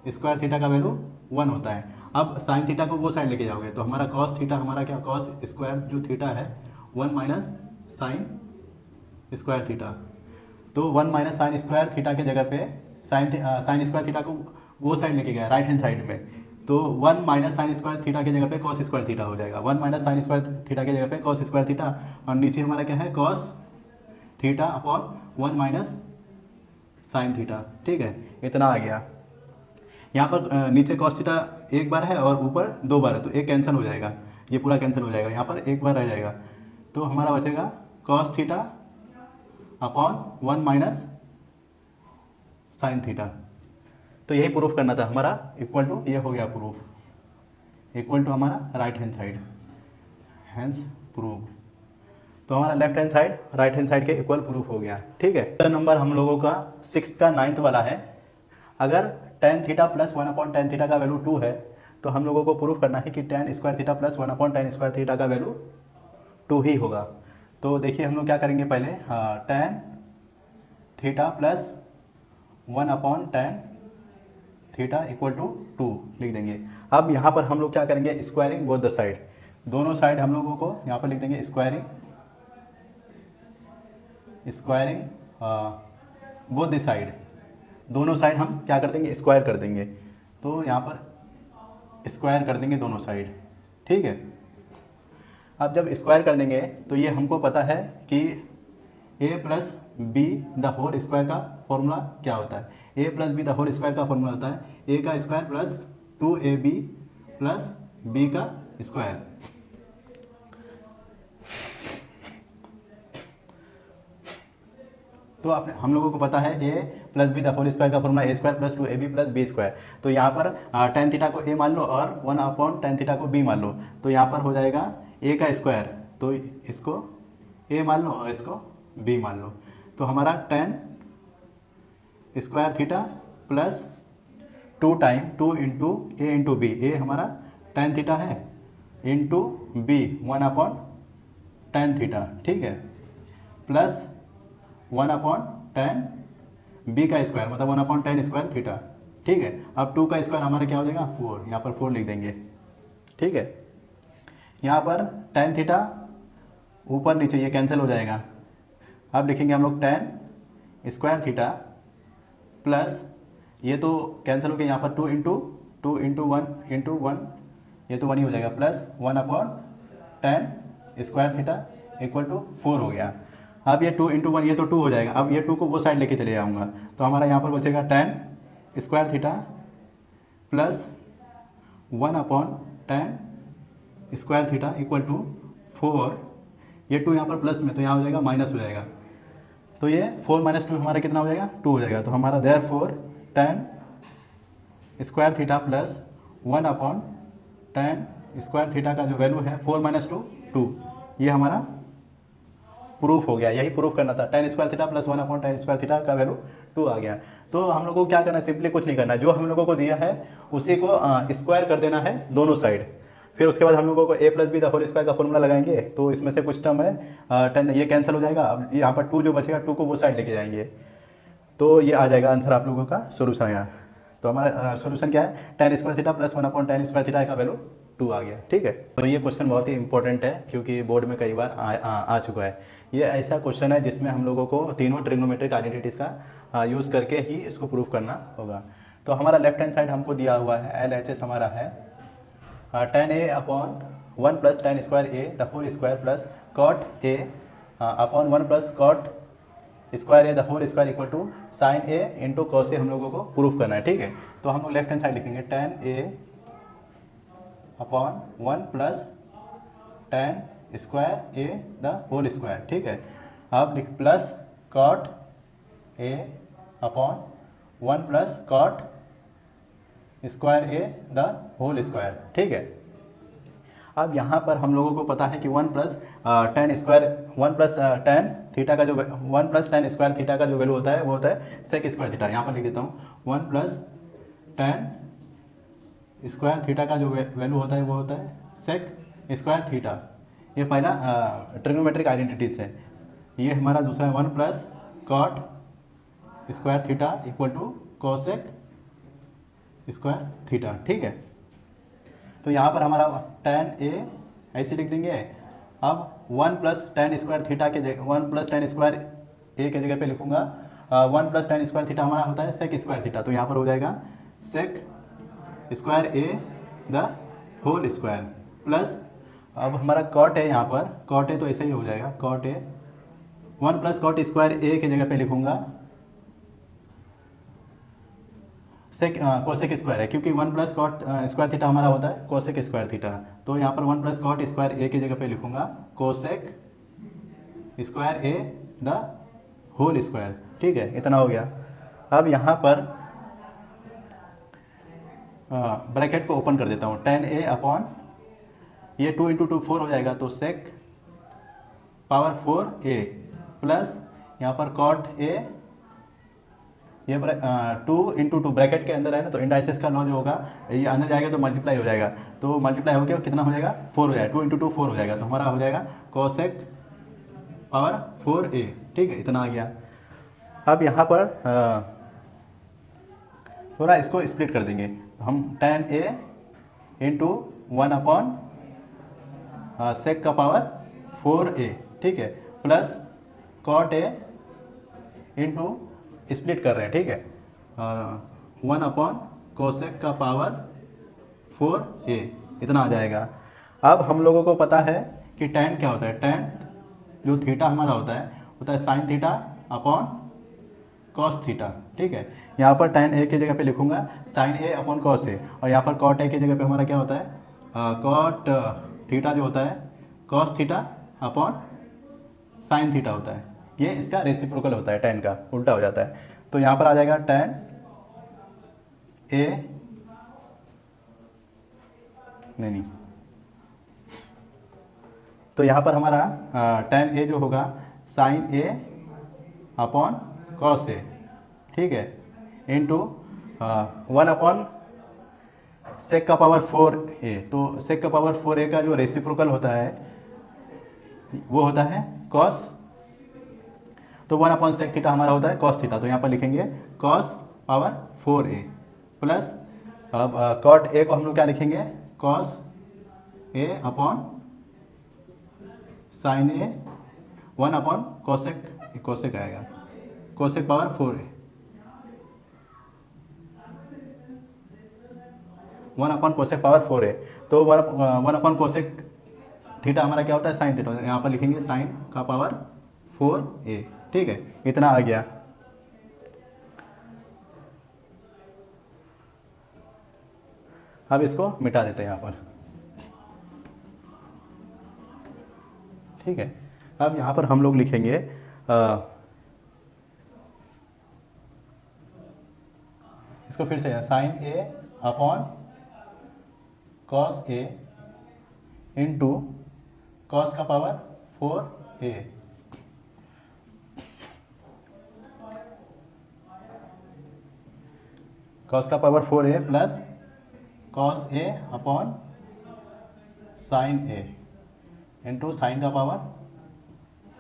square theta का वैल्यू 1 होता है। अब साइन थीटा को वो साइड लेके जाओगे तो हमारा कॉस थीटा हमारा क्या, कॉस स्क्वायर जो थीटा है 1 माइनस साइन स्क्वायर थीटा, तो 1 माइनस साइन स्क्वायर थीटा के जगह पे साइन स्क्वायर थीटा को वो साइड लेके गया राइट हैंड साइड में, तो 1 माइनस साइन स्क्वायर थीटा की जगह पे कॉस स्क्वायर थीटा हो जाएगा, 1 माइनस साइन स्क्वायर थीटा की जगह पे कॉस स्क्वायर थीटा, और नीचे हमारा क्या है, cos theta upon 1 minus sine theta, ठीक है, इतना आ गया। यहाँ पर नीचे cos थीटा एक बार है और ऊपर दो बार है, तो एक कैंसिल हो जाएगा, ये पूरा कैंसिल हो जाएगा, यहाँ पर एक बार रह जाएगा, तो हमारा बचेगा cos theta upon 1 minus sine theta. तो यही प्रूफ करना था हमारा, इक्वल टू ये हो गया प्रूफ, इक्वल टू हमारा right hand side, hence proof. तो हमारा left hand side right hand side के इक्वल प्रूफ हो गया। ठीक है, तो नंबर हम लोगों का 6 का 9th वाला है। अगर tan theta plus 1 upon tan theta का वैल्यू 2 है तो हम लोगों को प्रूफ करना है कि tan square theta plus 1 upon tan square theta का वैल्यू 2 ही होगा। तो देखिए हम लोग क्या करेंगे, पहले tan theta plus 1 upon tan theta equal to 2 लिख देंगे। अब यहाँ पर हम लोग क्या करेंगे, स्क्वायरिंग बोथ द साइड, दोनों साइड हम लोगों को यहाँ पर लिख देंगे स्क्वायरिंग बोथ द साइड, दोनों साइड हम क्या कर देंगे, स्क्वायर कर देंगे। तो यहाँ पर स्क्वायर कर देंगे दोनों साइड। ठीक है, अब जब स्क्वायर कर देंगे तो ये हमको पता है कि a plus B the whole square का फॉर्मूला क्या होता है। a plus B the whole square का फॉर्मूला होता है a का square plus 2ab plus b का स्क्वायर। तो हम लोगों को पता है a plus B the whole square का formula a square plus 2ab plus b square. तो यहाँ पर tan थीटा को a मान लो और 1 अपॉन tan थीटा को b मान लो, तो यहाँ पर हो जाएगा a का स्क्वायर, तो इसको a मान लो और इसको b मान लो। तो हमारा tan square theta plus 2 time 2 into a into b, a हमारा tan थीटा है into b 1 upon tan theta. ठीक है, प्लस 1 अपॉन tan b का स्क्वायर, मतलब 1 अपॉन tan स्क्वायर थीटा। ठीक है, अब 2 का स्क्वायर हमारा क्या हो जाएगा 4, यहाँ पर 4 लिख देंगे। ठीक है, यहाँ पर tan थीटा ऊपर नीचे ये कैंसिल हो जाएगा। अब लिखेंगे हम लोग tan स्क्वायर थीटा प्लस ये तो कैंसिल हो गया, यहाँ पर 2 इंटू 1 इंटू 1, ये तो 1 ही हो जाएगा, plus 1 upon tan square theta equal to 4 हो गया। अब ये 2 इंटू 1, ये तो 2 हो जाएगा, अब ये 2 को वो साइड लेके चले जाऊँगा, तो हमारा यहाँ पर बचेगा tan square theta plus 1 upon tan square theta equal to 4, ये 2 यहाँ पर प्लस में, तो यहाँ हो जाएगा माइनस हो जाएगा, तो ये 4 माइनस 2 हमारा कितना हो जाएगा 2 हो जाएगा। तो हमारा therefore tan square theta plus 1 upon tan square theta का जो वैल्यू है 4 माइनस 2, ये हमारा प्रूफ हो गया। यही प्रूफ करना था, tan square theta plus 1 upon tan square theta का वैल्यू 2 आ गया। तो हम लोगों को क्या करना है, सिंपली कुछ नहीं करना, जो हम लोगों को दिया है उसी को स्क्वायर कर देना है दोनों साइड। फिर उसके बाद हम लोगों को a plus B the whole square का फॉर्मूला लगाएंगे, तो इसमें से कुछ टर्म है 10, ये कैंसिल हो जाएगा। अब यहाँ पर 2 जो बचेगा 2 को वो साइड लेके जाएंगे, तो ये आ जाएगा आंसर आप लोगों का सोल्यूशन आया। तो हमारा सोल्यूशन क्या है, tan square theta plus 1 upon tan square theta का वैल्यू 2 आ गया। ठीक है, तो ये क्वेश्चन बहुत ही इंपॉर्टेंट है क्योंकि बोर्ड में कई बार आ चुका है। ये ऐसा क्वेश्चन है जिसमें हम लोगों को तीनों ट्रिग्नोमेट्रिक आइडेंटिटीज़ का यूज़ करके ही इसको प्रूव करना होगा। तो हमारा लेफ्ट हैंड साइड हमको दिया हुआ है, LHS हमारा है tan a upon 1 plus tan square a the whole square plus cot a upon 1 plus cot square a the whole square equal to sine a into cos a हम लोगों को proof करना है। ठीक है, तो हम लोग लेफ्ट हैंड साइड लिखेंगे tan a upon 1 plus tan square a the whole square. ठीक है, अब लिख plus cot a upon 1 plus cot square a the whole square. ठीक है, अब यहाँ पर हम लोगों को पता है कि 1 plus tan square 1 plus tan theta का जो 1 प्लस tan स्क्वायर थीटा का जो वैल्यू होता है वो होता है सेक स्क्वायर थीटा। यहाँ पर लिख देता हूँ 1 प्लस tan स्क्वायर थीटा का जो वैल्यू होता है वो होता है सेक स्क्वायर थीटा। ये पहला ट्रिग्नोमेट्रिक आइडेंटिटीज है। ये हमारा दूसरा 1 plus cot square theta equal to cosec square theta. ठीक है, तो यहाँ पर हमारा tan a ऐसे लिख देंगे। अब 1 प्लस tan स्क्वायर थीटा के जगह 1 प्लस tan स्क्वायर a के जगह पे लिखूंगा 1 प्लस tan स्क्वायर थीटा हमारा होता है सेक स्क्वायर थीटा, तो यहाँ पर हो जाएगा sec square a the whole square plus अब हमारा कॉट है, यहाँ पर कॉट है तो ऐसे ही हो जाएगा cot a 1 plus cot square a के जगह पे लिखूंगा सेक कोसेक स्क्वायर है, क्योंकि 1 प्लस कॉट स्क्वायर थीटा हमारा होता है कोसेक स्क्वायर थीटा। तो यहाँ पर 1 प्लस कॉट स्क्वायर ए की जगह पे लिखूंगा cosec square A the whole square. ठीक है, इतना हो गया। अब यहाँ पर ब्रैकेट को ओपन कर देता हूँ, 10a अपॉन ये 2 इंटू 2 4 हो जाएगा, तो सेक पावर 4a प्लस यहाँ पर कॉट ए, ये 2 इंटू 2 ब्रैकेट के अंदर है ना, तो इंडाइसिस का लॉ जो होगा ये अंदर जाएगा तो मल्टीप्लाई हो जाएगा, तो मल्टीप्लाई होकर कितना हो जाएगा 4 हो जाएगा, 2 इंटू 2 4 हो जाएगा, तो हमारा हो जाएगा कोसेक पावर 4a। ठीक है, इतना आ गया। अब यहाँ पर थोड़ा इसको स्प्लिट कर देंगे, हम 10a इंटू 1 अपॉन सेक का पावर 4a, ठीक है, plus cot a into split कर रहे हैं, ठीक है, 1 अपॉन कोसेक का पावर 4a, इतना आ जाएगा। अब हम लोगों को पता है कि tan क्या होता है, tan जो थीटा हमारा होता है sine theta upon cos theta. ठीक है, यहाँ पर tan a की जगह पे लिखूंगा sine a upon cos a, और यहाँ पर कॉट a की जगह पे हमारा क्या होता है कॉट थीटा जो होता है cos theta upon sine theta होता है। ये इसका रेसिप्रोकल होता है, tan का उल्टा हो जाता है। तो यहाँ पर आ जाएगा tan a, नहीं, तो यहाँ पर हमारा tan a जो होगा sign a upon cos A, ठीक है, इंटू 1 अपॉन सेक का पावर 4a। तो सेक का पावर 4a का जो रेसिप्रोकल होता है वो होता है कॉस, तो 1 अपॉन सेक थीटा हमारा होता है कॉस थीटा, तो यहाँ पर लिखेंगे कॉस पावर 4a प्लस, अब कॉट ए को हम लोग क्या लिखेंगे cos A upon sine A, 1 upon cosec, cosec आएगा cosec power 4a, 1 upon cosec power 4a। तो 1 अपॉन कोसेक थीटा हमारा क्या होता है साइन थीटा, यहाँ पर लिखेंगे साइन का पावर 4a। ठीक है, इतना आ गया। अब इसको मिटा देते हैं यहाँ पर। ठीक है, अब यहाँ पर हम लोग लिखेंगे इसको फिर से sign A upon cos A into cos का पावर 4a, कॉस का power 4a plus cos A upon sine A into sine का पावर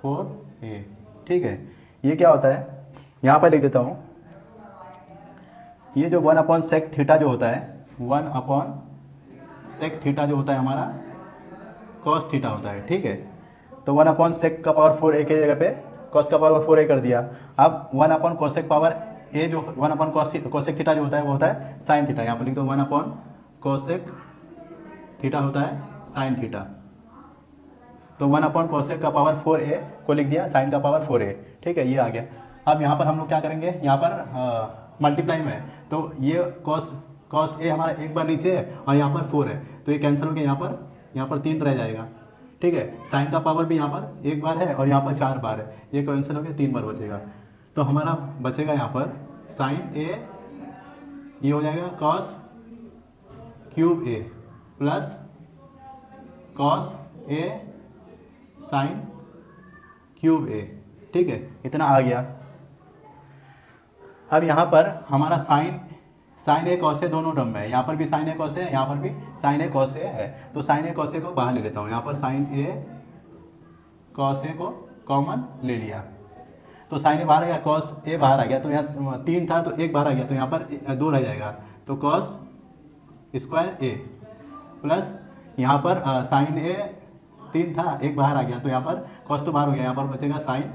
4a। ठीक है, ये क्या होता है, यहाँ पर लिख देता हूँ, ये जो 1 अपॉन सेक थीटा जो होता है, 1 अपॉन सेक थीटा जो होता है हमारा कॉस थीटा होता है। ठीक है, तो 1 अपॉन सेक का पावर 4a के जगह पे कॉस का पावर 4a कर दिया। अब 1 अपॉन कोसेक पावर a जो 1 अपॉन कोसेक थीटा जो होता है वो होता है साइन थीटा, यहाँ पर लिख दो 1 अपॉन कोसेक थीटा होता है साइन थीटा, तो 1 अपॉन कोसेक का पावर 4a को लिख दिया साइन का पावर 4a। ठीक है, ये आ गया। अब यहाँ पर हम लोग क्या करेंगे, यहाँ पर मल्टीप्लाई में है, तो ये कॉस ए हमारा एक बार नीचे है और यहाँ पर 4 है, तो ये कैंसिल हो गया, यहाँ पर 3 रह जाएगा। ठीक है, साइन का पावर भी यहाँ पर एक बार है और यहाँ पर 4 बार है, ये कैंसिल हो गया, 3 बार बचेगा, तो हमारा बचेगा यहाँ पर साइन ए, ये हो जाएगा cos cube A plus cos A sine cube ए। ठीक है, इतना आ गया। अब यहाँ पर हमारा साइन ए कॉस ए दोनों टर्म में है, यहाँ पर भी साइन ए कॉस ए है, यहाँ पर भी साइन ए कॉस ए है, तो साइन ए कॉस ए को बाहर ले लेता हूँ, यहाँ पर साइन ए कॉस ए को कॉमन ले लिया, तो साइन ए बाहर आ गया, कॉस ए बाहर आ गया, तो यहाँ 3 था तो 1 बाहर आ गया, तो यहाँ पर 2 रह जाएगा, तो कॉस स्क्वायर ए प्लस यहाँ पर साइन ए 3 था 1 बाहर आ गया, तो यहाँ पर कॉस तो बाहर हो गया, यहाँ पर बचेगा साइन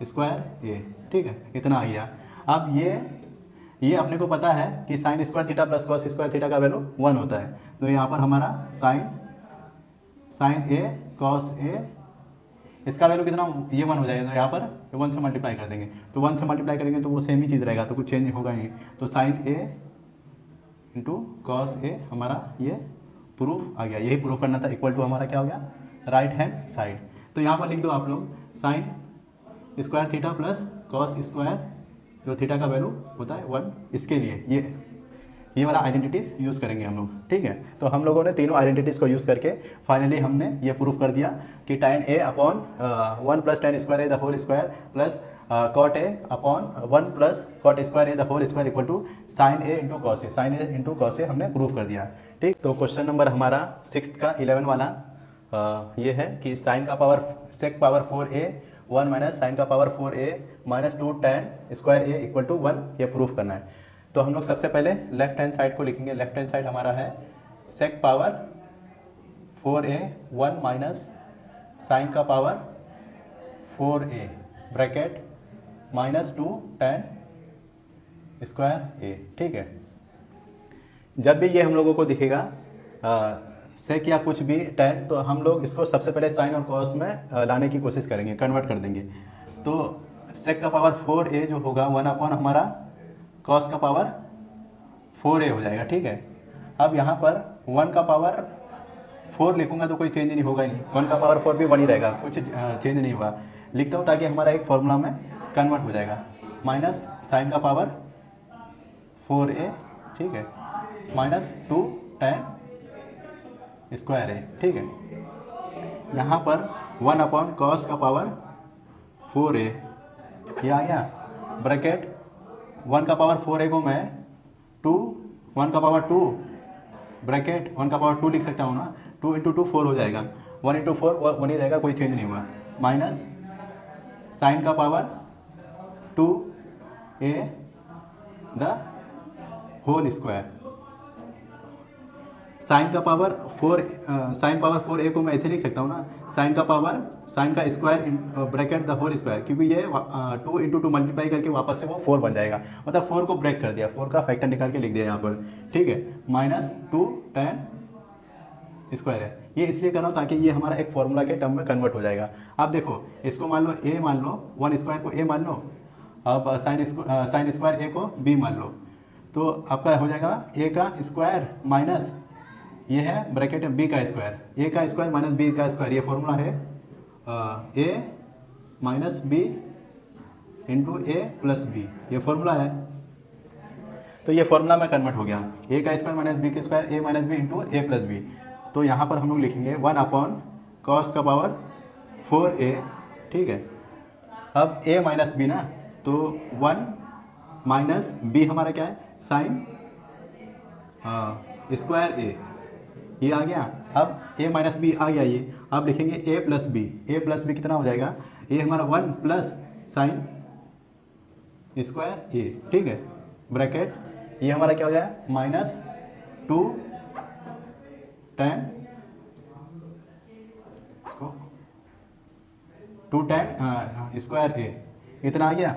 स्क्वायर ए। ठीक है, इतना आ गया। अब ये अपने को पता है कि sign square theta plus cos square theta का वैल्यू 1 होता है, तो यहाँ पर हमारा साइन ए कॉस ए इसका वैल्यू कितना, ये 1 हो जाएगा, तो यहाँ पर 1 से मल्टीप्लाई कर देंगे, तो 1 से मल्टीप्लाई करेंगे तो वो सेम ही चीज़ रहेगा, तो कुछ चेंज होगा नहीं। तो साइन ए इंटू कॉस ए हमारा ये प्रूफ आ गया, यही प्रूफ करना था। इक्वल टू हमारा क्या हो गया, राइट हैंड साइड। तो यहाँ पर लिख दो आप लोग sign square theta plus cos square, जो थीटा का वैल्यू होता है 1, इसके लिए ये वाला आइडेंटिटीज़ यूज़ करेंगे हम लोग, ठीक है। तो हम लोगों ने तीनों आइडेंटिटीज़ को यूज़ करके फाइनली हमने ये प्रूफ कर दिया कि tan a upon 1 plus tan square A the whole square plus cot a upon 1 plus cot square A the whole square equal to sine A into cos A, sine A into cos A हमने proof कर दिया, ठीक। तो question number हमारा 6 का 11 वाला ये है कि साइन का power sec power 4a 1 minus sine का power 4a minus 2 tan square A equal to 1, ये प्रूफ करना है। तो हम लोग सबसे पहले लेफ्ट हैंड साइड को लिखेंगे। लेफ्ट हैंड साइड हमारा है sec power 4a 1 minus sine का power 4a bracket minus 2 tan square A, ठीक है। जब भी ये हम लोगों को दिखेगा सेक या कुछ भी tan, तो हम लोग इसको सबसे पहले साइन और कॉस में लाने की कोशिश करेंगे, कन्वर्ट कर देंगे। तो सेक का पावर 4a जो होगा 1 अपॉन हमारा कॉस का पावर 4a हो जाएगा, ठीक है। अब यहाँ पर 1 का पावर 4 लिखूंगा तो कोई चेंज नहीं होगा ही नहीं, 1 का पावर 4 भी 1 ही रहेगा, कुछ चेंज नहीं हुआ। लिखता हूँ ताकि हमारा एक फॉर्मूला में कन्वर्ट हो जाएगा, माइनस साइन का पावर 4a, ठीक है, माइनस 2 tan स्क्वायर ए, ठीक है। यहाँ पर 1 अपॉन कॉस का पावर 4a ये आ गया, ब्रैकेट 1 का पावर 4a को मैं 1 का पावर 2 ब्रैकेट 1 का पावर 2 लिख सकता हूँ ना, 2 इंटू 2 4 हो जाएगा, 1 इंटू 4 1 ही रहेगा, कोई चेंज नहीं हुआ, माइनस साइन का power 2a the whole square. Sine का पावर 4 साइन पावर 4a को मैं ऐसे लिख सकता हूँ ना, साइन का पावर साइन का square bracket the whole square, क्योंकि ये 2 इंटू 2 मल्टीप्लाई करके वापस से वो 4 बन जाएगा, मतलब 4 को ब्रेक कर दिया, 4 का फैक्टर निकाल के लिख दिया यहाँ पर, ठीक है। माइनस 2 tan स्क्वायर है, ये इसलिए कर रहा हूँ ताकि ये हमारा एक फॉर्मूला के टर्म में कन्वर्ट हो जाएगा। अब देखो इसको मान लो a मान लो, 1 स्क्वायर को a मान लो, अब साइन स्क्वायर a को b मान लो, तो आपका हो जाएगा a का स्क्वायर माइनस ये है ब्रैकेट b का स्क्वायर, a का स्क्वायर माइनस b का स्क्वायर, ये फॉर्मूला है a minus b into a plus b, ये फॉर्मूला है। तो ये फॉर्मूला में कन्वर्ट हो गया, a का स्क्वायर माइनस b का square, a minus b into a plus b। तो यहाँ पर हम लोग लिखेंगे 1 अपॉन कॉस का पावर 4a, ठीक है। अब a माइनस b ना, तो 1 माइनस b हमारा क्या है, साइन स्क्वायर a, ये आ गया। अब a माइनस बी आ गया ये, अब लिखेंगे a plus b, a plus b कितना हो जाएगा, ये हमारा 1 प्लस साइन स्क्वायर a, ठीक है, ब्रैकेट ये हमारा क्या हो जाएगा, माइनस 2 tan स्क्वायर a, इतना आ गया।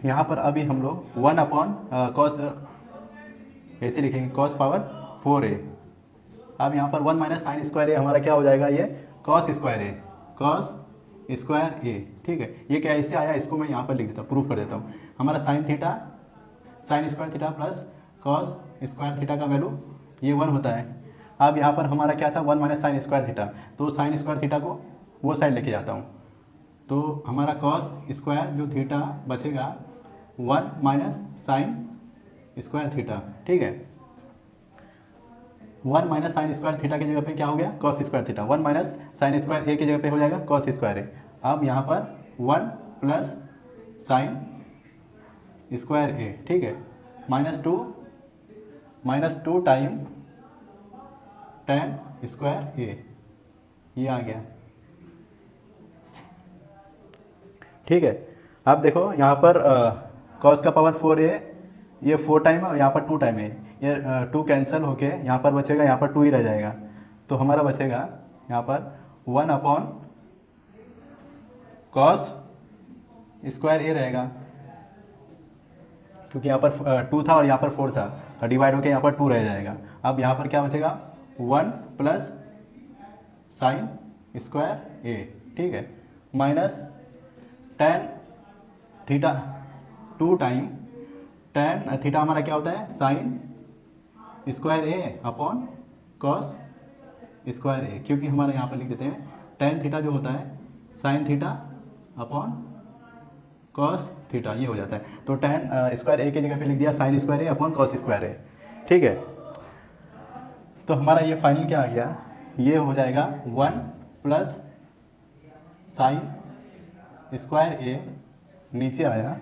यहाँ पर अभी हम लोग 1 अपॉन कॉस ऐसे लिखेंगे, कॉस पावर 4a। अब यहाँ पर 1 माइनस साइन स्क्वायर ए हमारा क्या हो जाएगा, ये cos square A, cos square A, ठीक है। ये क्या ऐसे आया, इसको मैं यहाँ पर लिख देता हूँ, प्रूफ कर देता हूँ। हमारा sine square theta plus cos square theta का वैल्यू ये 1 होता है। अब यहाँ पर हमारा क्या था, 1 माइनस साइन स्क्वायर थीटा, तो साइन स्क्वायर थीटा को वो साइड लेके जाता हूँ, तो हमारा कॉस स्क्वायर जो थीटा बचेगा 1 माइनस साइन स्क्वायर थीटा, ठीक है। 1 माइनस साइन स्क्वायर थीटा की जगह पे क्या हो गया, cos square theta, 1 minus sine square A की जगह पे हो जाएगा कॉस स्क्वायर ए। अब यहाँ पर 1 प्लस साइन स्क्वायर ए, ठीक है, minus two time tan square A, ये आ गया, ठीक है। अब देखो यहाँ पर कॉस का पावर 4a, ये 4 टाइम है और यहाँ पर 2 टाइम है, ये 2 कैंसिल होके यहाँ पर बचेगा, यहाँ पर 2 ही रह जाएगा, तो हमारा बचेगा यहाँ पर 1 अपॉन कॉस स्क्वायर ए रहेगा, क्योंकि यहाँ पर 2 था और यहाँ पर 4 था, डिवाइड होके यहाँ पर 2 रह जाएगा। अब यहाँ पर क्या बचेगा, 1 प्लस साइन स्क्वायर ए, ठीक है, minus tan theta 2 time ten theta हमारा क्या होता है साइन स्क्वायर ए अपॉन कॉस स्क्वायर ए, क्योंकि हमारे यहाँ पर लिख देते हैं टेन थीटा जो होता है sine theta upon cos theta, ये हो जाता है। तो टेन स्क्वायर ए की जगह पे लिख दिया sign square A upon cos square A, ठीक है। तो हमारा ये फाइनल क्या आ गया, ये हो जाएगा 1 प्लस साइन स्क्वायर ए, नीचे आया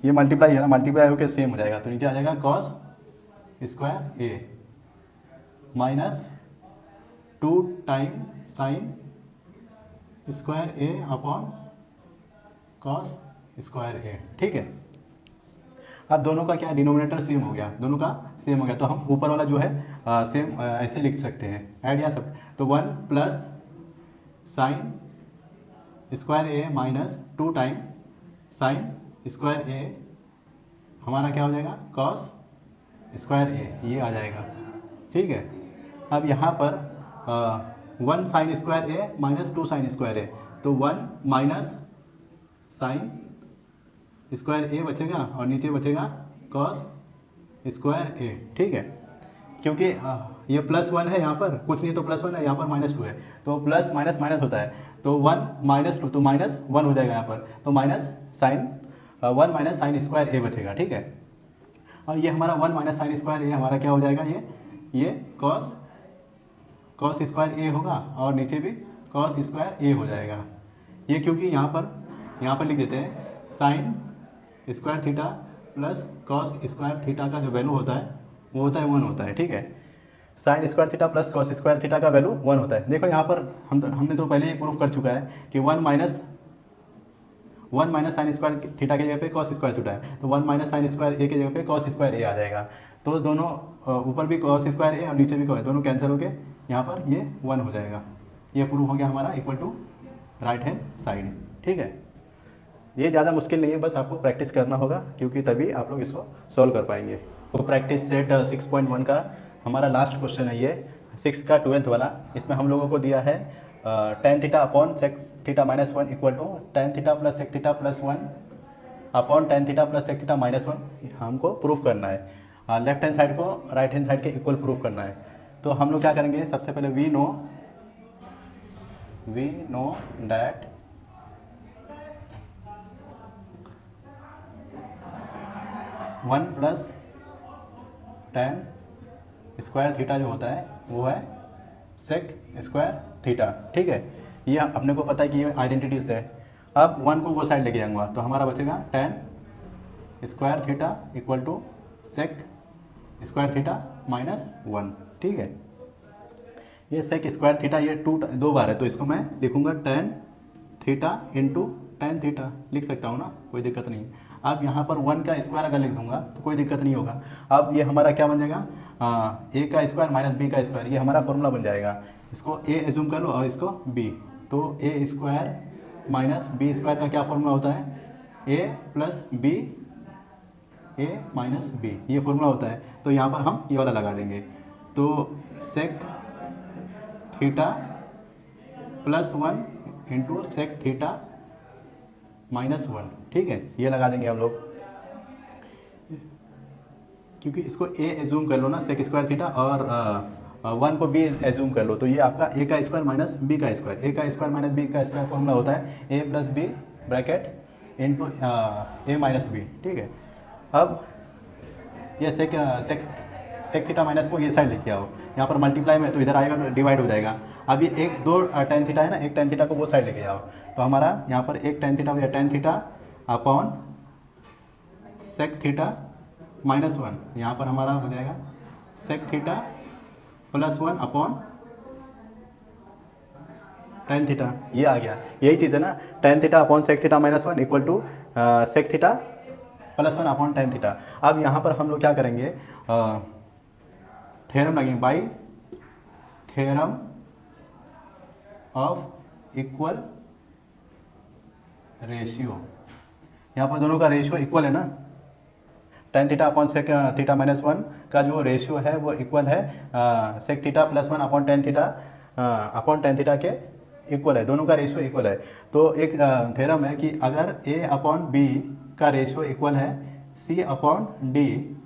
ये मल्टीप्लाई है ना, मल्टीप्लाई होकर सेम हो जाएगा, तो नीचे आ जाएगा cos square A minus 2 time sign square A upon cos square A, ठीक है। अब दोनों का क्या डिनोमिनेटर सेम हो गया, दोनों का सेम हो गया, तो हम ऊपर वाला जो है सेम ऐसे लिख सकते हैं, ऐड या सब। तो 1 प्लस साइन स्क्वायर ए माइनस 2 टाइम साइन स्क्वायर ए हमारा क्या हो जाएगा कॉस स्क्वायर ए, ये आ जाएगा, ठीक है। अब यहाँ पर 1 साइन स्क्वायर ए माइनस 2 साइन स्क्वायर ए, तो 1 माइनस साइन स्क्वायर ए बचेगा और नीचे बचेगा कॉस स्क्वायर ए, ठीक है। क्योंकि ये +1 है यहाँ पर, कुछ नहीं तो +1 है, यहाँ पर -2 है, तो प्लस माइनस माइनस होता है, तो 1 -2 तो -1 हो जाएगा यहाँ पर, तो minus sine 1 minus sine square A बचेगा, ठीक है। और ये हमारा 1 माइनस साइन स्क्वायर ए हमारा क्या हो जाएगा, ये कॉस स्क्वायर ए होगा और नीचे भी कॉस स्क्वायर ए हो जाएगा। ये क्योंकि यहाँ पर लिख देते हैं sign square theta plus cos square theta का जो वैल्यू होता है वो होता है 1 होता है, ठीक है। Sine square theta plus cos square theta का वैल्यू 1 होता है। देखो यहाँ पर हमने तो पहले ही प्रूफ कर चुका है कि 1 माइनस साइन स्क्वायर थीटा की जगह पे कॉस स्क्वायर थीटा है, तो 1 माइनस साइन स्क्वायर ए की जगह पे कॉस स्क्वायर ए आ जाएगा। तो दोनों ऊपर भी कॉस स्क्वायर ए और नीचे भी कॉस, दोनों कैंसिल होके यहाँ पर ये 1 हो जाएगा। ये प्रूफ हो गया हमारा equal to right hand side, ठीक है। ये ज़्यादा मुश्किल नहीं है, बस आपको प्रैक्टिस करना होगा, क्योंकि तभी आप लोग इसको सॉल्व कर पाएंगे। तो प्रैक्टिस सेट 6.1 का हमारा लास्ट क्वेश्चन है ये 6 का 12th वाला। इसमें हम लोगों को दिया है tan theta upon sec theta -1 equal to tan theta plus sec theta +1 upon tan theta plus sec theta -1 हमको प्रूफ करना है। लेफ्ट हैंड साइड को राइट हैंड साइड के इक्वल प्रूफ करना है। तो हम लोग क्या करेंगे, सबसे पहले we know that one plus tan square theta जो होता है वो है सेक स्क्वायर थीटा, ठीक है। ये अपने को पता है कि ये आइडेंटिटीज है। अब 1 को वो साइड लेके जाऊंगा तो हमारा बचेगा tan square theta equal to sec square theta -1, ठीक है। ये सेक स्क्वायर थीटा ये 2 बार है, तो इसको मैं लिखूंगा tan theta into tan theta, लिख सकता हूँ ना, कोई दिक्कत नहीं। अब यहाँ पर 1 का स्क्वायर अगर लिख दूंगा तो कोई दिक्कत नहीं होगा। अब ये हमारा क्या बन जाएगा, a का स्क्वायर माइनस b का स्क्वायर, ये हमारा फॉर्मूला बन जाएगा। इसको a एज्यूम कर लो और इसको b, तो a square minus b square का क्या फॉर्मूला होता है, a plus b a minus b, ये फॉर्मूला होता है। तो यहाँ पर हम ये वाला लगा देंगे, तो sec theta +1 into sec theta -1, ठीक है, ये लगा देंगे हम लोग। क्योंकि इसको a एज्यूम कर लो ना सेक स्क्वायर थीटा, और 1 को b एज्यूम कर लो, तो ये आपका a का स्क्वायर माइनस b का स्क्वायर, a का स्क्वायर माइनस b का स्क्वायर फॉर्मूला होता है a plus b bracket into a minus b, ठीक है। अब ये सेक थीटा माइनस को ये साइड लेके आओ, यहाँ पर मल्टीप्लाई में तो इधर आएगा तो डिवाइड हो जाएगा। अब ये 2 tan थीटा है ना, एक tan थीटा को वो साइड लेके आओ, तो हमारा यहाँ पर एक tan थीटा हो गया, tan theta upon sec theta -1, यहाँ पर हमारा हो जाएगा sec theta +1 upon tan theta, ये आ गया। यही चीज़ है ना, tan theta upon sec theta -1 equal to sec theta +1 upon tan theta. अब यहाँ पर हम लोग क्या करेंगे, थ्योरम लगेंगे, by theorem of equal ratio. यहाँ पर दोनों का रेशियो इक्वल है ना, tan theta upon sec theta -1 का जो रेशियो है वो इक्वल है sec theta +1 upon tan theta upon tan theta के इक्वल है, दोनों का रेशियो इक्वल है। तो एक थ्योरम है कि अगर ए अपॉन बी का रेशियो इक्वल है C upon D,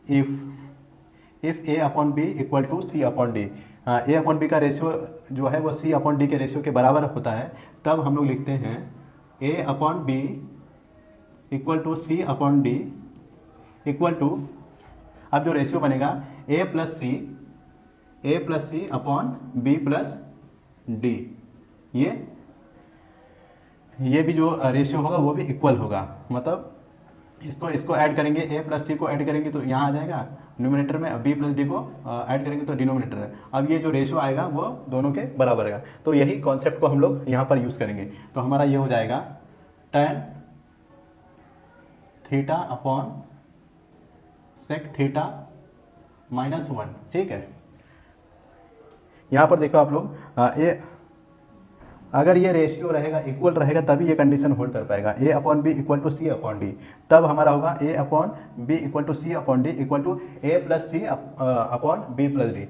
if A upon B equal to C upon D, A upon B का रेशियो जो है वो सी अपॉन डी के रेशियो के बराबर होता है, तब हम लोग लिखते हैं A upon B equal to C upon D equal to, अब जो रेशियो बनेगा A plus C upon B plus D, ये भी जो रेशियो होगा वो भी इक्वल होगा। मतलब इसको ऐड करेंगे, ए प्लस सी को ऐड करेंगे तो यहाँ आ जाएगा न्यूमरेटर में, बी प्लस डी को ऐड करेंगे तो डिनोमिनेटर है। अब ये जो रेशियो आएगा वो दोनों के बराबर आएगा। तो यही कॉन्सेप्ट को हम लोग यहाँ पर यूज़ करेंगे। तो हमारा ये हो जाएगा tan theta upon sec theta -1, ठीक है। यहाँ पर देखो आप लोग, ये अगर ये रेशियो रहेगा, इक्वल रहेगा, तभी ये कंडीशन होल्ड कर पाएगा। A upon B equal to C upon D, तब हमारा होगा A upon B equal to C upon D equal to A plus C upon B plus D.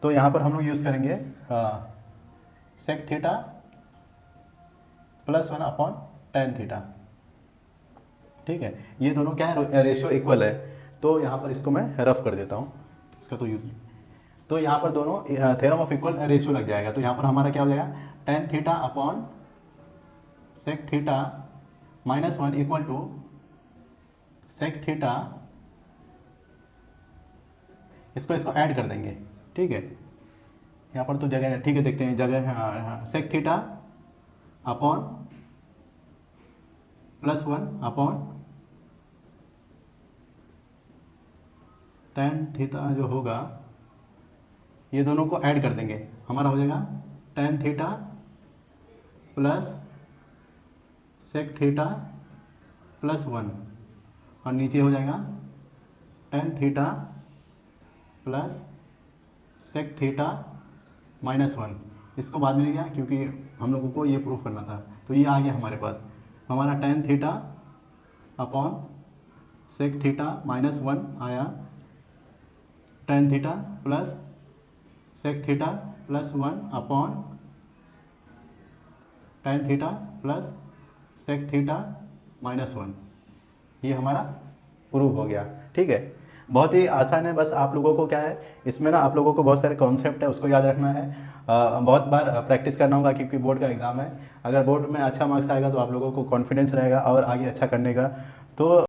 तो यहाँ पर हम लोग यूज़ करेंगे sec theta +1 upon tan theta, ठीक है। ये दोनों क्या है, रेशियो इक्वल है। तो यहाँ पर इसको मैं रफ कर देता हूँ, इसका तो यूज नहीं। तो यहाँ पर दोनों थ्योरम ऑफ इक्वल रेशियो लग जाएगा। तो यहाँ पर हमारा क्या हो जाएगा, tan theta upon sec theta -1 equal to sec theta, इसको ऐड कर देंगे, ठीक है। यहाँ पर तो जगह है, ठीक है, देखते हैं जगह है। Sec theta upon +1 upon tan theta जो होगा, ये दोनों को ऐड कर देंगे, हमारा हो जाएगा tan theta plus sec theta +1, और नीचे हो जाएगा tan theta plus sec theta -1। इसको बाद में ले गया क्योंकि हम लोगों को ये प्रूफ करना था। तो ये आ गया हमारे पास, हमारा tan theta upon sec theta -1 आया, tan theta plus sec theta +1 upon tan theta plus sec theta -1। ये हमारा प्रूफ हो गया, ठीक है। बहुत ही आसान है, बस आप लोगों को क्या है, इसमें ना आप लोगों को बहुत सारे कॉन्सेप्ट है, उसको याद रखना है। बहुत बार प्रैक्टिस करना होगा क्योंकि बोर्ड का एग्ज़ाम है। अगर बोर्ड में अच्छा मार्क्स आएगा तो आप लोगों को कॉन्फिडेंस रहेगा और आगे अच्छा करने का। तो